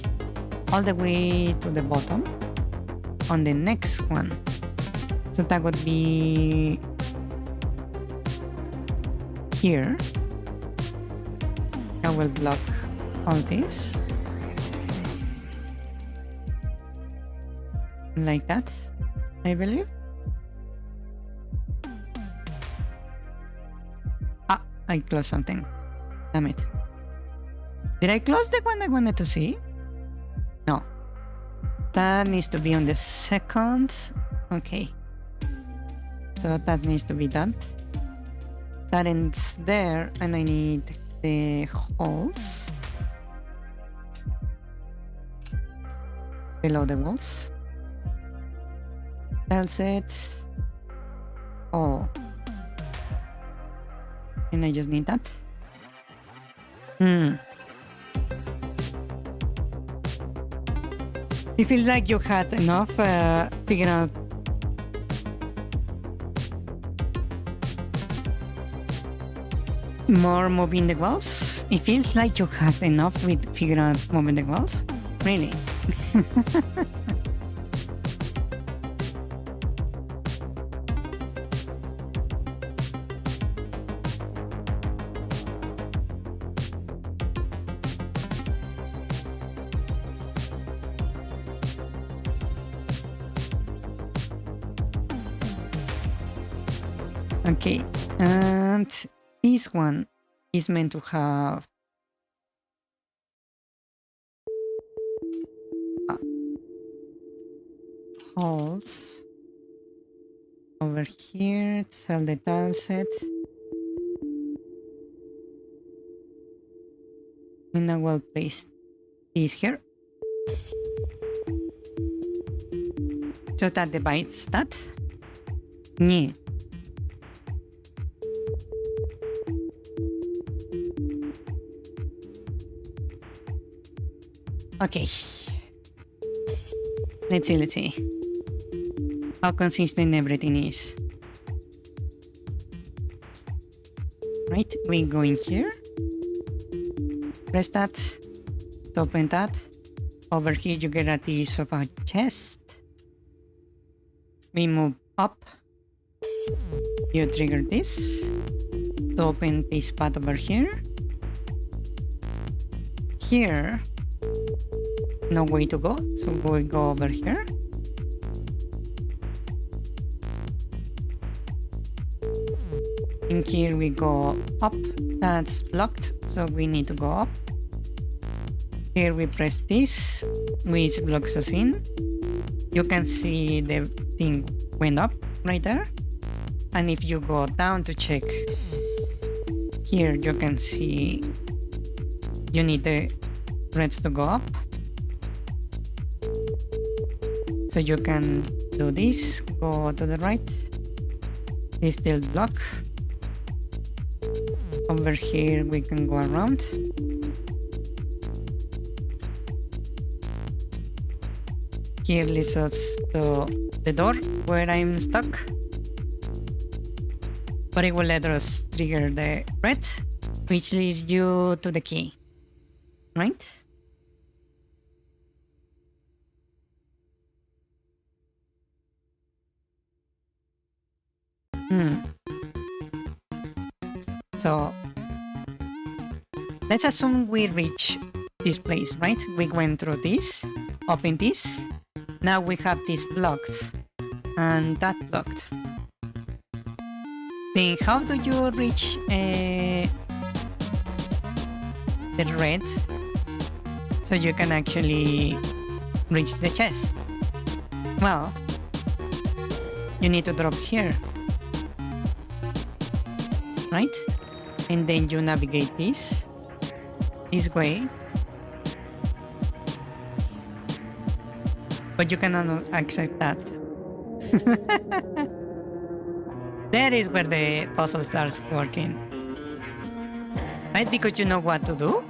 all the way to the bottom on the next one. So that would be here. I will block all this. Like that, I believe. Ah, I closed something. Damn it. Did I close the one I wanted to see? No. That needs to be on the second. Okay. So that needs to be that. That ends there, and I need the holes below the walls. That's it. Oh. And I just need that. It feels like you had enough figuring out more moving the walls. It feels like you had enough with figuring out moving the walls. Really. Okay, and this one is meant to have holes over here to sell the tile set. And I will place this here. So that divides that. Yeah. Okay. Let's see. How consistent everything is. Right, we go in here. Press that to open that. Over here you get a piece of a chest. We move up. You trigger this to open this path over here. Here, no way to go, so we go over here. In here we go up, that's blocked, so we need to go up. Here we press this, which blocks us in. You can see the thing went up right there. And if you go down to check, here you can see you need the reds to go up. So you can do this, go to the right, they still block. Over here we can go around. Here leads us to the door where I'm stuck. But it will let us trigger the red, which leads you to the key. Right? So let's assume we reach this place, right? We went through this, open this. Now we have this blocked and that blocked. Then how do you reach the red so you can actually reach the chest? Well, you need to drop here, right? And then you navigate this way. But you cannot access that. That is where the puzzle starts working. Right? Because you know what to do,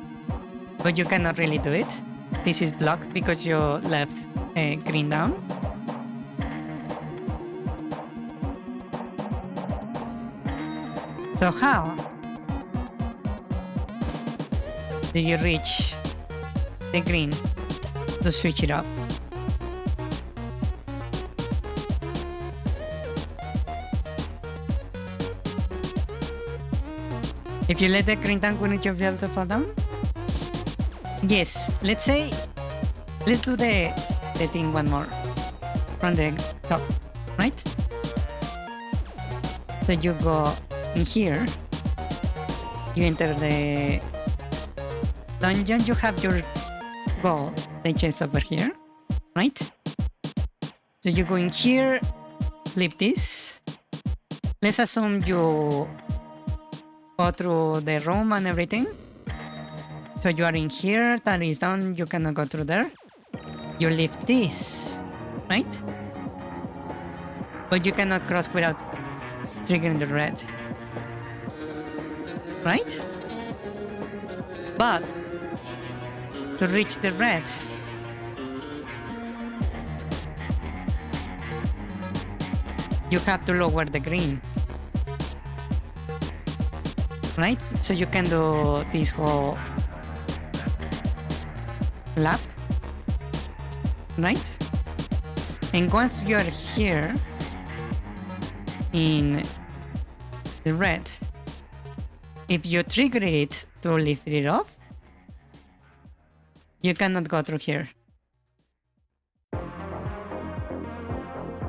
but you cannot really do it. This is blocked because you left green down. So how do you reach the green to switch it up? If you let the green down, wouldn't you be able to fall down? Yes, let's do the thing one more from the top, right? So you go in here, you enter the dungeon, you have your goal, the chest over here, right? So you go in here, flip this. Let's assume you go through the room and everything. So you are in here, that is down, you cannot go through there. You lift this, right? But you cannot cross without triggering the red. Right? But to reach the red, you have to lower the green. Right? So you can do this whole lap, right? And once you are here in the red, if you trigger it to lift it off, you cannot go through here.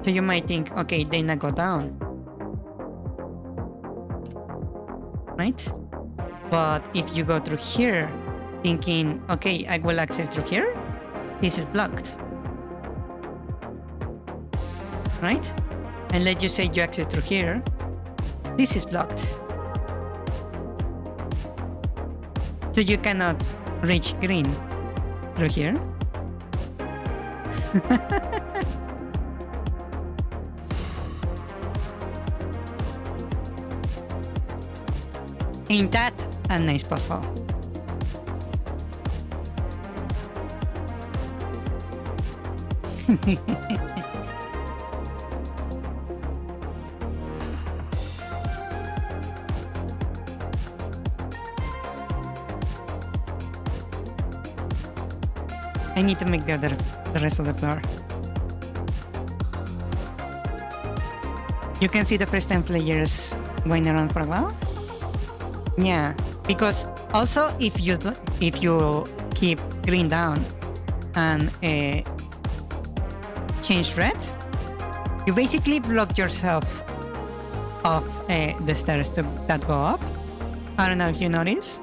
So you might think, okay, then I go down, right? But if you go through here, thinking, okay, I will access through here, this is blocked, right? And let's just say you access through here, this is blocked. So you cannot reach green through here. Ain't that a nice puzzle? I need to make the rest of the floor. You can see the first time players going around for a while. Yeah, because also if you keep green down and change red, you basically block yourself off the stairs that go up. I don't know if you notice.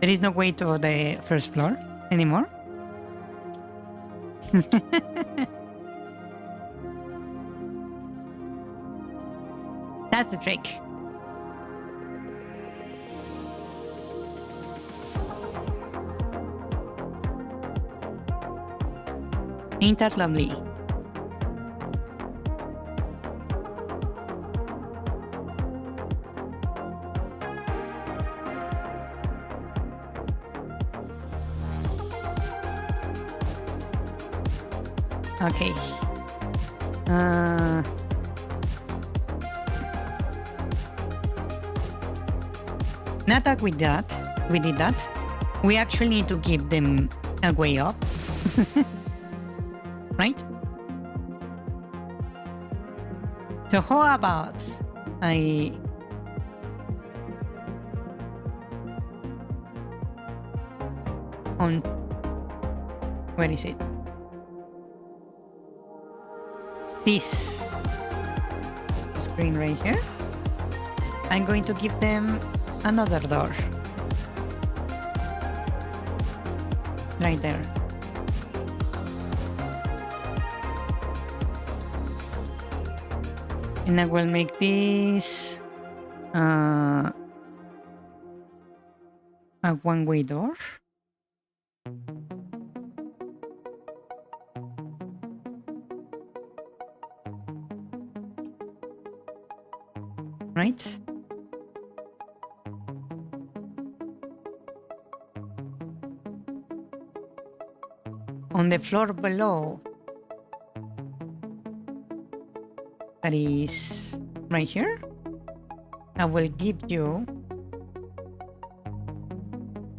There is no way to the first floor anymore. That's the trick. Ain't that lovely? Okay. Now that we did that, we actually need to give them a way up. Right? So how about I on, where is it? This screen right here. I'm going to give them another door. Right there. And I will make this a one-way door. Right? On the floor below, that is right here, I will give you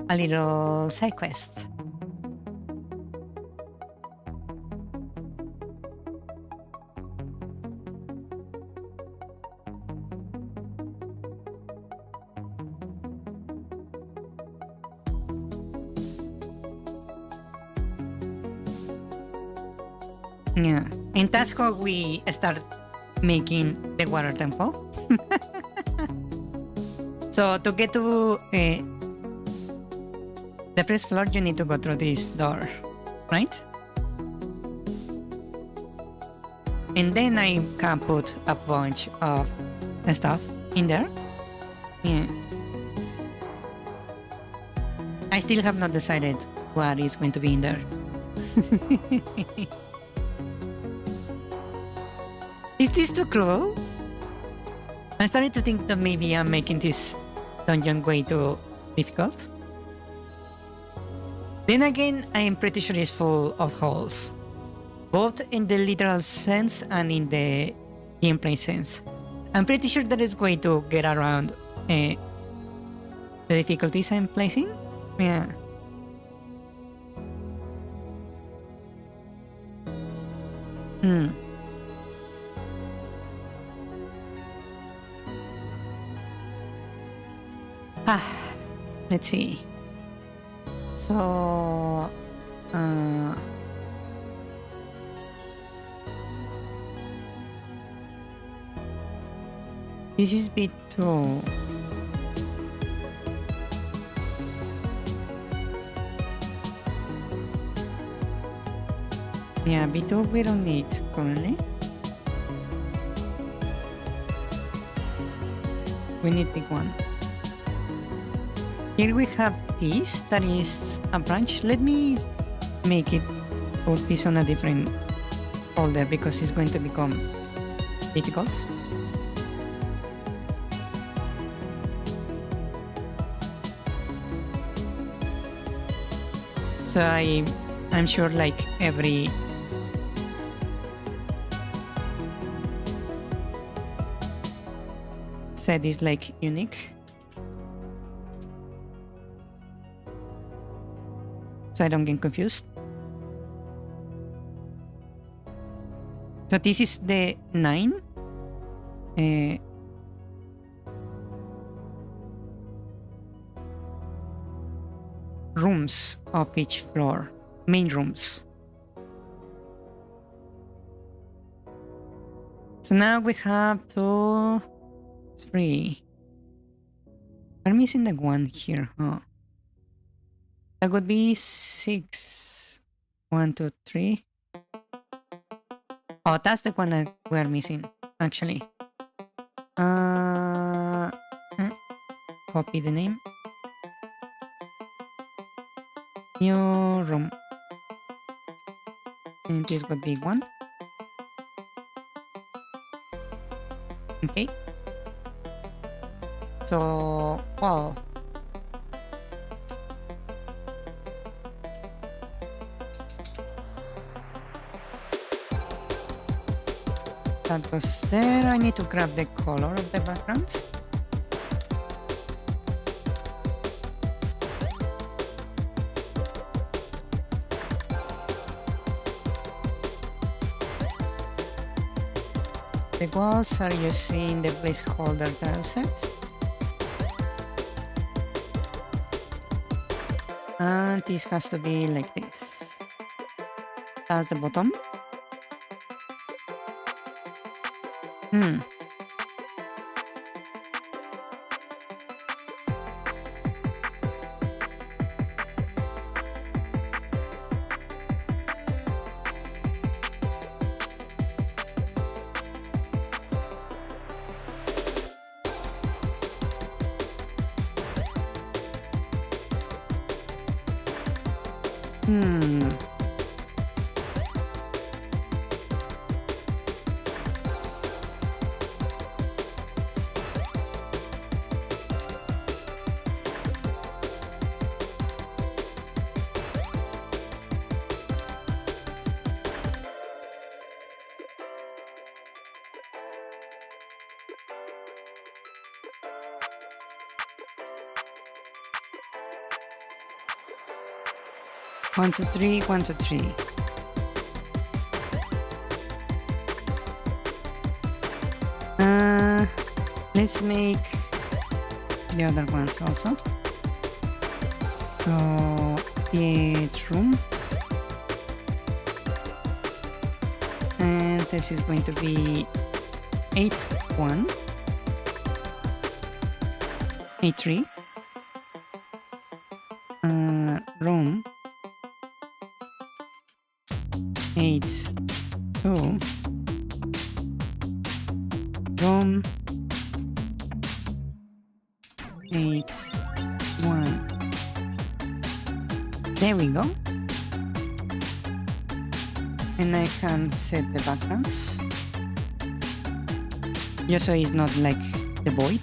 a little side quest. Yeah, and that's how we start making the water temple. So to get to the first floor, you need to go through this door, right? And then I can put a bunch of stuff in there. Yeah. I still have not decided what is going to be in there. Is this too cruel? I'm starting to think that maybe I'm making this dungeon way too difficult. Then again, I am pretty sure it's full of holes, both in the literal sense and in the gameplay sense. I'm pretty sure that it's going to get around the difficulties I'm placing. Yeah. Let's see. So, this is bit too. Yeah, B2 we don't need currently. We need big one. Here we have this, that is a branch. Let me make it, put this on a different folder because it's going to become difficult. So I'm sure like every set is like unique. So I don't get confused. So this is the 9. Rooms of each floor, main rooms. So now we have 2, 3. I'm missing the 1 here, huh? That would be 6. 1, 2, 3. Oh, that's the one that we're missing, actually. Copy the name. New room. And this would be 1. Okay. So, well. That was there. I need to grab the color of the background. The walls are using the placeholder tileset. And And this has to be like this. That's the bottom. Hmm. Hmm. One, two, three, 1, 2, 3. Let's make the other ones also. So it's room. And this is going to be 8, 1, 8, 3. Room 8, 2. Room 8, 1. There we go. And I can set the backgrounds. Just so it's not like the void.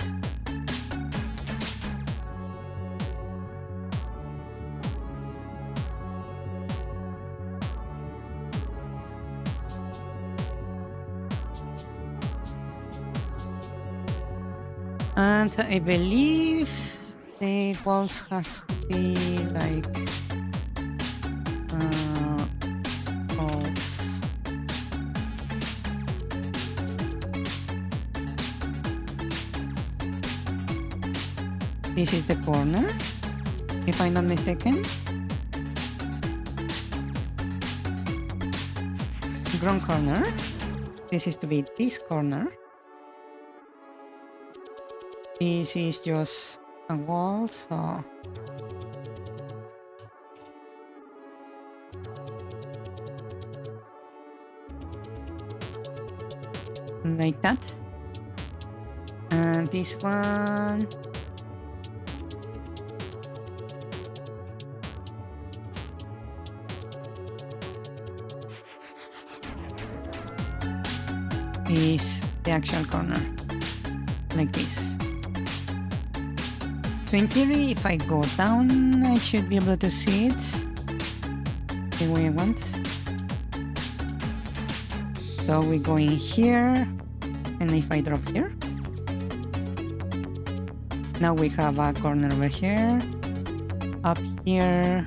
And I believe the walls has to be like walls. This is the corner, if I'm not mistaken. Ground corner. This is to be this corner. This is just a wall, so like that. And this one is the actual corner, like this. So in theory, if I go down, I should be able to see it the way I want. So we go in here, and if I drop here, now we have a corner over here, up here,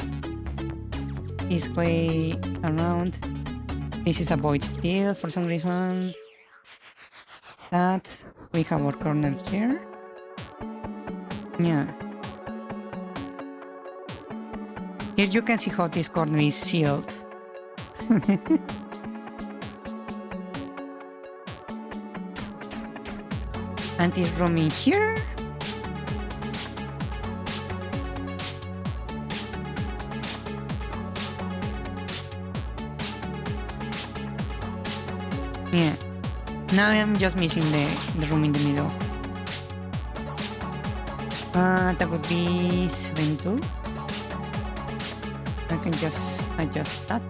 this way around. This is a void still for some reason. That we have our corner here. Yeah. Here you can see how this corner is sealed. And this room in here. Yeah. Now I'm just missing the room in the middle. That would be 7.2. I can just adjust that.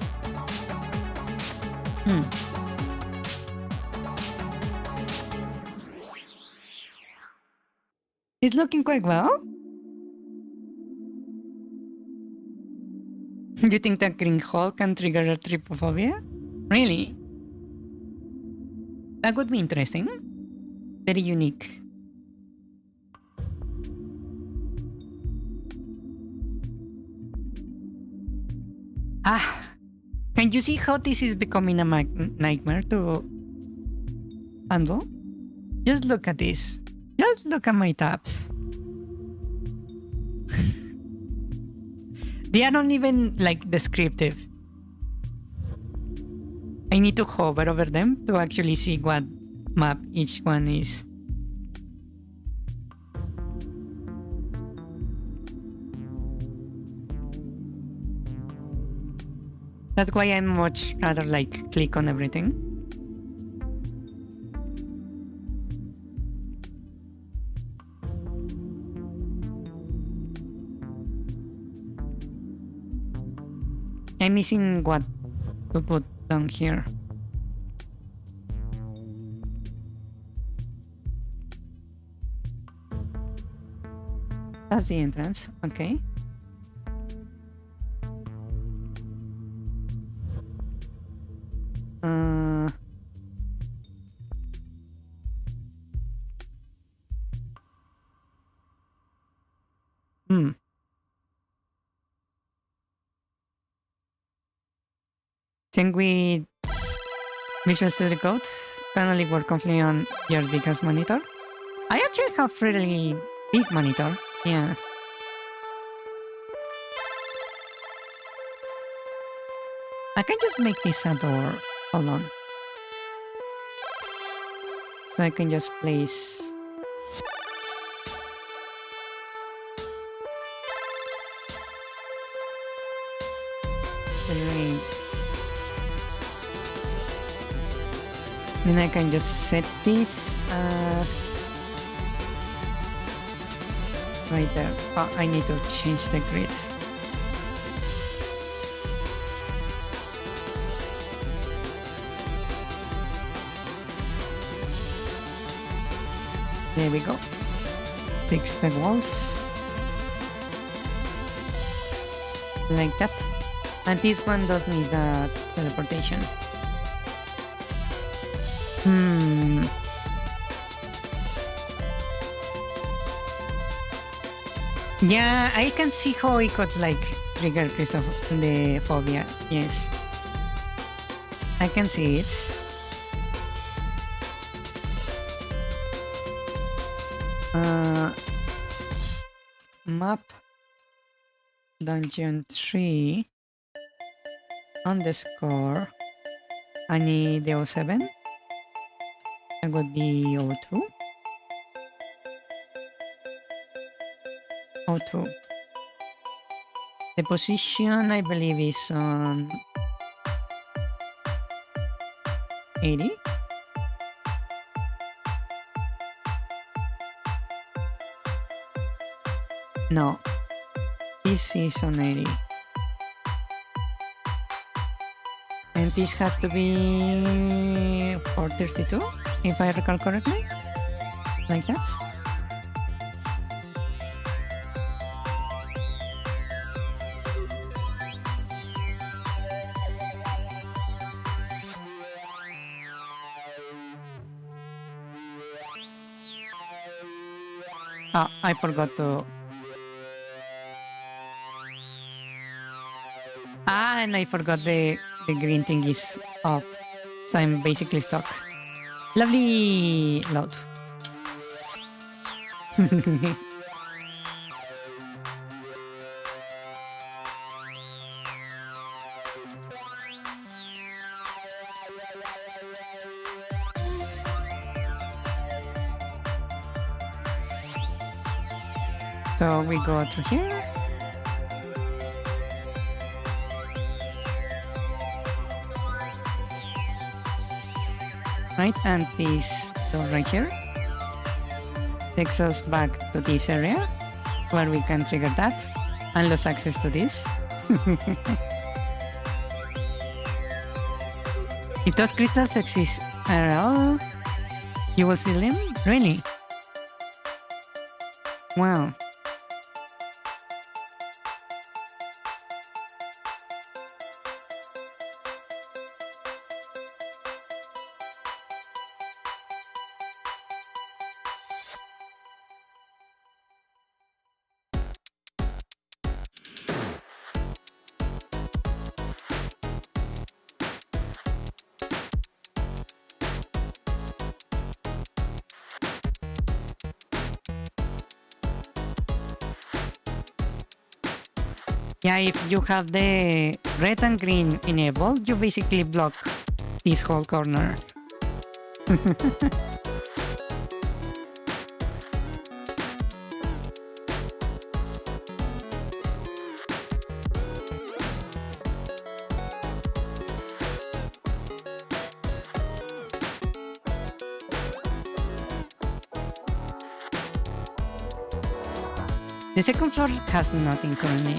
It's looking quite well. You think that green hole can trigger a trypophobia? Really? That would be interesting. Very unique. Can you see how this is becoming a nightmare to handle? Just look at this. Just look at my tabs. They are not even like descriptive. I need to hover over them to actually see what map each one is. That's why I much rather like click on everything. I'm missing what to put down here. That's the entrance, okay. Think we Visual Studio Code can only work completely on your biggest monitor. I actually have really big monitor, yeah. I can just make this a door. Hold on. So I can just place. The ring. Then I can just set this as right there. Oh, I need to change the grid. There we go. Fix the walls. Like that. And this one does need teleportation. Yeah, I can see how it could like trigger the phobia. Yes. I can see it. Map dungeon 3 underscore I need the 07. That would be 02. 02. The position I believe is on 80. No, this is on 80. And this has to be 432, if I recall correctly. Like that. Ah, I forgot to... and I forgot the green thing is up. So I'm basically stuck. Lovely load. So we go through here. Right, and this door right here takes us back to this area where we can trigger that and lose access to this. If those crystals exist at all, you will see them? Really? Wow. Yeah, if you have the red and green enabled, you basically block this whole corner. The second floor has nothing currently.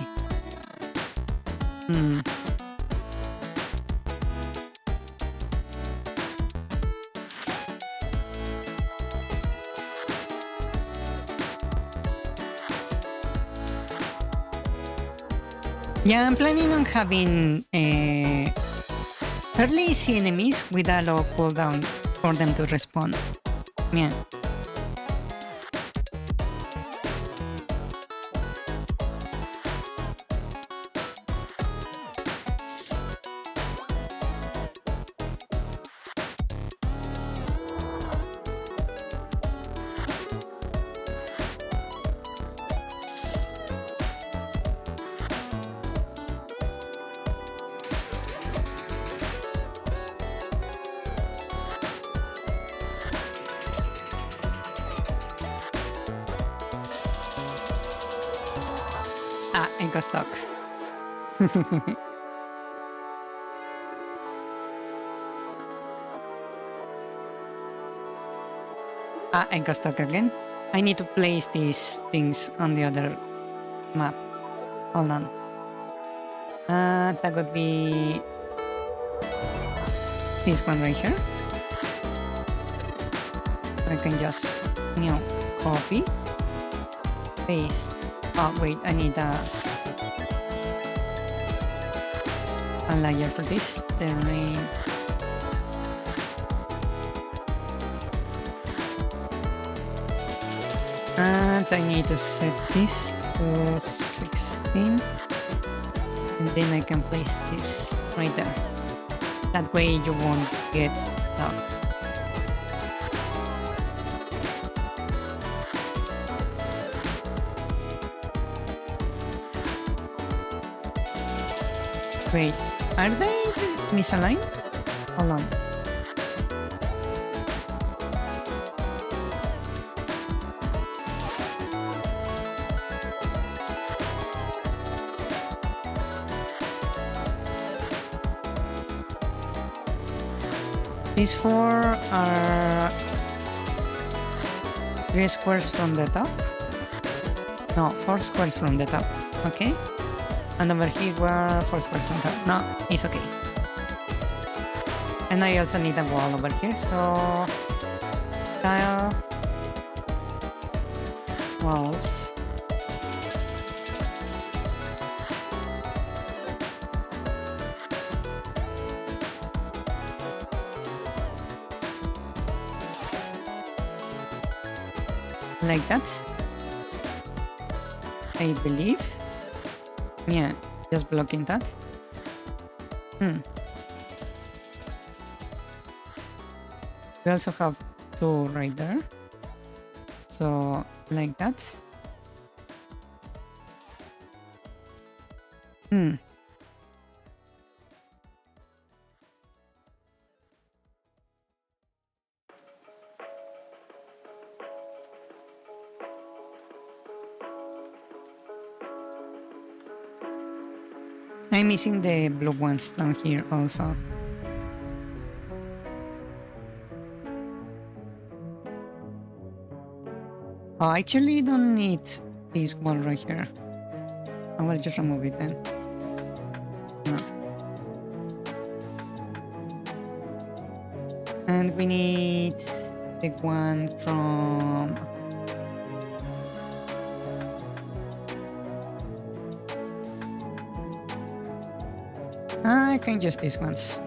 Yeah, I'm planning on having fairly easy enemies with a low cooldown for them to respawn. Yeah. I got stuck. I got stuck again. I need to place these things on the other map. Hold on. That would be this one right here. I can just, copy, paste. Oh wait, I need a layer for this. Terrain. And I need to set this to 16. And then I can place this right there. That way you won't get stuck. Wait, are they misaligned? Hold on. These four are 3 squares from the top. No, 4 squares from the top. Okay. And over here were 4 squares from top. No, it's okay. And I also need a wall over here, so tile walls. Like that, I believe. Yeah, just blocking that. We also have 2 right there. So, like that. I'm missing the blue ones down here also. Oh, I actually don't need this wall right here. I will just remove it then. No. And we need the one from... I can use these ones.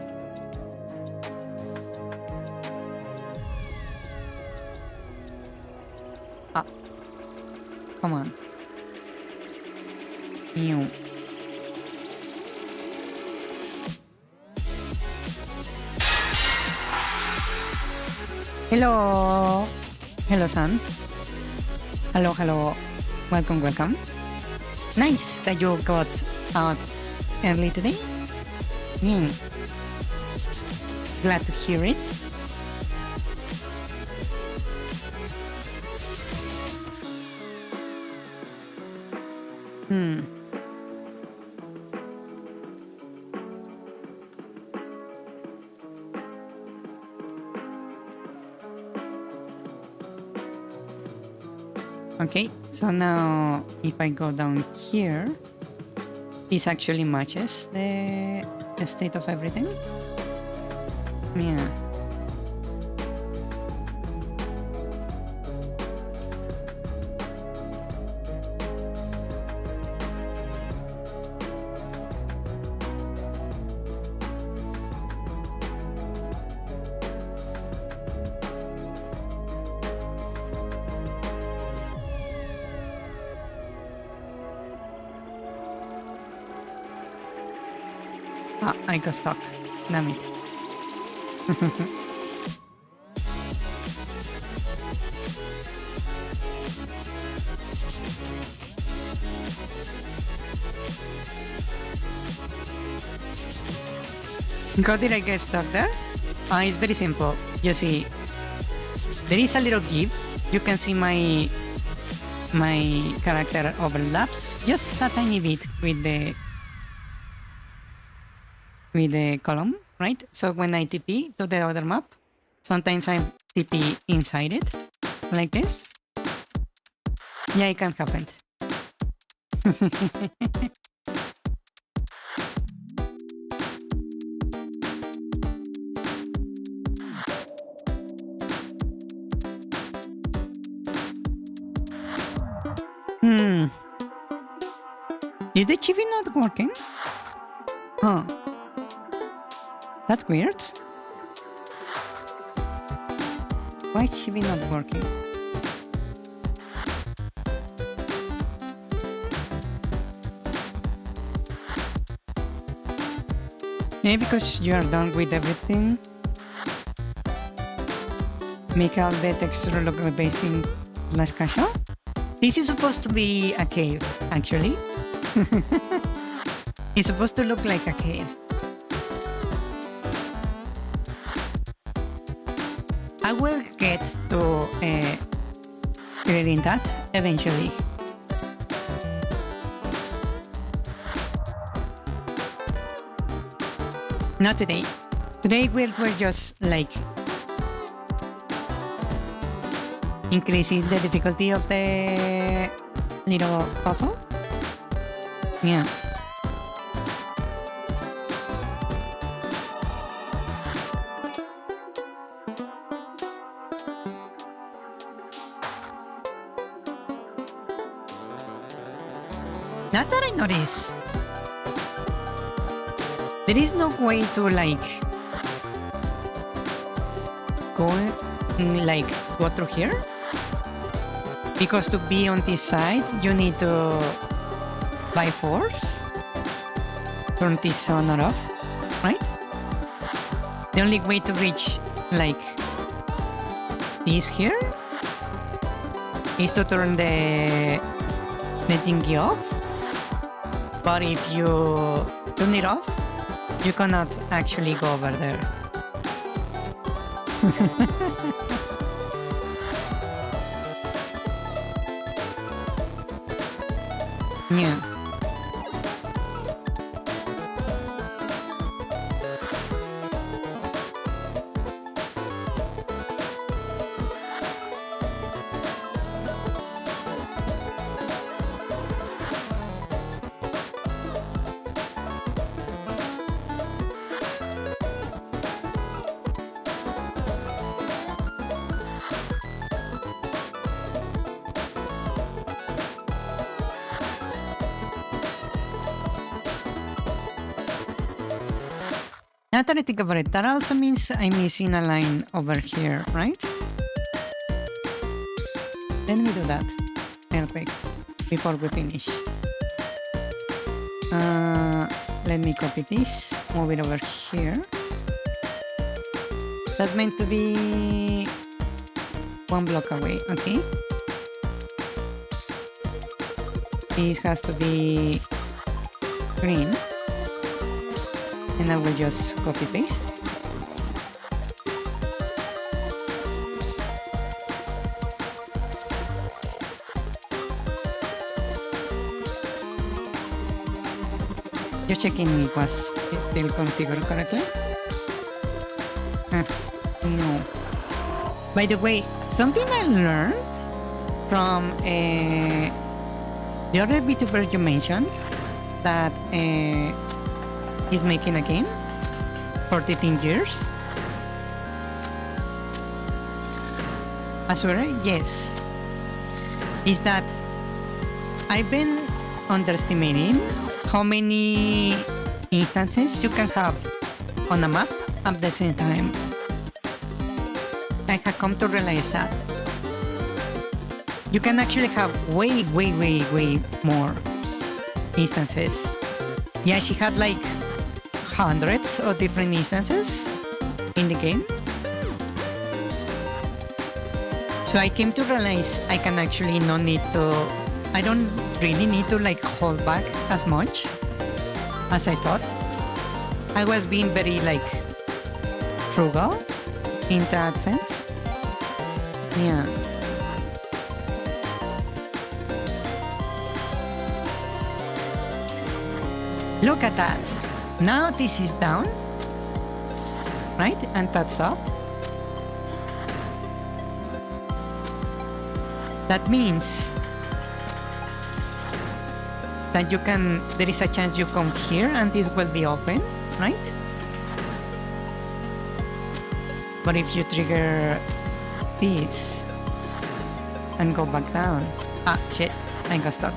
Ah. Come on. Ew. Hello. Hello, son. Hello, hello. Welcome, welcome. Nice that you got out early today. Glad to hear it. Okay, so now if I go down here, this actually matches the state of everything. Yeah. Ah, I got stuck. Damn it. How did I get stuck there? It's very simple. You see, there is a little give. You can see my character overlaps just a tiny bit with the column, right? So when I TP to the other map, sometimes I TP inside it, like this. Yeah, it can happen. Is the chibi not working? Huh. That's weird. Why is chibi not working? Maybe because you are done with everything. Make all the texture look based in slash casual. This is supposed to be a cave, actually. It's supposed to look like a cave. I will get to creating that eventually. Not today. Today we're just like increasing the difficulty of the little puzzle. Yeah. Not that I notice. There is no way to like go through here, because to be on this side you need to by force turn this on or off, right? The only way to reach like this here is to turn the thingy off. But if you turn it off, you cannot actually go over there. Yeah. Now that I think about it, that also means I'm missing a line over here, right? Let me do that real quick before we finish. Let me copy this, move it over here. That's meant to be one block away, okay? This has to be green. And I will just copy paste. Just checking it was still configured correctly. No. By the way, something I learned from the other VTuber you mentioned that is making a game for 13 years. Asura, yes. Is that I've been underestimating how many instances you can have on a map at the same time. I have come to realize that you can actually have way more instances. Yeah, she had like hundreds of different instances in the game. So I came to realize I can actually not need to, I don't really need to like hold back as much as I thought. I was being very like frugal in that sense. Yeah. Look at that. Now this is down, right? And that's up. That means that you can, there is a chance you come here and this will be open, right? But if you trigger this and go back down, shit, I got stuck.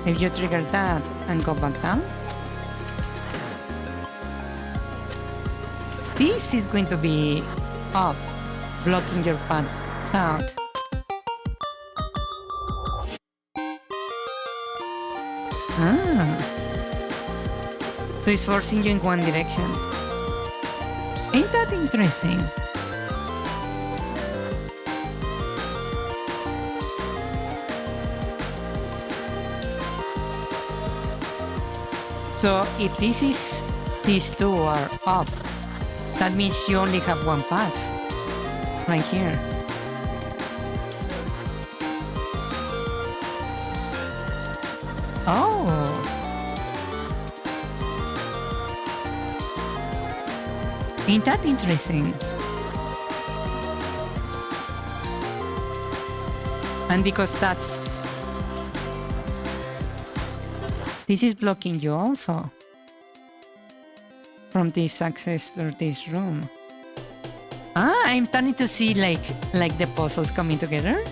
If you trigger that and go back down, this is going to be up, blocking your path out. So it's forcing you in one direction. Ain't that interesting? So if these two are up, that means you only have one path right here. Oh. Ain't that interesting? And because this is blocking you also from this access to this room. I'm starting to see like the puzzles coming together.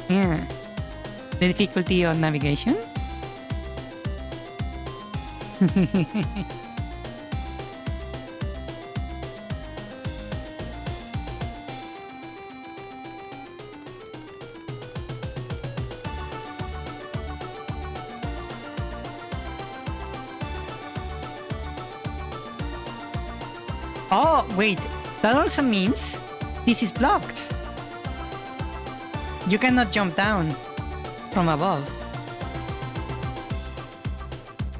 Yeah. The difficulty of navigation. Oh, wait, that also means this is blocked. You cannot jump down from above.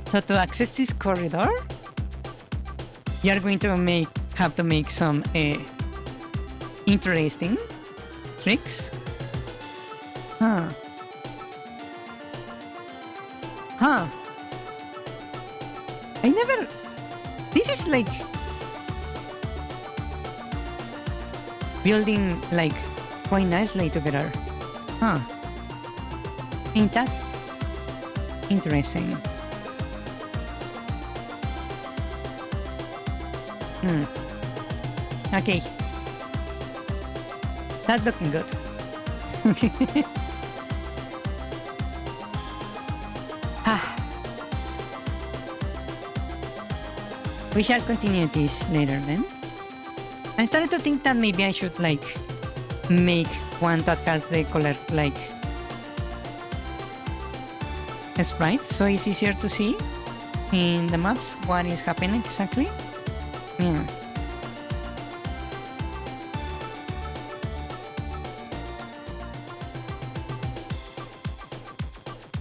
So to access this corridor, you are going to have to make some interesting tricks. Huh. This is like building like quite nicely together. Huh. Ain't that interesting? Okay. That's looking good. We shall continue this later then. I started to think that maybe I should like make one that has the color like sprites, so it's easier to see in the maps what is happening exactly. Yeah.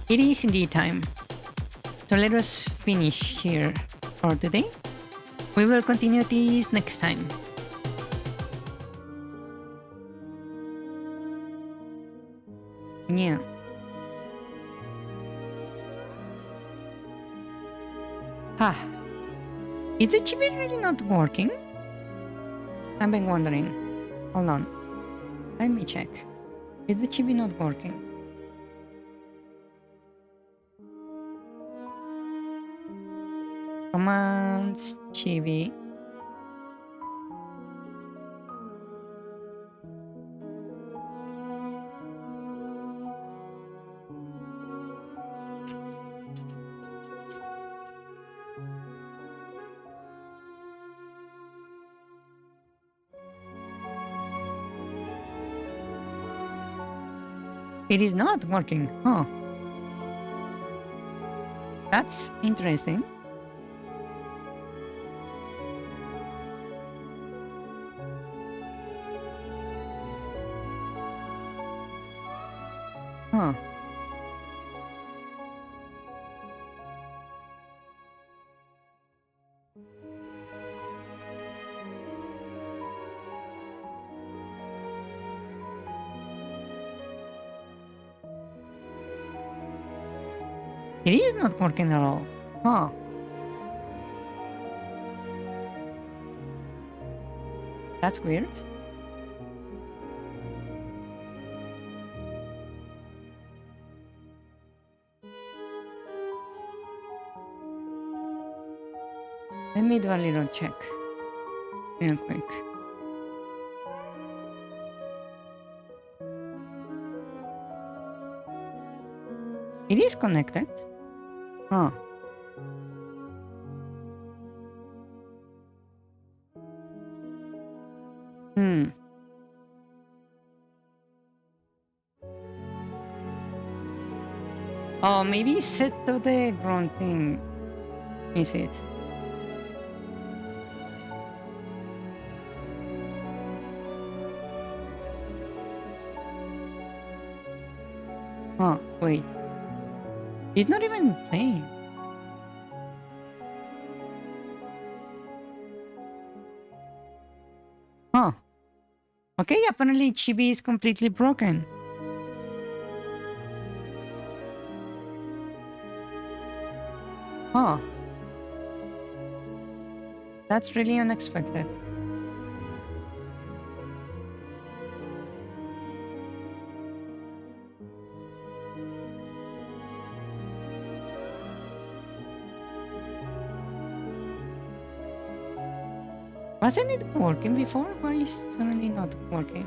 It is indeed time. So let us finish here for today. We will continue this next time. Yeah. Ah. Is the chibi really not working? I've been wondering. Hold on. Let me check. Is the chibi not working? Commands, chibi. It is not working, huh? That's interesting. Huh. It is not working at all. Huh. That's weird. Let me do a little check real quick. It is connected. Huh. Oh, maybe set to the ground thing. Is it? Huh, wait. It's not even playing. Huh. Okay, apparently Chibi is completely broken. Huh. That's really unexpected. Wasn't it working before? Why is it suddenly not working?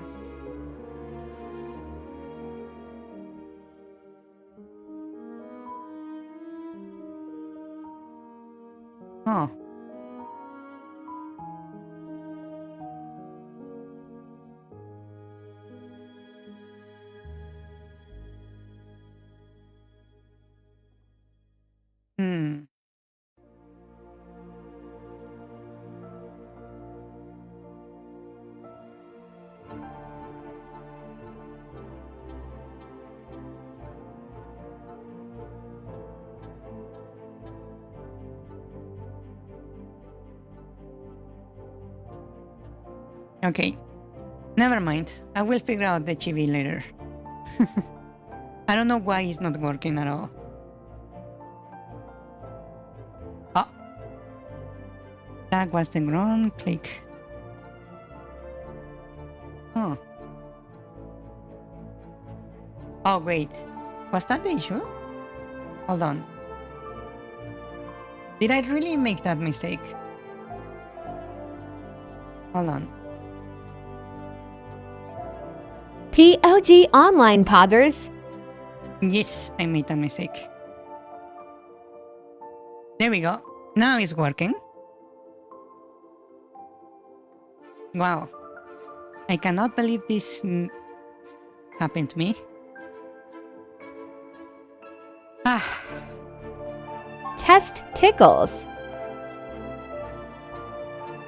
Huh. Hmm. Okay. Never mind. I will figure out the chibi later. I don't know why it's not working at all. Oh. That was the wrong click. Huh. Oh, wait. Was that the issue? Hold on. Did I really make that mistake? Hold on. PLG Online Poggers. Yes, I made that mistake. There we go. Now it's working. Wow. I cannot believe this happened to me. Ah. Test tickles.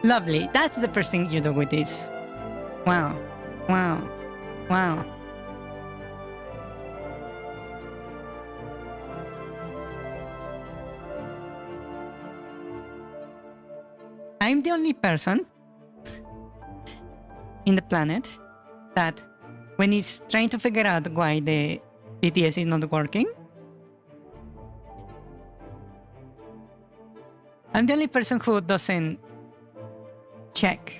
Lovely. That's the first thing you do with this. Wow. Wow. Wow. I'm the only person in the planet that when he's trying to figure out why the DTS is not working, I'm the only person who doesn't check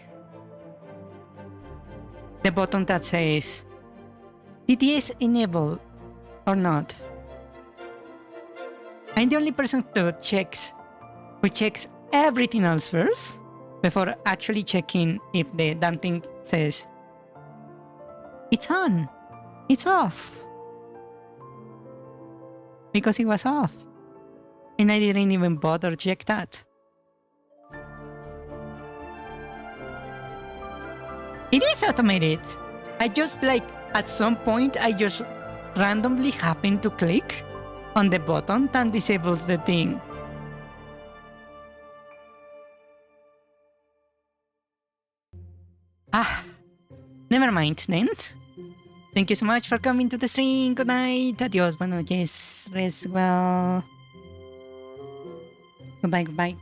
the button that says DTS enabled or not. I'm the only person who checks everything else first before actually checking if the damn thing says it's on, it's off. Because it was off. And I didn't even bother to check that. It is automated. I just at some point I just randomly happen to click on the button that disables the thing. Never mind then. Thank you so much for coming to the stream. Good night. Adios. Buenas noches. Rest well. Goodbye, goodbye.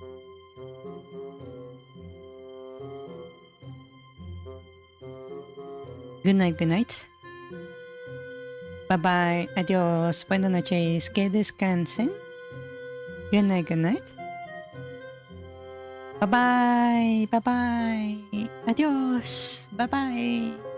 Good night, good night. Bye bye. Adios. Buenas noches. Que descansen. Good night, good night. Bye bye. Bye bye. Adios. Bye bye.